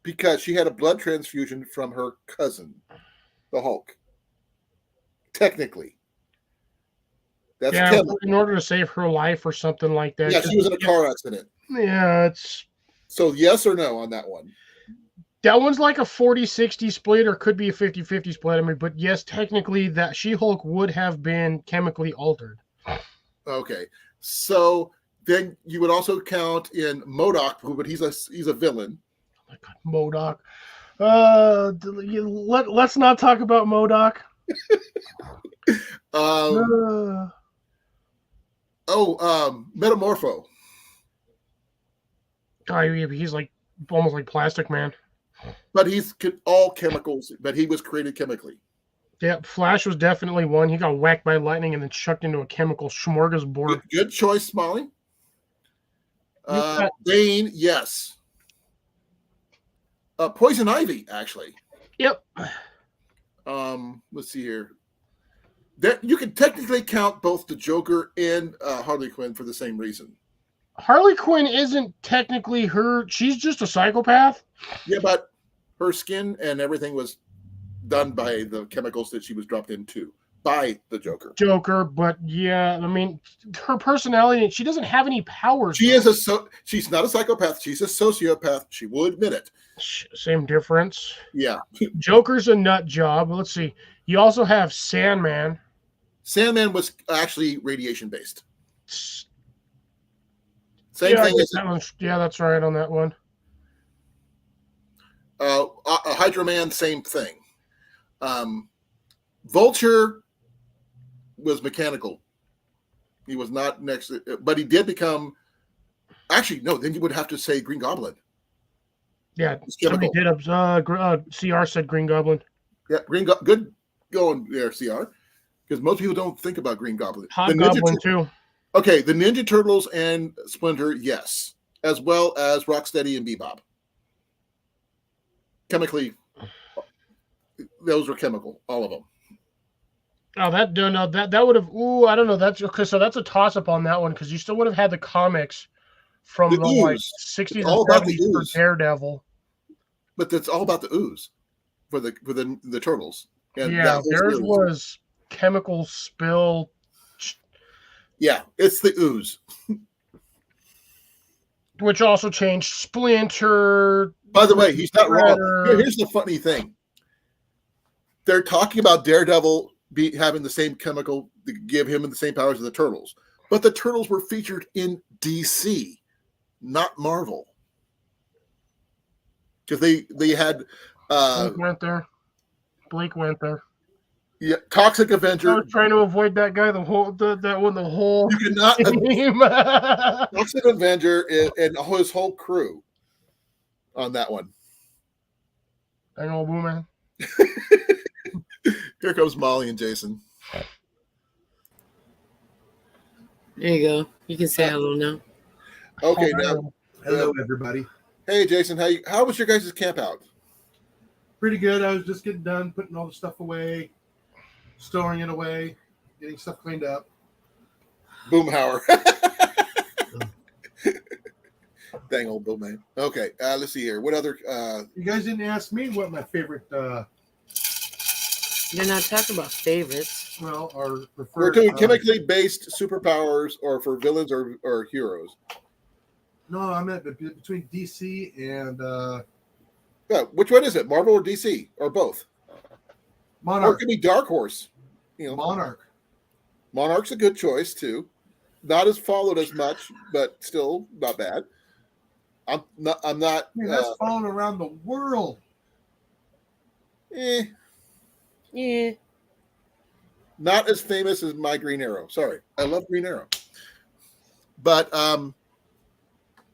because she had a blood transfusion from her cousin, the Hulk. Technically, that's chemical. In order to save her life or something like that. Yeah, she was in a car accident. Yeah, it's So yes or no on that one? that one's like a 40-60 split, or could be a 50-50 split. I mean, but yes, technically that She-Hulk would have been chemically altered. Okay, so then you would also count in MODOK, but he's a villain. Oh my God, MODOK. Let's not talk about MODOK. Metamorpho. He's like almost like Plastic Man. But he's all chemicals, but he was created chemically. Yeah, Flash was definitely one. He got whacked by lightning and then chucked into a chemical smorgasbord. Good choice, Smalley. Bane, yes. Poison Ivy, actually. Yep. Let's see here. You can technically count both the Joker and Harley Quinn for the same reason. Harley Quinn isn't technically her. She's just a psychopath. Yeah, but her skin and everything was done by the chemicals that she was dropped into by the Joker. But yeah, I mean, her personality, she doesn't have any powers. She's not a psychopath. She's a sociopath. She will admit it. Same difference. Yeah. Joker's a nut job. Let's see. You also have Sandman. Sandman was actually radiation based. Same thing. That's right on that one. Hydro Man, same thing. Vulture was mechanical. He was not but he did become. Actually, no. Then you would have to say Green Goblin. Yeah, somebody did. CR said Green Goblin. Yeah, good going there, CR. Because most people don't think about Green Goblin. Goblin too. Okay, the Ninja Turtles and Splinter, yes, as well as Rocksteady and Bebop. Chemically, those were chemical, all of them. Oh, that would have. Ooh, I don't know. That's okay. So that's a toss up on that one because you still would have had the comics from the like 60s and 70s for Daredevil. But that's all about the ooze for the turtles. And yeah, theirs was chemical spill. Yeah, it's the ooze. Which also changed Splinter. By the way, he's not wrong. Here's the funny thing. They're talking about Daredevil having the same chemical to give him the same powers as the Turtles. But the Turtles were featured in DC, not Marvel. Because they had... Blake went there. Yeah, Toxic Avenger. I was trying to avoid that guy the whole. You cannot. Toxic Avenger and his whole crew on that one. I know, Boo Man. Here comes Molly and Jason. There you go. You can say hello now. Okay, now. Hello, everybody. Hey, Jason. How was your guys' camp out? Pretty good. I was just getting done putting all the stuff away, storing it away, getting stuff cleaned up. Boomhauer. Dang old Bill man. Okay, let's see here. What other? You guys didn't ask me what my favorite. You're not talking about favorites. Well, or preferred. We're doing chemically based superpowers, or for villains or heroes. No, I meant between DC and. Yeah, which one is it? Marvel or DC or both? Monarch. Or it could be Dark Horse. Monarch. Monarch's a good choice too. not as followed as much, but still not bad. I'm not. Man, that's followed around the world. Yeah. Not as famous as my Green Arrow. Sorry, I love Green Arrow. But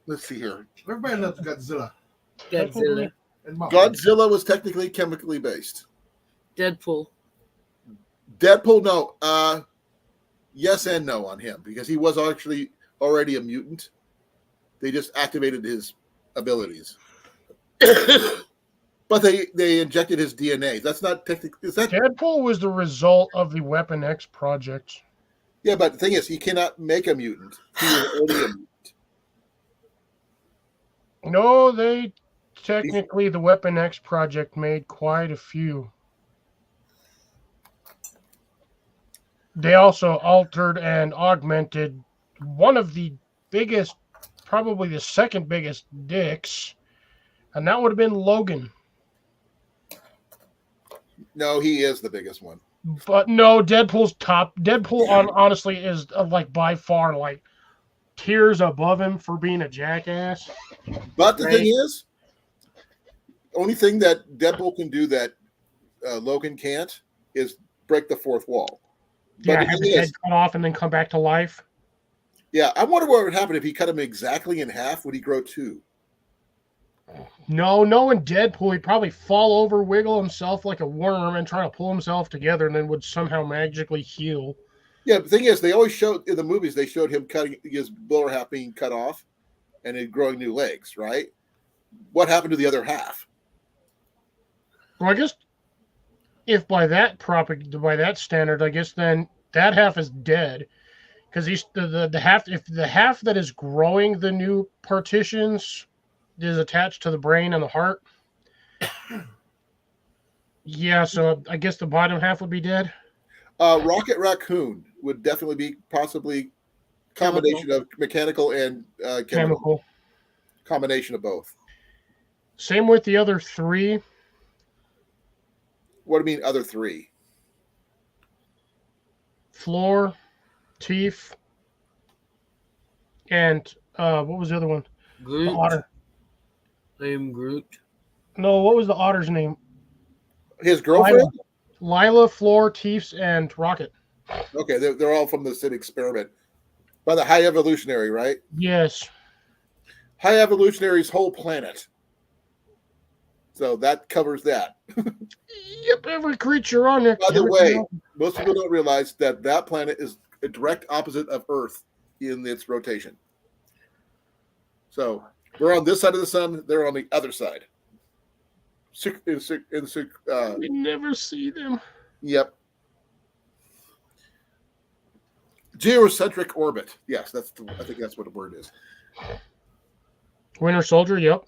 let's see here. Everybody loves Godzilla. Godzilla. And Mothra. Godzilla was technically chemically based. Deadpool. Deadpool, no. Yes and no on him because he was actually already a mutant. They just activated his abilities. But they injected his DNA. That's not technically. Is that Deadpool was the result of the Weapon X project. Yeah, but the thing is, he cannot make a mutant. He was already a mutant. No, they technically the Weapon X project made quite a few. They also altered and augmented one of the biggest, probably the second biggest dicks, and that would have been Logan. No, he is the biggest one. But no, Deadpool's top. Deadpool honestly is like by far like tiers above him for being a jackass. But the thing is, only thing that Deadpool can do that Logan can't is break the fourth wall. But Yeah, the have thing his head is, cut off and then come back to life. yeah, I wonder what would happen if he cut him exactly in half. Would he grow two? No, knowing Deadpool, he'd probably fall over, wiggle himself like a worm, and try to pull himself together, and then would somehow magically heal. Yeah, the thing is, they always showed in the movies, they showed him cutting his lower half being cut off and then growing new legs, right? What happened to the other half? Well, I guess if by that standard, I guess then that half is dead. Because he's the half, if the half that is growing the new partitions is attached to the brain and the heart. Yeah, so I guess the bottom half would be dead. Rocket Raccoon would definitely be possibly combination of mechanical and chemical. Combination of both. Same with the other three. What do you mean other three? Floor, Teeth, and what was the other one? Groot. The otter. I am Groot. No, what was the otter's name? His girlfriend? Lila, Floor, Teefs, and Rocket. Okay, they're all from the same experiment. By the High Evolutionary, right? Yes. High Evolutionary's whole planet. So that covers that. Yep, every creature on there. By the way, most people don't realize that that planet is a direct opposite of Earth in its rotation. So we're on this side of the sun, they're on the other side. We never see them. Yep. Geocentric orbit. Yes, I think that's what the word is. Winter Soldier, yep.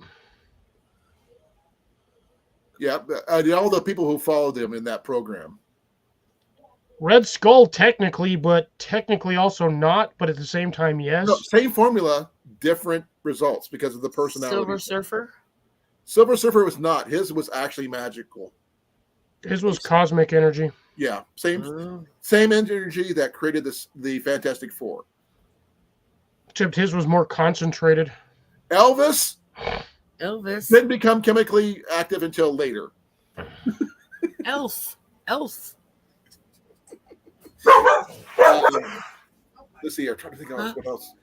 Yeah, all the people who followed him in that program. Red Skull, technically, but technically also not, but at the same time, yes. No, same formula, different results because of the personality. Silver Surfer. Silver Surfer was not. His was actually magical. His was cosmic energy. Yeah, same energy that created the Fantastic Four. Except his was more concentrated. Elvis Elvis. didn't become chemically active until later. Elf. Let's see here. I'm trying to think of what else.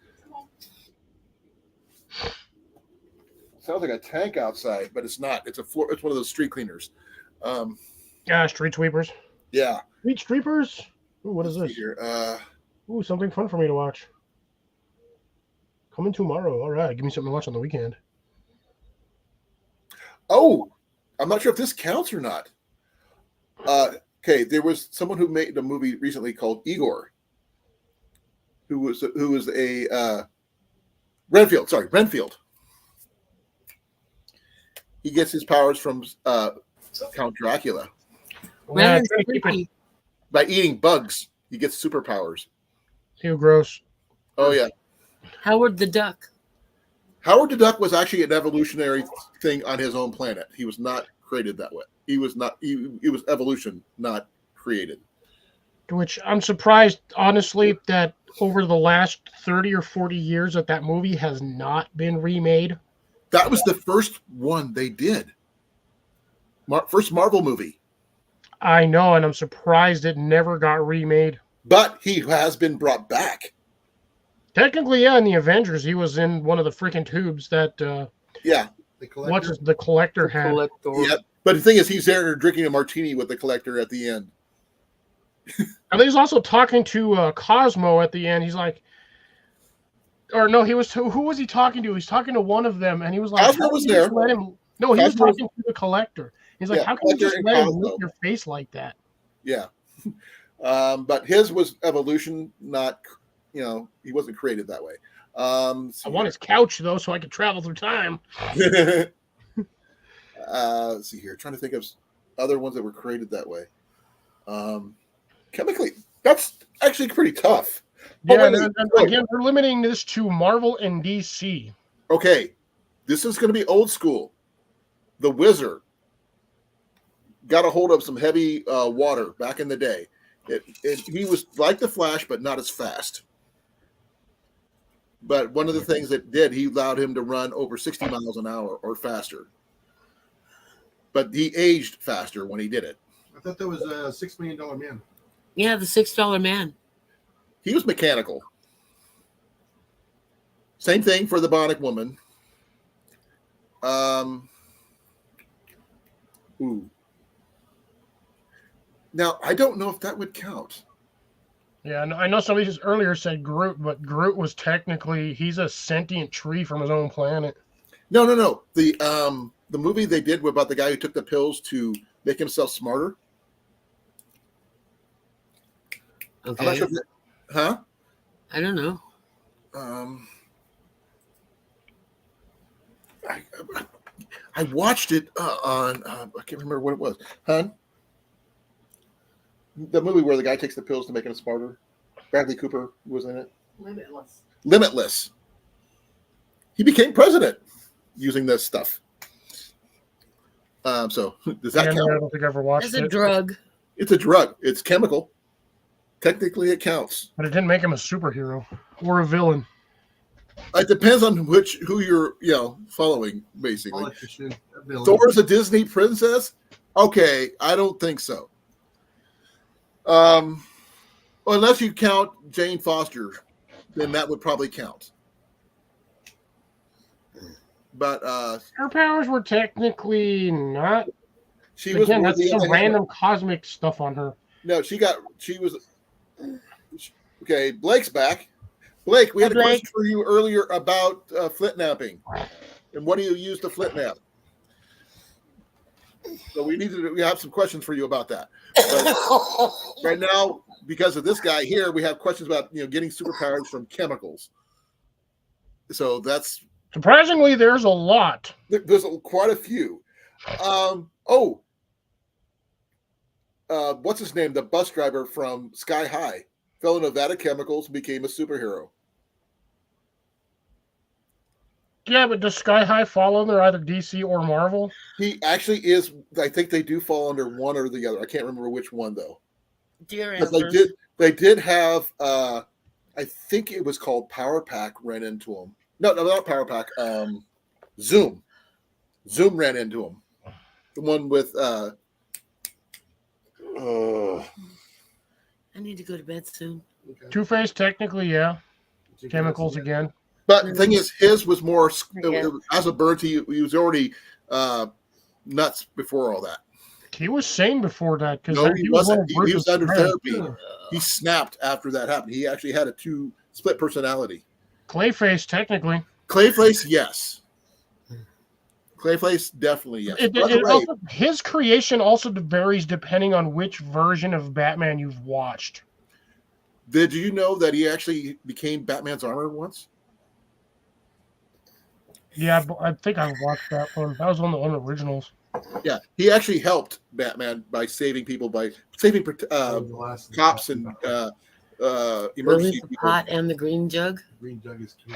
Sounds like a tank outside, but it's not. It's one of those street cleaners. Street sweepers. Yeah. Street sweepers? Ooh, what is Let's this? see here. Ooh, something fun for me to watch. Coming tomorrow. All right, give me something to watch on the weekend. Oh, I'm not sure if this counts or not. Okay, there was someone who made a movie recently called Igor, who was a Renfield. Sorry, Renfield. He gets his powers from Count Dracula. Yeah, By eating bugs, he gets superpowers. Ew, gross. Oh yeah. Howard the Duck. Howard the Duck was actually an evolutionary thing on his own planet. He was not created that way. He was not. It was evolution, not created. Which I'm surprised, honestly, that over the last 30 or 40 years that movie has not been remade? That was the first one they did. First Marvel movie. I know, and I'm surprised it never got remade. But he has been brought back. Technically, yeah, in the Avengers, he was in one of the freaking tubes that Yeah. the collector had. Yeah. But the thing is, he's there drinking a martini with the collector at the end. And he's also talking to Cosmo at the end. He's like, or no, he was who was he talking to? He's talking to one of them, and he was like, Cosmo was there. Let him, no, he was Cosmo talking to the collector. He's like, Yeah, how can you just Collector let and him Cosmo. lick your face like that? Yeah. But his was evolution, not, he wasn't created that way. I want his couch, though, so I could travel through time. Let's see here. Trying to think of other ones that were created that way. Chemically, that's actually pretty tough. Yeah, wait, and again, we're limiting this to Marvel and DC. Okay, this is going to be old school. The Wizard got a hold of some heavy water back in the day. He was like the Flash, but not as fast. But one of the things that did, he allowed him to run over 60 miles an hour or faster. But he aged faster when he did it. I thought that was a $6 million man. Yeah, the $6 man. He was mechanical. Same thing for the Bionic Woman. Now, I don't know if that would count. Yeah, I know somebody just earlier said Groot, but Groot was technically, he's a sentient tree from his own planet. No. The movie they did about the guy who took the pills to make himself smarter. Okay. I'm not sure if huh? I don't know. I watched it on I can't remember what it was. Huh? The movie where the guy takes the pills to make him smarter. Bradley Cooper was in it. Limitless. He became president using this stuff. So does that count? I don't think I ever watched It's it. a drug. It's a drug. It's chemical. Technically, it counts. But it didn't make him a superhero or a villain. It depends on who you're, following. Basically, Politician, a villain. Thor's a Disney princess. Okay, I don't think so. Unless you count Jane Foster, then that would probably count. But Her powers were technically not. she was Again, that's some worthy- random cosmic stuff on her. No, she was okay. Blake's back. Blake, we had a Blake. question for you earlier about flint napping, and what do you use to flint nap? So we have some questions for you about that. But right now, because of this guy here, we have questions about getting superpowers from chemicals. So that's Surprisingly, there's a lot. there's quite a few. What's his name? The bus driver from Sky High fell in Nevada chemicals and became a superhero. Yeah, but does Sky High fall under either DC or Marvel? He actually is. I think they do fall under one or the other. I can't remember which one though. Dear But Amber. they did have. I think it was called Power Pack ran into him. No, not Power Pack. Zoom ran into him. The one with. I need to go to bed soon. Okay. Two-Face, technically, yeah. Chemicals Yeah. again. But the thing is, his was more Yeah. as a bird. He was already nuts before all that. He was sane before that because No, he wasn't. He was under therapy. Yeah. He snapped after that happened. He actually had a split personality. Clayface, technically. Clayface, yes. Clayface, definitely yes. By the way, His creation also varies depending on which version of Batman you've watched. did you know that he actually became Batman's armor once? Yeah, I think I watched that one. That was one of the originals. Yeah, he actually helped Batman by saving people, by saving cops and Really, emergency the people. pot and the green jug? Green jug is too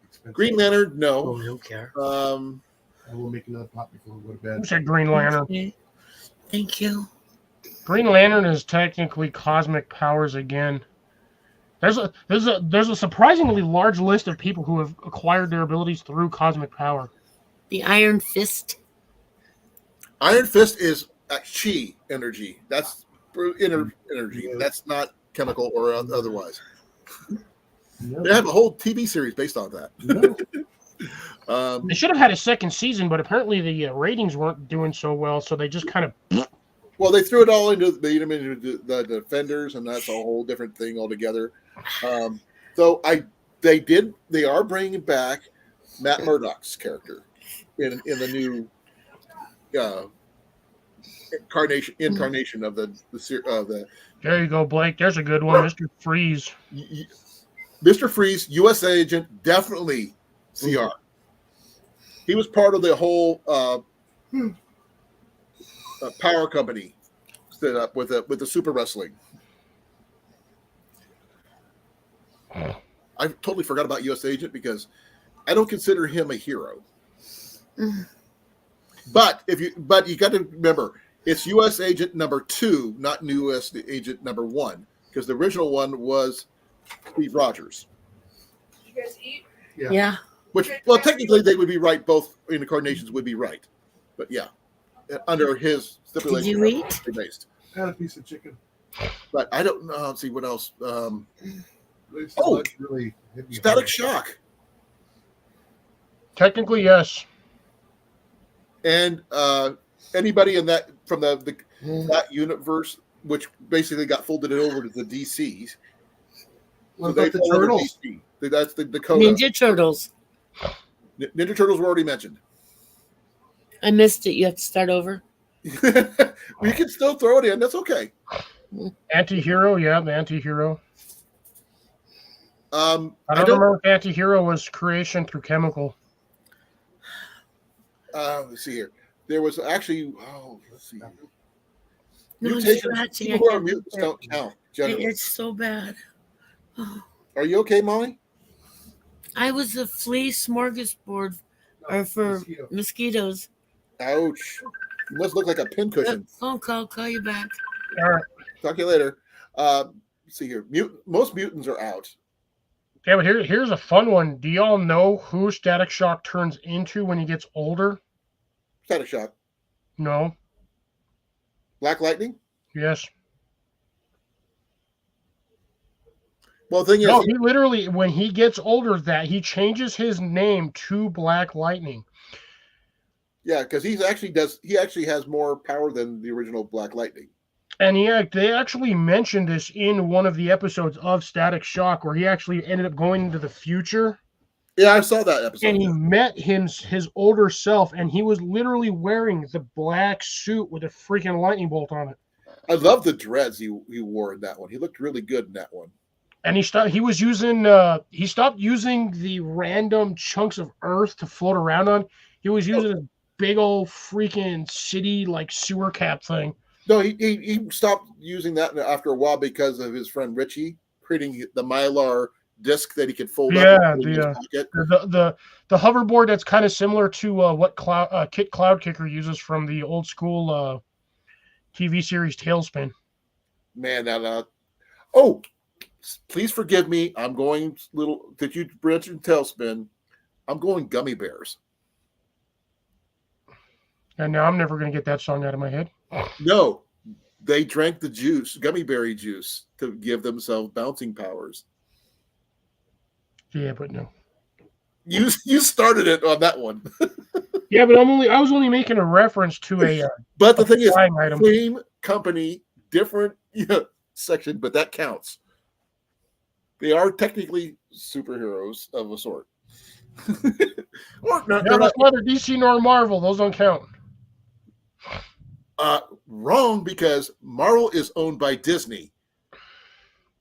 expensive. Green Lantern, Oh, no. I don't care. I will make another pot before we go to bed. Who said Green Lantern? Okay. Thank you. Green Lantern is technically cosmic powers again. There's a surprisingly large list of people who have acquired their abilities through cosmic power. The Iron Fist. Iron Fist is chi energy. That's inner energy. That's not chemical or otherwise. They have a whole TV series based on that. They should have had a second season, but apparently the ratings weren't doing so well, so they just kind of. Well, they threw it all into the Defenders, and that's a whole different thing altogether. They are bringing back Matt Murdock's character in the new incarnation of the. There you go, Blake. There's a good one, Mr. Freeze. Mr. Freeze, U.S. agent, definitely CR. He was part of the whole power company set up with the super wrestling. I totally forgot about U.S. agent because I don't consider him a hero. But you got to remember, it's U.S. agent number 2, not U.S. agent number 1, because the original one was Steve Rogers. Did you guys eat? Yeah. Which, well, technically they would be right. Both incarnations would be right, but yeah, under his stipulation. Did you eat? Based. I had a piece of chicken. But I don't know. Let's see what else. Really Static Shock. Technically, yes. And anybody in that from that universe, which basically got folded over to the DCs. What about the Turtles? That's the Colan. Ninja Turtles. Ninja Turtles were already mentioned. I missed it. You have to start over. We can still throw it in. That's okay. Anti-hero, yeah, the anti-hero. I don't remember if anti-hero was creation through chemical. Let's see here. There was actually. Let's see. No, Mutations. People who are mutants don't count. Generally. It's so bad. Oh. Are you okay, Molly? I was a flea smorgasbord for mosquitoes. Ouch. You must look like a pincushion. Phone call. Call you back. All right. Talk to you later. Let's see here. Most mutants are out. Yeah, but here's a fun one. Do y'all know who Static Shock turns into when he gets older? Static Shock. No. Black Lightning? Yes. Well, the thing is, no, he literally, when he gets older, that he changes his name to Black Lightning. Yeah, because he actually has more power than the original Black Lightning. And they actually mentioned this in one of the episodes of Static Shock, where he actually ended up going into the future. Yeah, I saw that episode. And he met his older self, and he was literally wearing the black suit with a freaking lightning bolt on it. I love the dreads he wore in that one. He looked really good in that one. And he stopped using the random chunks of earth to float around on. He was using a big old freaking city like sewer cap thing. No, he stopped using that after a while because of his friend Richie creating the Mylar disc that he could fold up. The hoverboard that's kind of similar to what Kit Cloudkicker uses from the old school TV series Tailspin. Man, please forgive me. I'm going did you mention Tailspin? I'm going Gummy Bears. And now I'm never going to get that song out of my head. No, they drank the juice, gummy berry juice, to give themselves bouncing powers. Yeah, but no. You started it on that one. Yeah, but I was only making a reference to a. But the thing is, item. same company, different section, but that counts. They are technically superheroes of a sort. They're neither DC nor Marvel. Those don't count. Wrong, because Marvel is owned by Disney.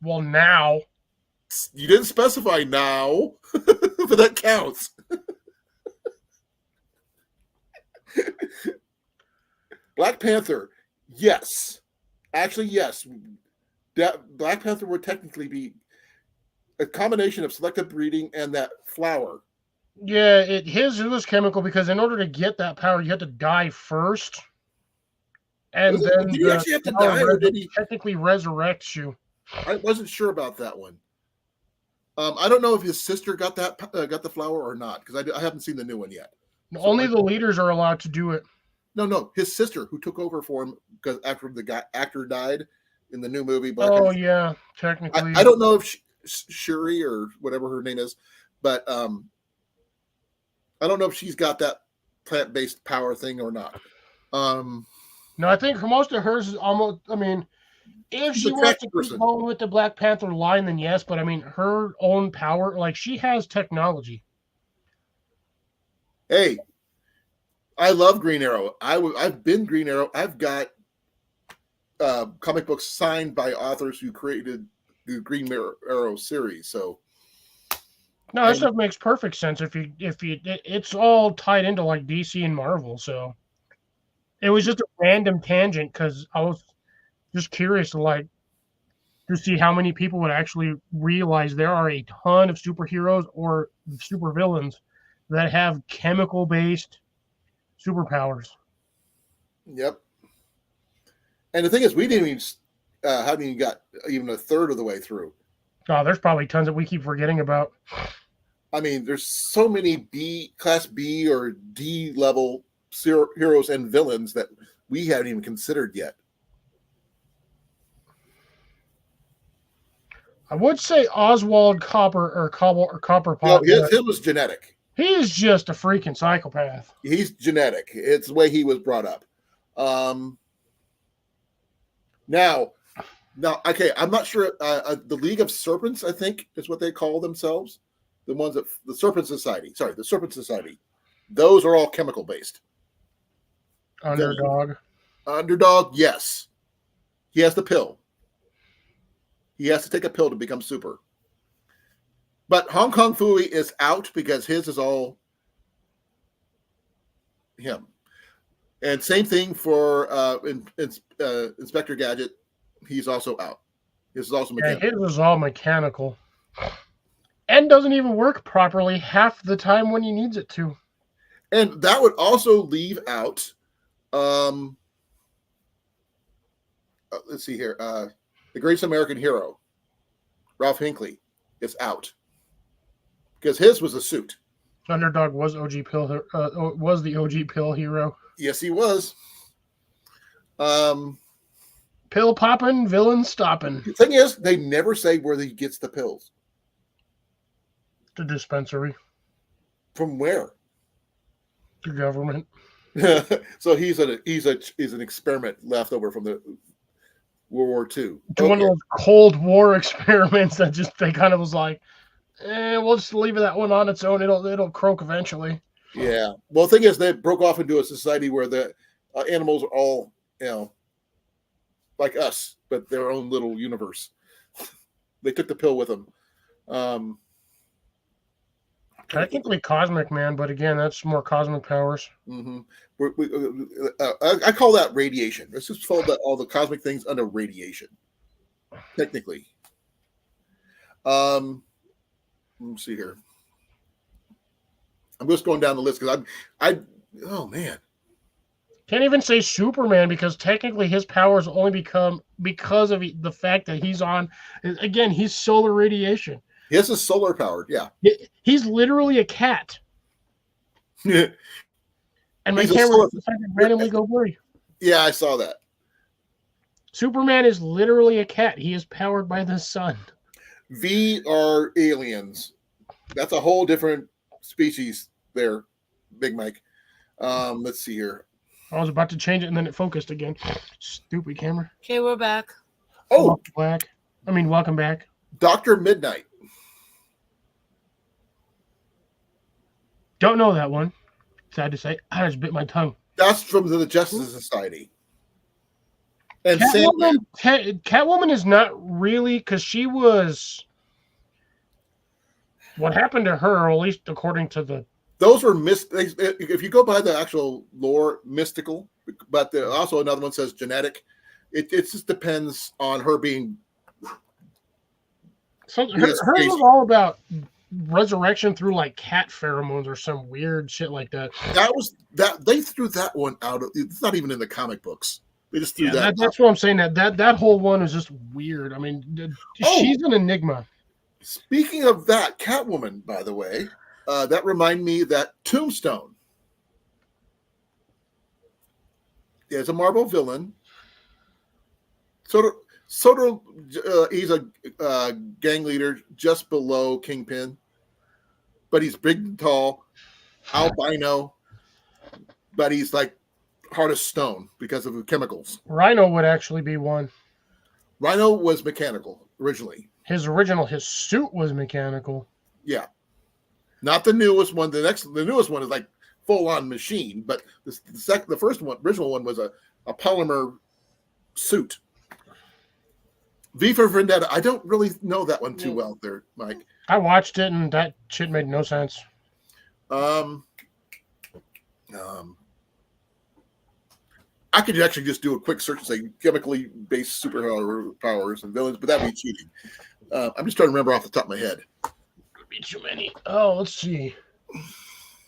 Well, now. You didn't specify now, but that counts. Black Panther, yes. Actually, yes. Black Panther would technically be a combination of selective breeding and that flower. Yeah, his was chemical because in order to get that power, you had to die first. And then did he actually have to die, or did he technically resurrects you? I wasn't sure about that one. I don't know if his sister got the flower or not because I haven't seen the new one yet. So Only the leaders are allowed to do it. No, his sister who took over for him because after the actor died in the new movie. Yeah, technically. I don't know if Shuri or whatever her name is, but I don't know if she's got that plant-based power thing or not. No, I think most of hers is almost. I mean, if she wants to keep going with the Black Panther line, then yes. But I mean, her own power, like she has technology. Hey, I love Green Arrow. I've been Green Arrow. I've got comic books signed by authors who created the Green Arrow series. So no, that stuff makes perfect sense. It's all tied into like DC and Marvel. So it was just a random tangent because I was just curious to see how many people would actually realize there are a ton of superheroes or supervillains that have chemical-based superpowers. Yep. And the thing is, we didn't even haven't even got even a third of the way through. Oh, there's probably tons that we keep forgetting about. I mean, there's so many class B or D level heroes and villains that we haven't even considered yet. I would say Oswald Copperpot. No, his was genetic. He's just a freaking psychopath. He's genetic. It's the way he was brought up. Now, okay, I'm not sure. The League of Serpents, I think, is what they call themselves. The ones that the Serpent Society. Sorry, the Serpent Society. Those are all chemical based. Underdog, yes. He has the pill. He has to take a pill to become super. But Hong Kong Phooey is out because his is all him. And same thing for Inspector Gadget. He's also out. His is also mechanical. His is all mechanical. And doesn't even work properly half the time when he needs it to. And that would also leave out let's see here. The Greatest American Hero, Ralph Hinckley, is out because his was a suit. Underdog was was the OG pill hero. Yes, he was. Pill popping, villain stopping. The thing is, they never say where he gets the pills. The dispensary. From where? The government. So he's an experiment left over from the World War II. It's one of those Cold War experiments that they kind of was like, we'll just leave that one on its own. It'll croak eventually. Yeah. Well, the thing is, they broke off into a society where the animals are all, like us, but their own little universe. They took the pill with them. Technically cosmic, man, but again, that's more cosmic powers. Mm-hmm. I call that radiation. Let's just fold all the cosmic things under radiation. Technically. Let me see here. I'm just going down the list because oh man. Can't even say Superman because technically his powers only become because of the fact that he's solar radiation. His is solar powered, yeah. He's literally a cat. And my camera decided to randomly go blurry. Yeah, I saw that. Superman is literally a cat. He is powered by the sun. V are aliens. That's a whole different species there, Big Mike. Let's see here. I was about to change it and then it focused again. Stupid camera. Okay, we're back. Oh, welcome back. Dr. Midnight. Don't know that one. Sad to say. I just bit my tongue. That's from the Justice Society. And Catwoman is not really, because she was. What happened to her, or at least according to the. Those were if you go by the actual lore, mystical, but also another one says genetic. It just depends on her being. Hers was all about resurrection through like cat pheromones or some weird shit like that. They threw that one out. It's not even in the comic books. They just threw that. That's what I'm saying. That whole one is just weird. I mean, she's an enigma. Speaking of that, Catwoman, by the way, that reminded me that Tombstone is a Marvel villain. He's a gang leader just below Kingpin, but he's big and tall, albino, but he's like hard as stone because of the chemicals. Rhino would actually be one. Rhino was mechanical originally. His suit was mechanical. Yeah. Not the newest one. The newest one is like full on machine, but the first one, original one, was a polymer suit. V for Vendetta. I don't really know that one too well there, Mike. I watched it and that shit made no sense. I could actually just do a quick search and say chemically based superhero powers and villains, but that'd be cheating. I'm just trying to remember off the top of my head. Could be too many. Oh, let's see.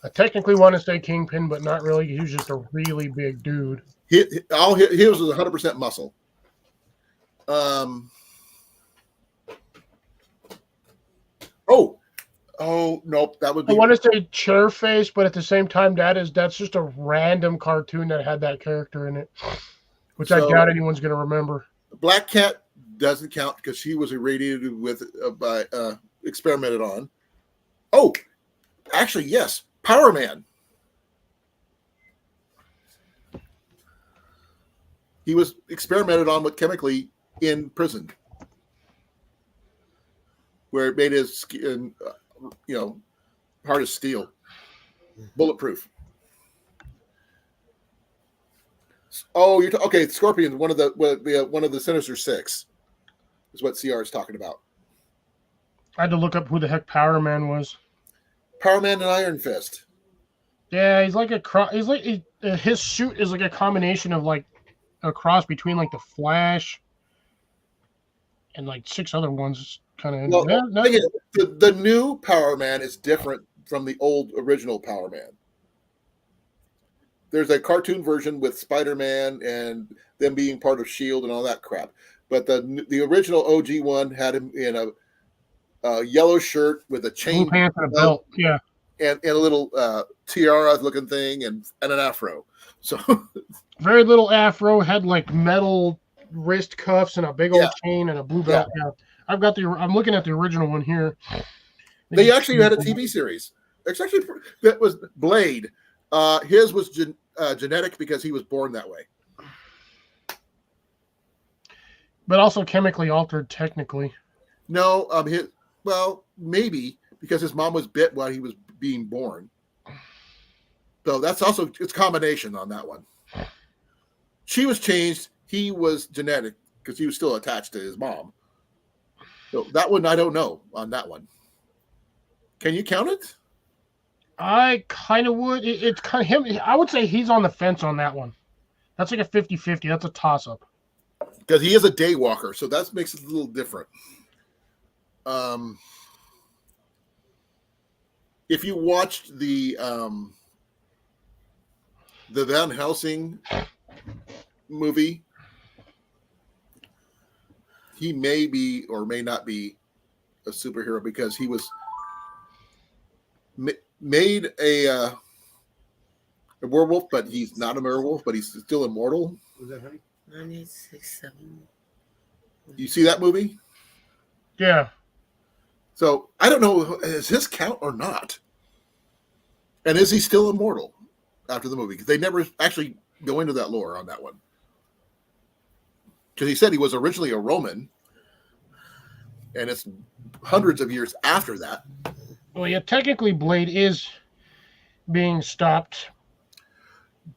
I technically want to say Kingpin, but not really. He was just a really big dude. His was 100% muscle. Oh nope, that would be. I want to say Chairface, but at the same time, that's just a random cartoon that had that character in it, which I doubt anyone's going to remember. Black Cat doesn't count because she was irradiated with experimented on. Oh, actually, yes, Power Man. He was experimented on with chemically in prison, where it made his skin, hard as steel, bulletproof. Oh, okay. Scorpion, one of the Sinister Six, is what CR is talking about. I had to look up who the heck Power Man was. Power Man and Iron Fist. Yeah, he's like his suit is like a combination of like a cross between like the Flash and like 6 other ones. Kind of. The new Power Man is different from the old original Power Man. There's a cartoon version with Spider-Man and them being part of S.H.I.E.L.D. and all that crap. But the original OG one had him in a yellow shirt with a chain, blue pants and a belt, yeah, and a little tiara-looking thing and an afro. So very little afro, had like metal wrist cuffs and a big old chain and a blue belt. Yeah. I'm looking at the original one here. They actually had a TV series. It's actually that was Blade. His was genetic because he was born that way, but also chemically altered. Technically, no. Maybe because his mom was bit while he was being born. So that's also it's combination on that one. She was changed. He was genetic because he was still attached to his mom. So that one I don't know on that one. Can you count it? I kind of would. It's kind of him. I would say he's on the fence on that one. That's like a 50-50. That's a toss-up. Because he is a day walker, so that makes it a little different. If you watched the Van Helsing movie, he may be or may not be a superhero because he was made a werewolf, but he's not a werewolf, but he's still immortal. Was that honey? 967. You see that movie? Yeah. So I don't know, is his count or not? And is he still immortal after the movie? Because they never actually go into that lore on that one. Because he said he was originally a Roman, and it's hundreds of years after that. Well, yeah, technically Blade is being stopped.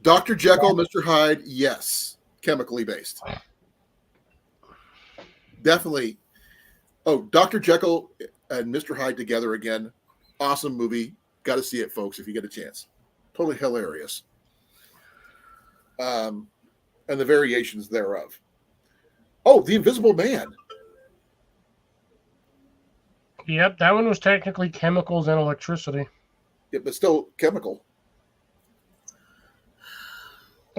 Dr. Jekyll, Mr. Hyde, yes, chemically based. Definitely. Oh, Dr. Jekyll and Mr. Hyde together again. Awesome movie. Got to see it, folks, if you get a chance. Totally hilarious. And the variations thereof. Oh, The Invisible Man. Yep, that one was technically chemicals and electricity. Yeah, but still chemical.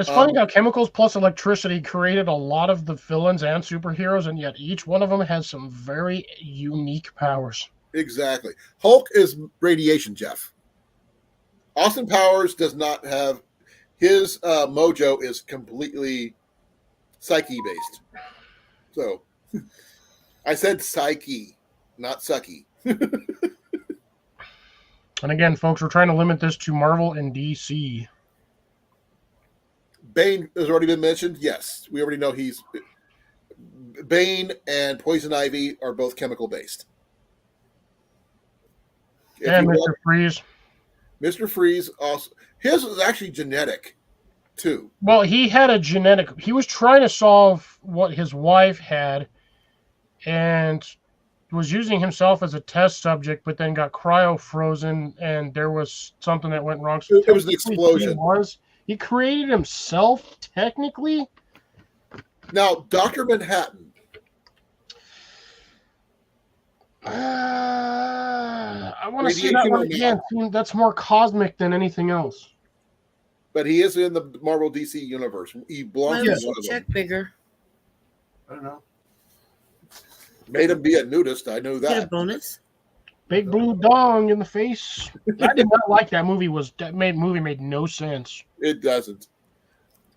It's funny how chemicals plus electricity created a lot of the villains and superheroes, and yet each one of them has some very unique powers. Exactly. Hulk is radiation, Jeff. Austin Powers does not have his mojo is completely psyche based. So I said psyche, not sucky. And again, folks, we're trying to limit this to Marvel and DC. Bane has already been mentioned. Yes, we already know he's Bane and Poison Ivy are both chemical based. And Mr. Freeze. Mr. Freeze also his was actually genetic too. Well, he had a genetic. He was trying to solve what his wife had, and was using himself as a test subject, but then got cryo frozen, and there was something that went wrong. So it was an explosion. He created himself technically. Now, Dr. Manhattan. I want to see that one again. That's more cosmic than anything else. But he is in the Marvel DC universe. He belongs to one of check them. bigger. I don't know. Made him be a nudist. I know that. Get a bonus. Big blue dong in the face. I did not like that movie. Movie made no sense. It doesn't.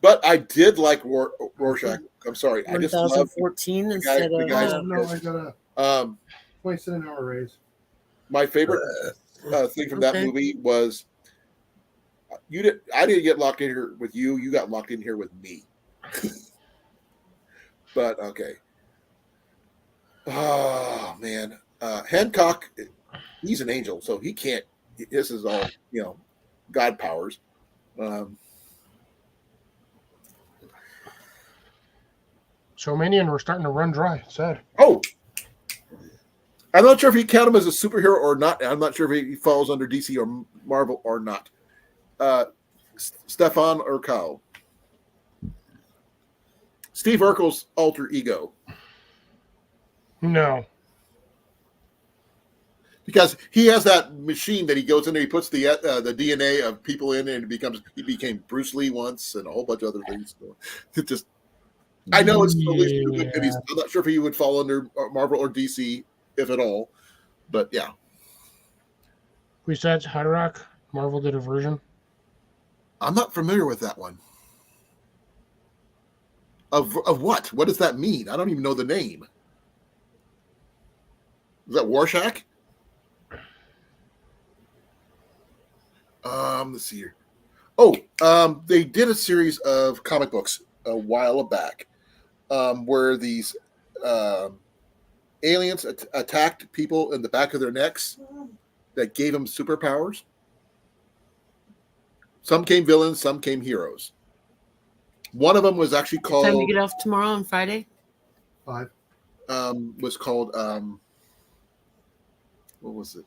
But I did like Rorschach. I'm sorry. I just love 1014 instead of. I got a 27 hour raise. My favorite thing from that movie was I didn't get locked in here with you. You got locked in here with me. But okay. Oh man, Hancock, he's an angel, so he can't. This is all God powers. So many, and we're starting to run dry. Sad. Oh, I'm not sure if you count him as a superhero or not. I'm not sure if he falls under DC or Marvel or not. Stefan Urkel, Steve Urkel's alter ego. No. Because he has that machine that he goes in there, he puts the DNA of people in, and he became Bruce Lee once, and a whole bunch of other things. So it just, I know it's totally stupid, and I'm not sure if he would fall under Marvel or DC, if at all. But yeah. We said High Rock. Marvel did a version. I'm not familiar with that one. Of what? What does that mean? I don't even know the name. Is that Rorschach? Let's see here. Oh, they did a series of comic books a while back, where these aliens attacked people in the back of their necks that gave them superpowers. Some came villains, some came heroes. One of them was actually called. Time to get off tomorrow on Friday. 5. Was called. What was it?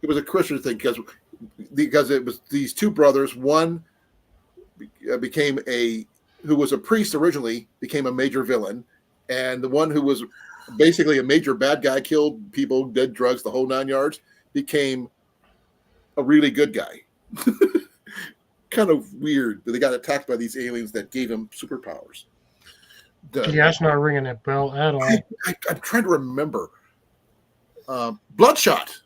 It was a Christian thing because it was these two brothers. One became who was a priest originally, became a major villain, and the one who was basically a major bad guy, killed people, did drugs, the whole 9 yards, became a really good guy. Kind of weird that they got attacked by these aliens that gave him superpowers. Yeah, that's not ringing that bell at all. I'm trying to remember. Bloodshot.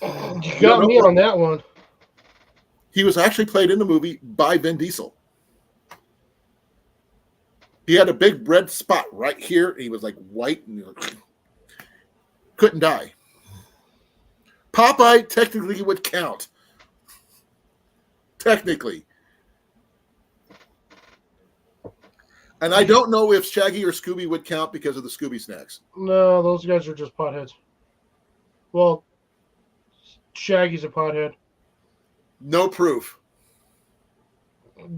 You got me on that one. He was actually played in the movie by Vin Diesel. He had a big red spot right here. And he was like white and couldn't die. Popeye technically would count. Technically. And I don't know if Shaggy or Scooby would count because of the Scooby snacks. No, those guys are just potheads. Well, Shaggy's a pothead. No proof.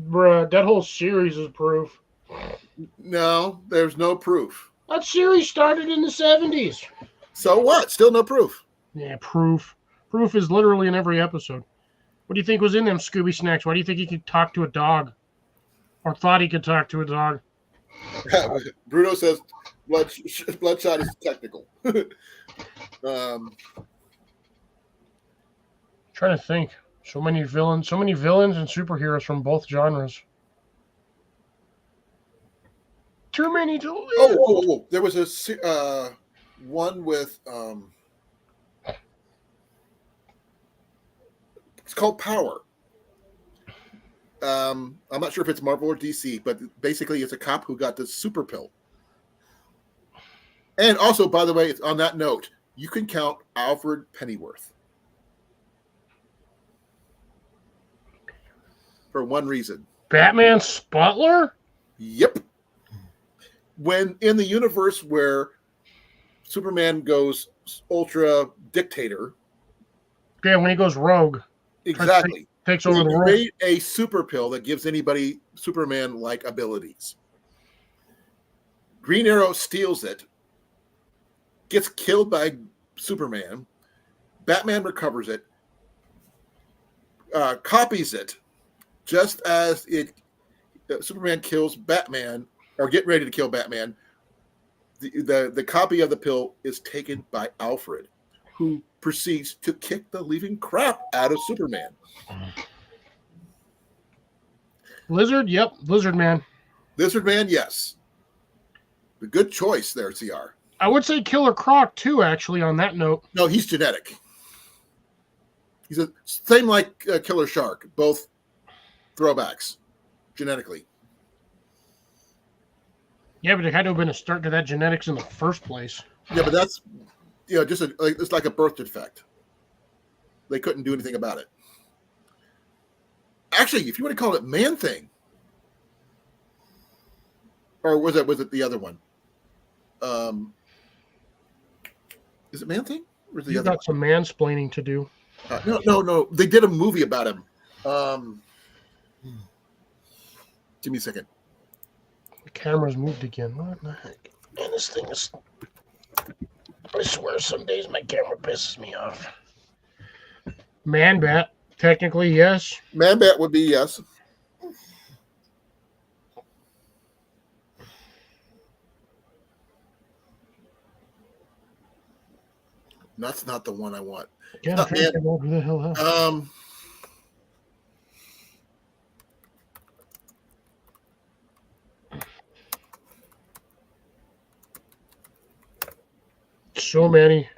Bruh, that whole series is proof. No, there's no proof. That series started in the 70s. So what? Still no proof. Yeah, proof. Proof is literally in every episode. What do you think was in them Scooby snacks? Why do you think he could talk to a dog? Or thought he could talk to a dog? Bruno says Bloodshot is technical. Trying to think. So many villains and superheroes from both genres. Too many to list. Oh. There was a one with it's called Power. I'm not sure if it's Marvel or DC, but basically it's a cop who got the super pill. And also, by the way, it's on that note, you can count Alfred Pennyworth for one reason. Batman Sputler? Yep. When in the universe where Superman goes ultra dictator. Yeah, when he goes rogue. Exactly. Takes over the world. Made a super pill that gives anybody Superman-like abilities. Green Arrow steals it, gets killed by Superman. Batman recovers it, copies it, just as Superman kills Batman, or getting ready to kill Batman. The copy of the pill is taken by Alfred, who proceeds to kick the living crap out of Superman. Lizard? Yep, Lizard Man. Lizard Man, yes. A good choice there, CR. I would say Killer Croc, too, actually, on that note. No, he's genetic. He's the same like Killer Shark, both throwbacks, genetically. Yeah, but it had to have been a start to that genetics in the first place. Yeah, but that's just it's like a birth defect. They couldn't do anything about it. Actually, if you want to call it Man Thing, or was it the other one? Is it Man Thing? Or is it the You've other got some mansplaining to do. No. They did a movie about him. Give me a second. The camera's moved again. What the heck? Man, this thing is... I swear some days my camera pisses me off. Man-Bat. Technically, yes. Man-Bat would be yes. That's not the one I want. Yeah, I'm trying to figure out who the hell else. So many.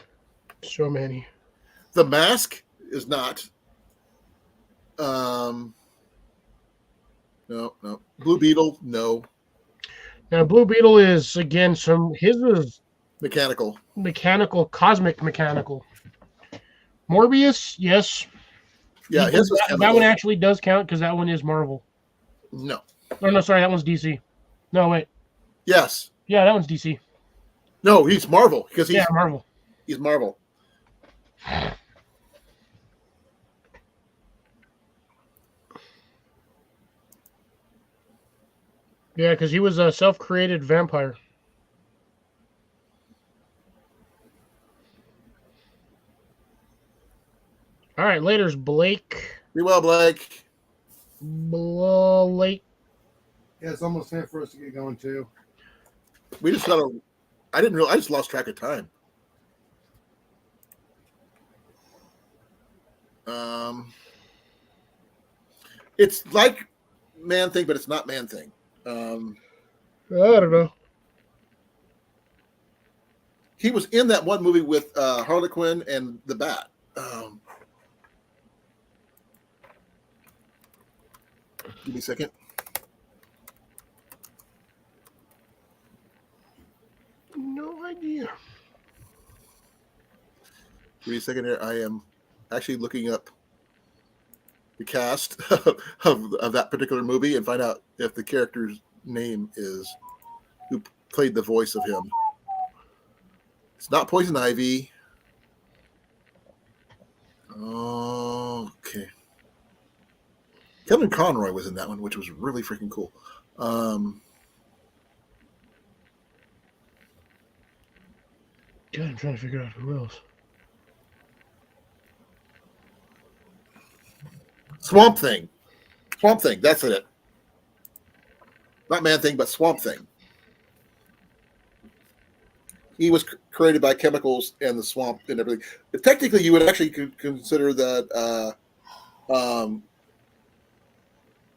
The Mask is not. No. Blue Beetle, no. Now, Blue Beetle is, again, his is Mechanical, cosmic mechanical. Morbius, yes. Yeah, his was that one actually does count because that one is Marvel. No. Oh, no, sorry, that one's DC. No, wait. Yes. Yeah, that one's DC. No, he's Marvel because he's Marvel. He's Marvel. Yeah, because he was a self-created vampire. All right, later's Blake. Be well, Blake. Blake. Yeah, it's almost time for us to get going too. We just got to. I just lost track of time. It's like Man Thing, but it's not Man Thing. I don't know. He was in that one movie with Harley Quinn and the Bat. Give me a second. No idea. Give me a second here. I am actually looking up the cast of that particular movie and find out if the character's name is who played the voice of him. It's not Poison Ivy. Okay. Kevin Conroy was in that one, which was really freaking cool. God, I'm trying to figure out who else. Swamp Thing. That's it. Not Man Thing, but Swamp Thing. he was created by chemicals and the swamp and everything. But technically, you would actually consider that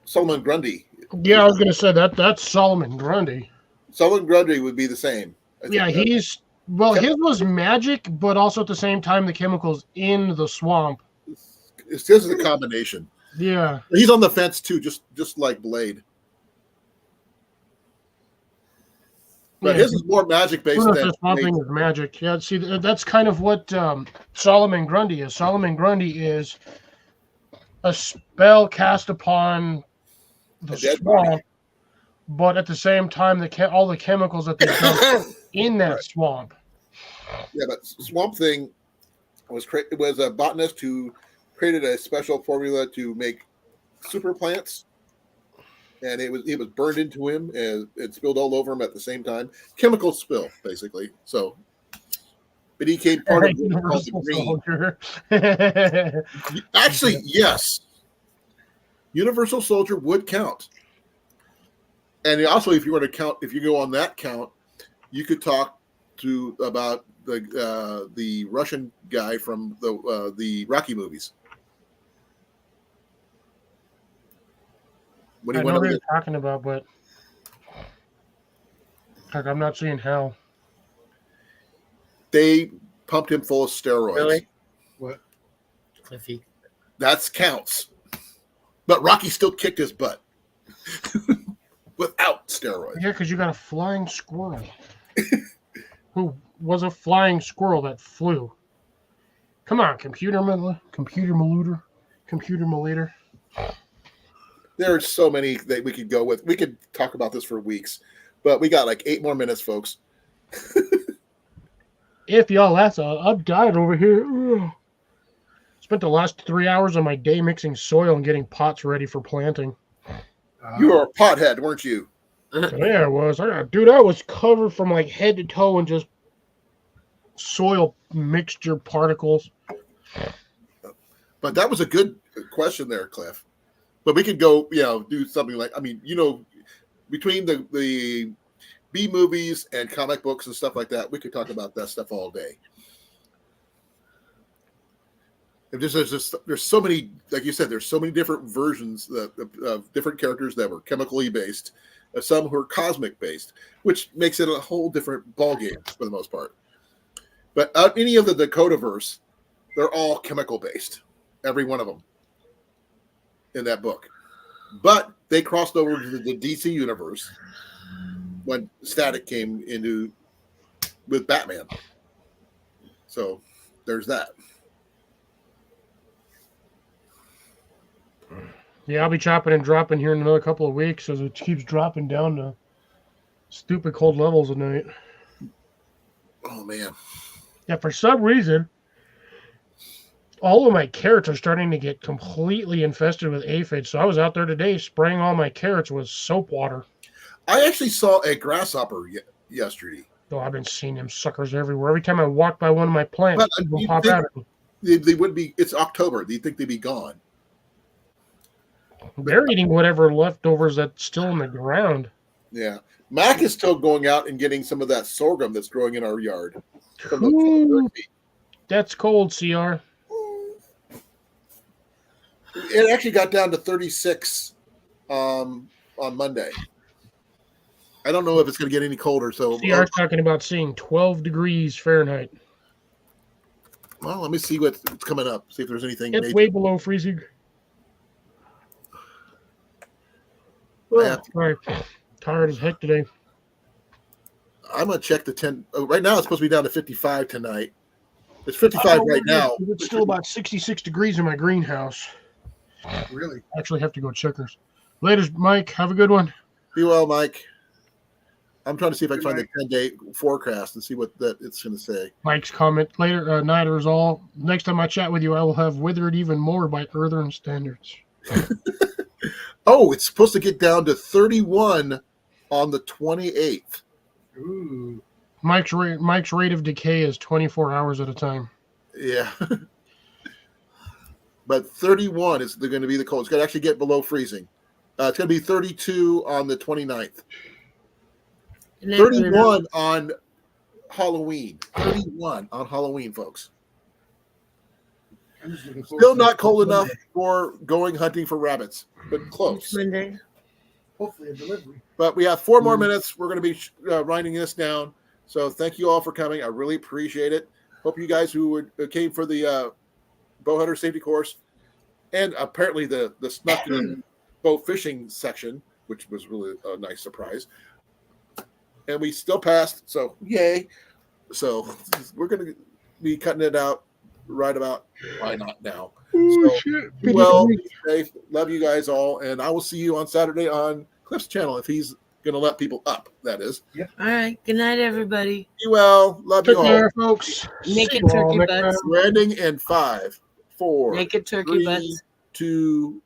Solomon Grundy. Yeah, I was going to say that's Solomon Grundy. Solomon Grundy would be the same. Yeah, his was magic, but also at the same time the chemicals in the swamp. This is a combination. Yeah, he's on the fence too, just like Blade. But his is more magic based than swamp thing is magic. Yeah, see, that's kind of what Solomon Grundy is. Solomon Grundy is a spell cast upon the swamp, but at the same time, all the chemicals that they dump in that swamp. Yeah, but Swamp Thing it was a botanist who created a special formula to make super plants, and it was burned into him and it spilled all over him at the same time. Chemical spill, basically. So, but he became part of what's called the Green. Actually, yes, Universal Soldier would count. And also, if you were to count, if you go on that count, you could talk about the Russian guy from the Rocky movies. I know what you're talking about, but I'm not seeing how. They pumped him full of steroids. Really? What? Cliffy. That counts. But Rocky still kicked his butt without steroids. Yeah, because you got a flying squirrel who was a flying squirrel that flew. Come on, computer malator. There are so many that we could go with. We could talk about this for weeks, but we got like 8 more minutes, folks. If y'all ask, I'm dying over here. Ugh. Spent the last 3 hours of my day mixing soil and getting pots ready for planting. You were a pothead, weren't you? Yeah, I was. Dude, I was covered from like head to toe in just soil mixture particles. But that was a good question there, Cliff. But we could go, do something like, between the B movies and comic books and stuff like that, we could talk about that stuff all day. There's so many, like you said, there's so many different versions of different characters that were chemically based, some who are cosmic based, which makes it a whole different ballgame for the most part. But any of the Dakotaverse, they're all chemical based, every one of them in that book. But they crossed over to the DC universe when Static came with Batman. So there's that. Yeah, I'll be chopping and dropping here in another couple of weeks as it keeps dropping down to stupid cold levels at night. Oh, man. Yeah, for some reason, all of my carrots are starting to get completely infested with aphids. So I was out there today spraying all my carrots with soap water. I actually saw a grasshopper yesterday. Oh, I've been seeing them suckers everywhere. Every time I walk by one of my plants, they'll pop out at me. They would be. It's October. Do you think they'd be gone? They're eating whatever leftovers that's still in the ground. Yeah. Mac is still going out and getting some of that sorghum that's growing in our yard. Ooh, that's cold, CR. It actually got down to 36 on Monday. I don't know if it's going to get any colder. So CR's talking about seeing 12 degrees Fahrenheit. Well, let me see what's coming up. See if there's anything. It's way below freezing. Sorry, tired as heck today. I'm gonna check the 10. Right now, it's supposed to be down to 55 tonight. It's 55 right now. It's still about 66 degrees in my greenhouse. Really? I actually have to go checkers. Later, Mike. Have a good one. Be well, Mike. I'm trying to see if I can find the 10-day forecast and see what that it's going to say. Mike's comment later. Night is all. Next time I chat with you, I will have withered even more by Earthern standards. Oh, it's supposed to get down to 31 on the 28th. Ooh. Mike's rate of decay is 24 hours at a time. Yeah. But 31 is going to be the cold. It's going to actually get below freezing. It's going to be 32 on the 29th. 31 on Halloween. 31 on Halloween, folks. I'm just looking forward Still to not it. cold enough for going hunting for rabbits, but It's close. Monday. Hopefully a delivery. But we have 4 more minutes. We're going to be winding this down. So thank you all for coming. I really appreciate it. Hope you guys who came for the Bowhunter safety course and apparently the snuck in bow fishing section, which was really a nice surprise. And we still passed, so yay. So we're going to be cutting it out right about why not now. So, be well, be safe. Love you guys all, and I will see you on Saturday on Cliff's channel if he's going to let people up. That is. All right. Good night, everybody. Be well. Love Take you all. care, folks. Naked See you all turkey next butts. time. We're ending in 5, 4, Naked turkey 3, butts. 2,